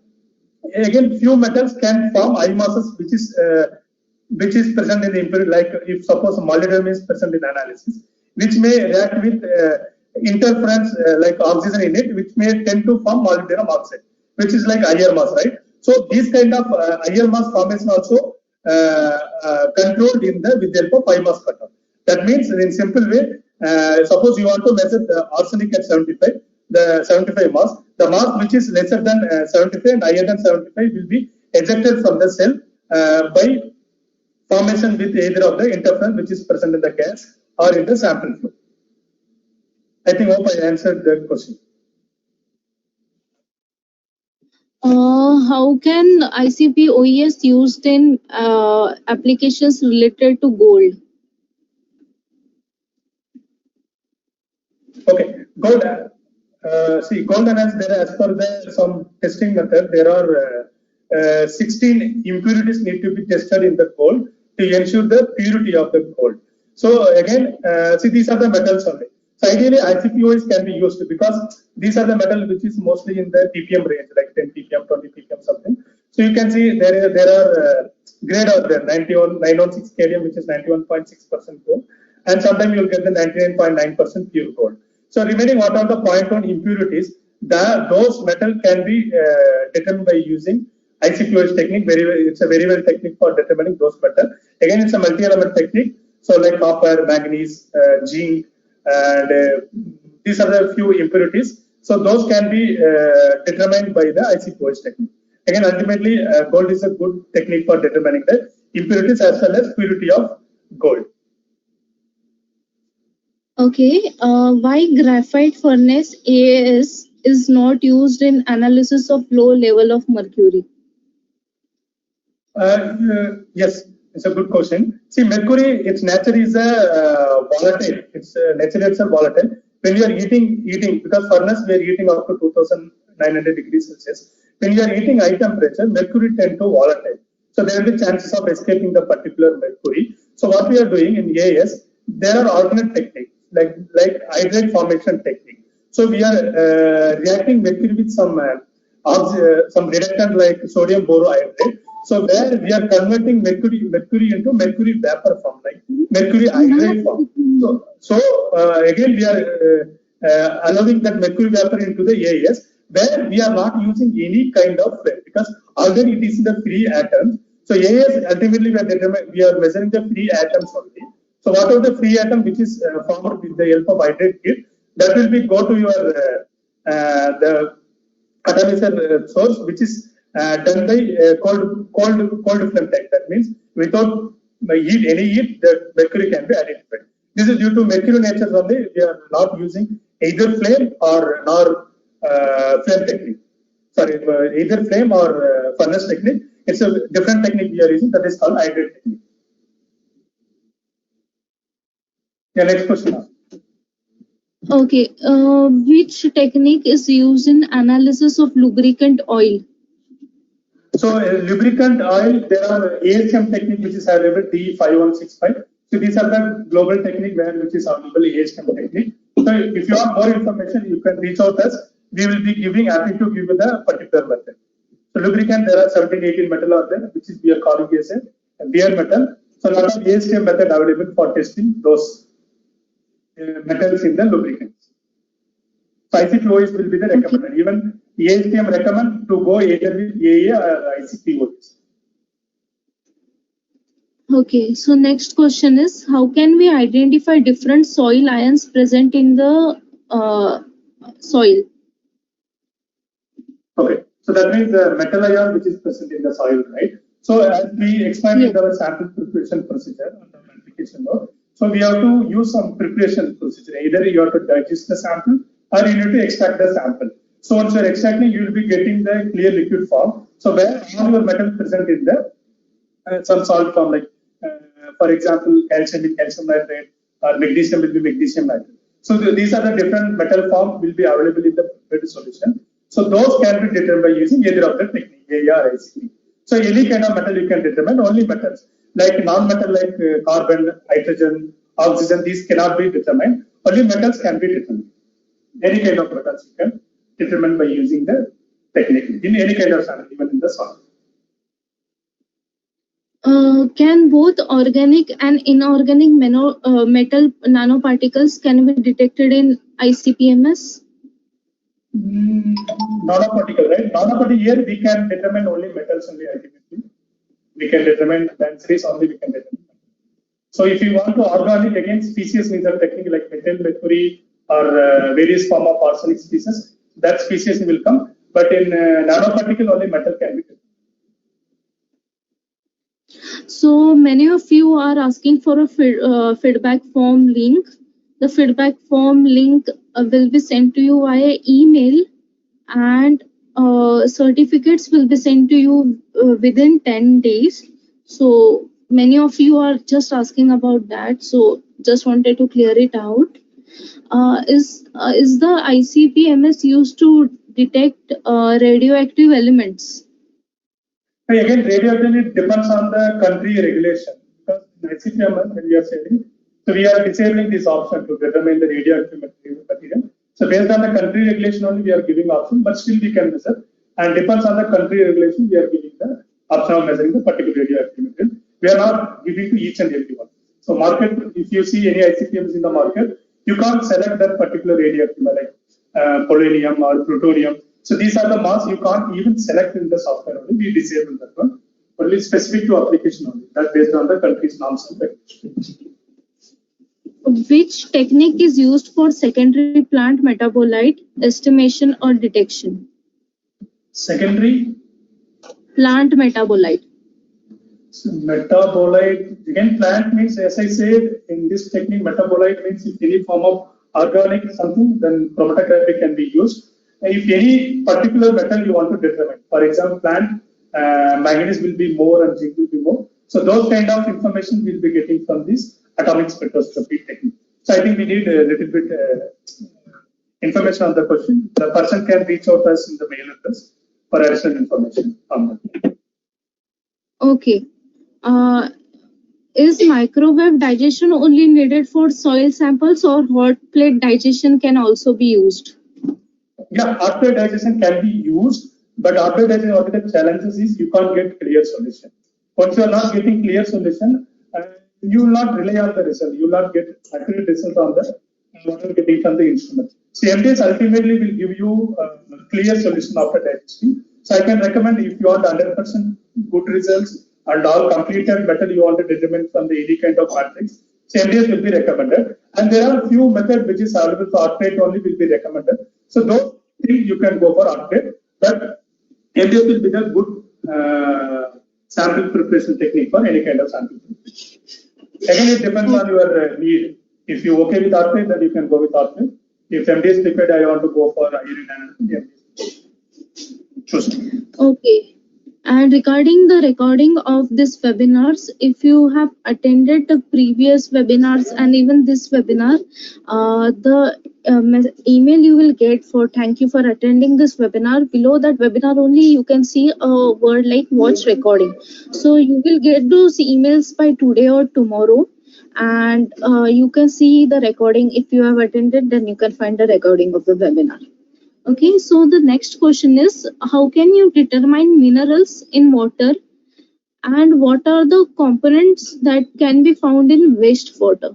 again, few metals can form high masses, which is present in the impurity. Like if suppose molybdenum is present in analysis, which may react with interference like oxygen in it, which may tend to form molybdenum oxide, which is like higher mass, right? So these kind of higher mass formation also controlled in the with the help of high mass cutoff. That means in simple way, suppose you want to measure the arsenic at 75, the 75 mass, the mass which is lesser than 75 and higher than 75 will be ejected from the cell by formation with either of the interference which is present in the gas or in the sample flow. I think hope I answered that question. How can ICPOES used in applications related to gold? Okay, gold. See, gold analysis, there as per the some testing method, there are 16 impurities need to be tested in the gold to ensure the purity of the gold. So again, see, these are the metals only. So ideally, ICPOES can be used because these are the metal which is mostly in the ppm range, like 10 ppm, 20 ppm, something. So you can see there are grade out there, 916 kdm, which is 91.6% gold, and sometimes you'll get the 99.9% pure gold. So remaining what are the 0.1 impurities, those metal can be determined by using ICPOES technique. It's a very well technique for determining those metal. Again, it's a multi-element technique. So like copper, manganese, zinc, and these are the few impurities. So those can be determined by the ICPOES technique. Again, ultimately, gold is a good technique for determining the impurities as well as purity of gold. Okay, why graphite furnace AAS is not used in analysis of low level of mercury? Yes, it's a good question. See, mercury, its nature is a volatile. It's naturally it's a volatile. When you are eating, because furnace we are eating up to 2,900 degrees Celsius. When you are eating high temperature, mercury tend to volatile. So there will be chances of escaping the particular mercury. So what we are doing in AAS, there are alternate techniques like hydrate formation technique. So we are reacting mercury with some reductant like sodium borohydrate. So where we are converting mercury into mercury vapor form, like mercury hydrate form. So again we are allowing that mercury vapor into the AAS, where we are not using any kind of flame because already it is in the free atoms. So AAS ultimately we are measuring the free atoms only. So whatever the free atom which is formed with the help of hydrate heat, that will be go to your the atomizer source, which is done by cold flame type. That means without any heat, the mercury can be identified. This is due to mercury nature only. We are not using either flame or flame technique. Sorry, either flame or furnace technique. It's a different technique we are using, that is called hydrate technique. Yeah, next question. Okay, which technique is used in analysis of lubricant oil? So lubricant oil, there are AHM technique which is available, D5165. So these are the global technique which is available, AHM technique. So if you want more information, you can reach out us. We will be happy to give you the particular method. So lubricant, there are 17, 18 metal out there, which is we are calling as a bare metal. So a lot of AHM method available for testing those metals in the lubricants. So ICPOES will be the recommended. Even AHM recommend to go either with AA or ICPOES. Okay, so next question is, how can we identify different soil ions present in the soil? Okay, so that means the metal ion which is present in the soil, right? So as we explained in our sample preparation procedure on the application note, so we have to use some preparation procedure. Either you have to digest the sample or you need to extract the sample. So once you are extracting, you will be getting the clear liquid form. So where all your metal present in the some salt form, like for example, calcium with calcium nitrate or magnesium will be magnesium nitrate. So these are the different metal form will be available in the prepared solution. So those can be determined by using either of the technique, AA or ICP. So any kind of metal you can determine, only metals. Like non-metal like carbon, hydrogen, oxygen, these cannot be determined. Only metals can be determined. Any kind of metals you can determine by using the technique in any kind of sample, even in the soil. Can both organic and inorganic metal nanoparticles can be detected in ICPMS? Nanoparticle, right? Nanoparticle here we can determine only metals only ultimately. We can determine densities only we can determine. So if you want to organic, again species means a technique like methyl mercury or various form of arsenic species, that species will come. But in nanoparticle only metal can be determined. So many of you are asking for a feedback form link. The feedback form link will be sent to you via email, and certificates will be sent to you within 10 days. So many of you are just asking about that. So just wanted to clear it out. Is the ICPMS used to detect radioactive elements? Again, radioactivity depends on the country regulation. Because in ICPMS, when we are saying, So we are disabling this option to determine the radioactive material. So based on the country regulation only, we are giving option, but still we can measure. And depends on the country regulation, we are giving the option of measuring the particular radioactive material. We are not giving to each and every one. So market, if you see any ICPMS in the market, you can't select that particular radioactive like polonium or plutonium. So these are the marks you can't even select in the software only. We disable that one. Only specific to application only. That based on the country's norms and regulations. Which technique is used for secondary plant metabolite estimation or detection? Secondary Plant metabolite. so metabolite, again, plant means, as I said, in this technique, metabolite means if any form of organic something, then chromatography can be used. And if any particular metal you want to determine, for example, plant manganese will be more and zinc will be more. So those kind of information we'll be getting from this atomic spectroscopy technique. So I think we need a little bit information on the question. The person can reach out us in the mail address for additional information on that. Okay. Is microwave digestion only needed for soil samples, or hot plate digestion can also be used? Yeah, hot plate digestion can be used, but hot plate digestion, what the challenges is you can't get clear solution. Once you are not getting clear solution, you will not rely on the result. You will not get accurate result on the what you are getting from the instrument. So MDS ultimately will give you a clear solution after digesting. So I can recommend if you want 100% good results and all completed metal you want to determine from the any kind of matrix, so MDS will be recommended. And there are a few methods which is available for hot plate only will be recommended. So those things you can go for hot plate, but MDS will be the good sample preparation technique for any kind of sample preparation. Again, it depends on your need. If you're okay with hot plate, then you can go with hot plate. If MDS prepared, I want to go for iron analysis, choose. Okay. And regarding the recording of this webinars, if you have attended the previous webinars and even this webinar, the email you will get for thank you for attending this webinar, below that webinar only you can see a word like watch recording. So you will get those emails by today or tomorrow, and you can see the recording. If you have attended, then you can find the recording of the webinar. Okay, so the next question is, how can you determine minerals in water, and what are the components that can be found in wastewater?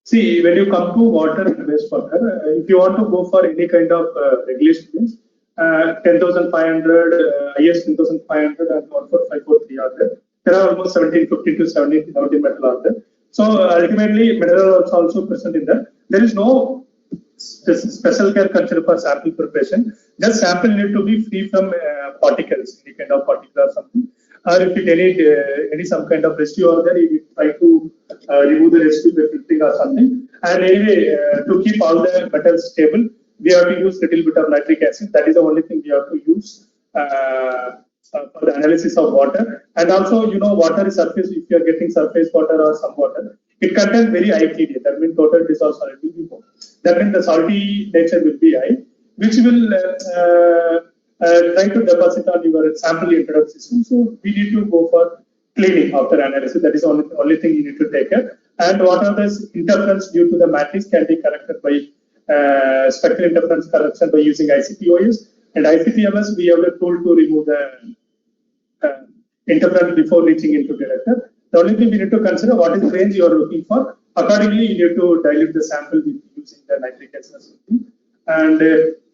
See, when you come to water and wastewater, if you want to go for any kind of regulations, 10,500, IS 10,500 and 14543 are there. There are almost 1750 to 1770 metal are there. So ultimately, mineral is also present in that. There is no special care considered for sample preparation. Just sample need to be free from particles, any kind of particle or something. Or if it any some kind of residue or there, you try to remove the residue by filtering or something. And anyway, to keep all the metals stable, we have to use little bit of nitric acid. That is the only thing we have to use for the analysis of water. And also, water is surface. If you are getting surface water or some water, it contains very high TDS. That means total dissolved solid will be more. That means the salty nature will be high, which will try to deposit on your sample introduction system. So we need to go for cleaning after analysis. That is the only thing you need to take care. And what are the interference due to the matrix can be corrected by spectral interference correction by using ICPOES. And ICPMS, we have a tool to remove the interference before reaching into detector. The only thing we need to consider what is the range you are looking for. Accordingly, you need to dilute the sample with using the nitric acid. And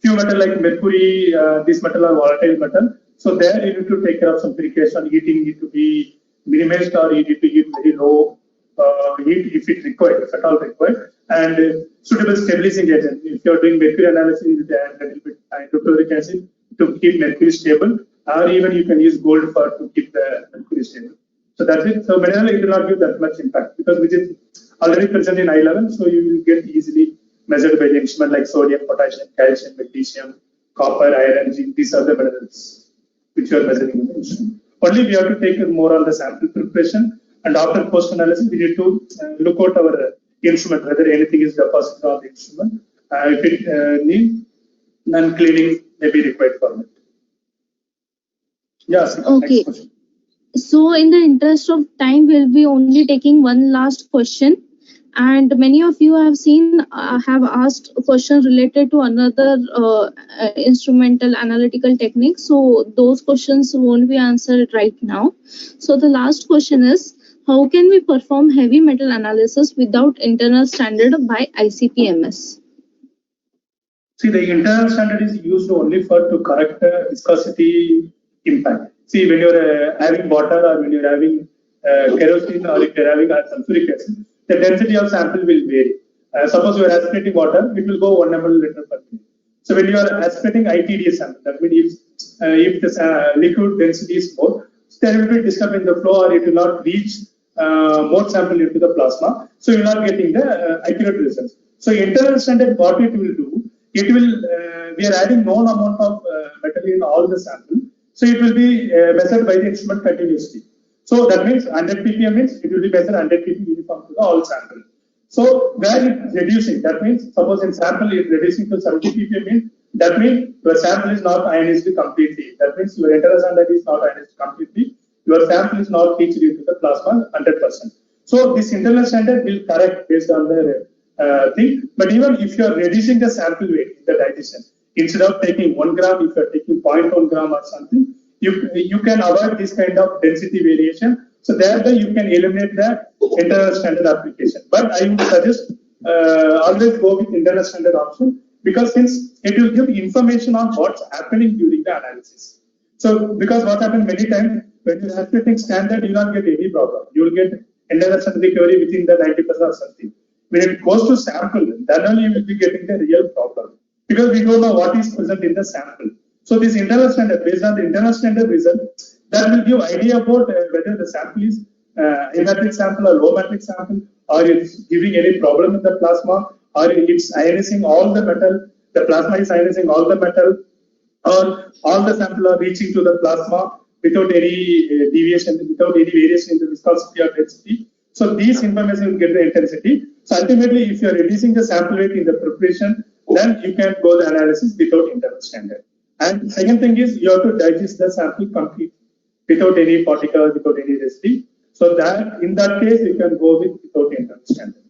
few metal like mercury, these metal are volatile metal. So there you need to take care of some precaution. Heating need to be minimized, or you need to give very low heat if it required, if at all required. And suitable stabilizing agent. If you are doing mercury analysis, you need to add a little bit hydrochloric acid to keep mercury stable, or even you can use gold to keep the mercury stable. So that's it. So mineral, it will not give that much impact because which is already present in eye level, so you will get easily measured by the instrument like sodium, potassium, calcium, magnesium, copper, iron, zinc. These are the minerals which you are measuring in the instrument. Only we have to take more on the sample preparation, and after post analysis, we need to look at our instrument whether anything is deposited on the instrument. If it needs, then cleaning may be required for it. Yes. Okay. So in the interest of time, we'll be only taking one last question. And many of you have seen have asked a question related to another instrumental analytical technique. So those questions won't be answered right now. So the last question is, how can we perform heavy metal analysis without internal standard by ICPMS? See, the internal standard is used only for to correct viscosity impact. See, when you're having water or when you're having kerosene or if you're having sulfuric acid, the density of sample will vary. Suppose you are aspirating water, it will go 1 ml liter per minute. So when you are aspirating ITD sample, that means if the liquid density is more, there will be disturb in the flow or it will not reach more sample into the plasma. So you are not getting the accurate results. So internal standard, what it will do, it will we are adding known amount of metal in all the sample. So it will be measured by the instrument continuously. So that means 100 ppm means it will be measured 100 ppm uniform to the all sample. So where it's reducing, that means suppose in sample it's reducing to 70 ppm means that means your sample is not ionized completely. That means your internal standard is not ionized completely. Your sample is not reached into the plasma 100%. So this internal standard will correct based on the thing. But even if you are reducing the sample weight in the digestion, instead of taking 1 gram, if you are taking 0.1 gram or something, you can avoid this kind of density variation. So thereby you can eliminate the internal standard application. But I would suggest always go with internal standard option because since it will give information on what's happening during the analysis. So because what happens many times when you're aspirating standard, you will not get any problem. You will get internal standard recovery within the 90% or something. When it goes to sample, then only you will be getting the real problem because we don't know what is present in the sample. So this internal standard, based on the internal standard result, that will give idea about whether the sample is high matrix sample or low matrix sample, or it's giving any problem in the plasma, or it's ionizing all the metal, the plasma is ionizing all the metal, or all the sample are reaching to the plasma without any deviation, without any variation in the viscosity or density. So these information will get the intensity. So ultimately, if you are reducing the sample weight in the preparation, then you can go the analysis without internal standard. And second thing is you have to digest the sample completely without any particles, without any residue. So that in that case you can go with without internal standard.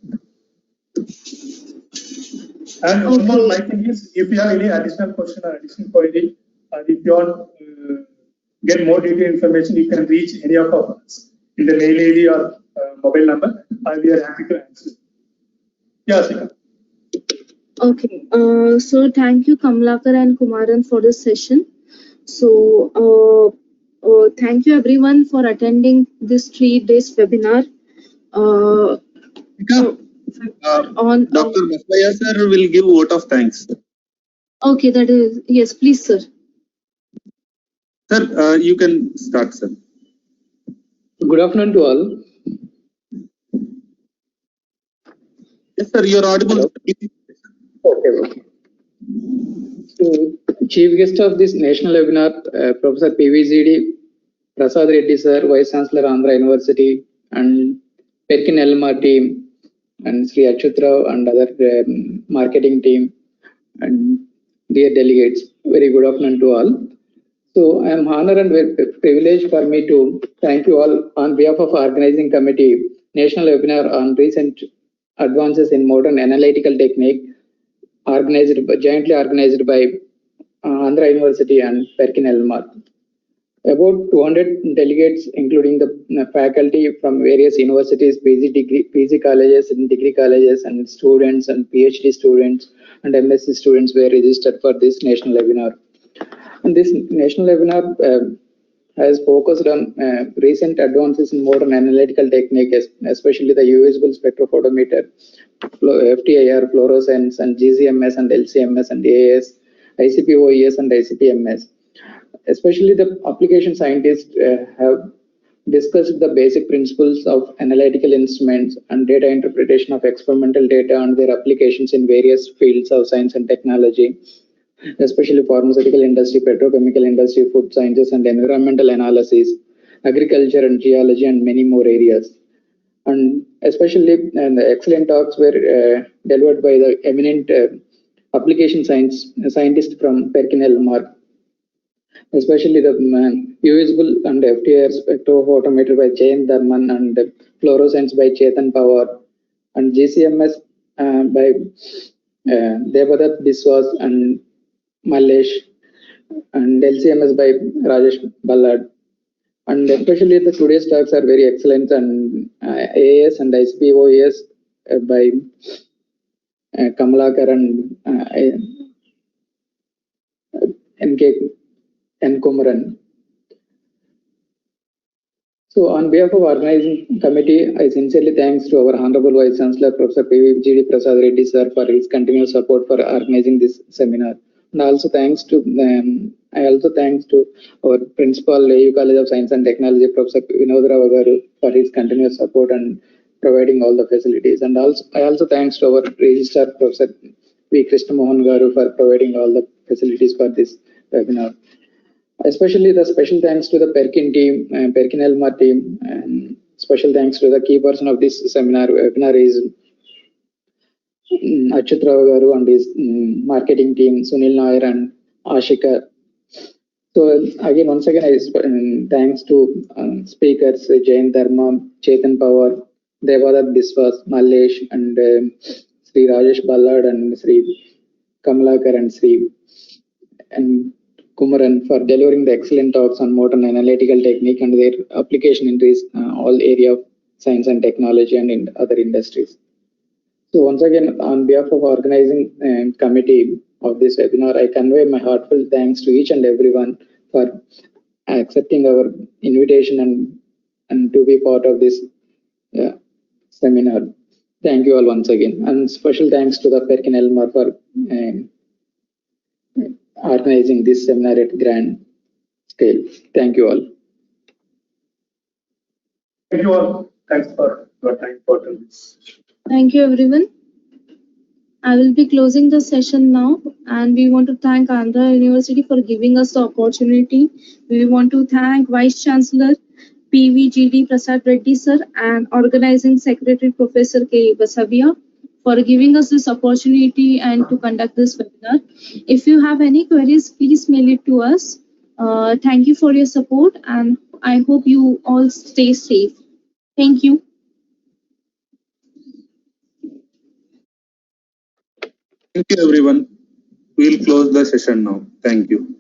And one more my thing is if you have any additional question or additional query, if you want get more detailed information, you can reach any of us in the mail ID or mobile number. We are happy to answer. Yeah, Sika. Okay, so thank you Kamlakar and Kumaran for this session. So thank you everyone for attending this 3 days webinar. Dr. Basvaya sir will give vote of thanks. Okay, that is, yes, please sir. Sir, you can start, sir. Good afternoon to all. Yes, sir, you're audible. Okay. So, Chief Guest of this national webinar, Professor PVZD Prasad Reddy sir, Vice Chancellor Andhra University, and Perkin Elmer team, and Sri Achyutrao and other marketing team, and dear delegates, very good afternoon to all. So I am honored and privileged for me to thank you all on behalf of organizing committee national webinar on recent advances in modern analytical technique, jointly organized by Andhra University and Perkin Elmer. About 200 delegates, including the faculty from various universities, PG colleges and degree colleges, and students and PhD students and MSc students were registered for this national webinar. And this national webinar has focused on recent advances in modern analytical technique, especially the usable spectrophotometer, FTIR, fluorescence, and GCMS and LCMS and AAS, ICPOES and ICPMS. Especially the application scientists have discussed the basic principles of analytical instruments and data interpretation of experimental data and their applications in various fields of science and technology, especially pharmaceutical industry, petrochemical industry, food sciences and environmental analysis, agriculture and geology, and many more areas. And especially the excellent talks were delivered by the eminent application scientist from Perkin Elmer, especially the usable and FTIR spectrophotometer by Jayan Dharman and fluorescence by Chetan Pawar, and GCMS by Devadat Biswas and Mallesh, and LCMS by Rajesh Ballad. And especially the today's talks are very excellent, and AAS and ICPOES by Kamalakar and N. Kumaran. So on behalf of organizing committee, I sincerely thanks to our Honorable Vice Chancellor Professor P.V.G.D. Prasad Reddy sir for his continuous support for organizing this seminar. And also thanks to our principal, AAU College of Science and Technology, Professor Vinod Rao Garu, for his continuous support and providing all the facilities. And I also thanks to our registrar, Professor V. Krishna Mohan Garu, for providing all the facilities for this webinar. Especially the special thanks to the Perkin team, Perkin Elmer team, and special thanks to the key person of this webinar is Achyut Rao Garu and his marketing team, Sunil Nair and Ashika. So again, once again, thanks to speakers Jain Dharma, Chetan Pawar, Devadat Biswas, Mallesh, and Sri Rajesh Ballad and Sri Kamalakar and Sri and Kumaran for delivering the excellent talks on modern analytical technique and their application into all area of science and technology and in other industries. So once again, on behalf of organizing committee of this webinar, I convey my heartfelt thanks to each and everyone for accepting our invitation and to be part of this seminar. Thank you all once again, and special thanks to the Perkin Elmer for organizing this seminar at grand scale. Thank you all. Thank you all. Thanks for your time for this. Thank you, everyone. I will be closing the session now, and we want to thank Andhra University for giving us the opportunity. We want to thank Vice Chancellor P.V.G.D. Prasad Reddy sir and Organizing Secretary Professor K. Basavia for giving us this opportunity and to conduct this webinar. If you have any queries, please mail it to us. Thank you for your support, and I hope you all stay safe. Thank you. Thank you, everyone. We'll close the session now. Thank you.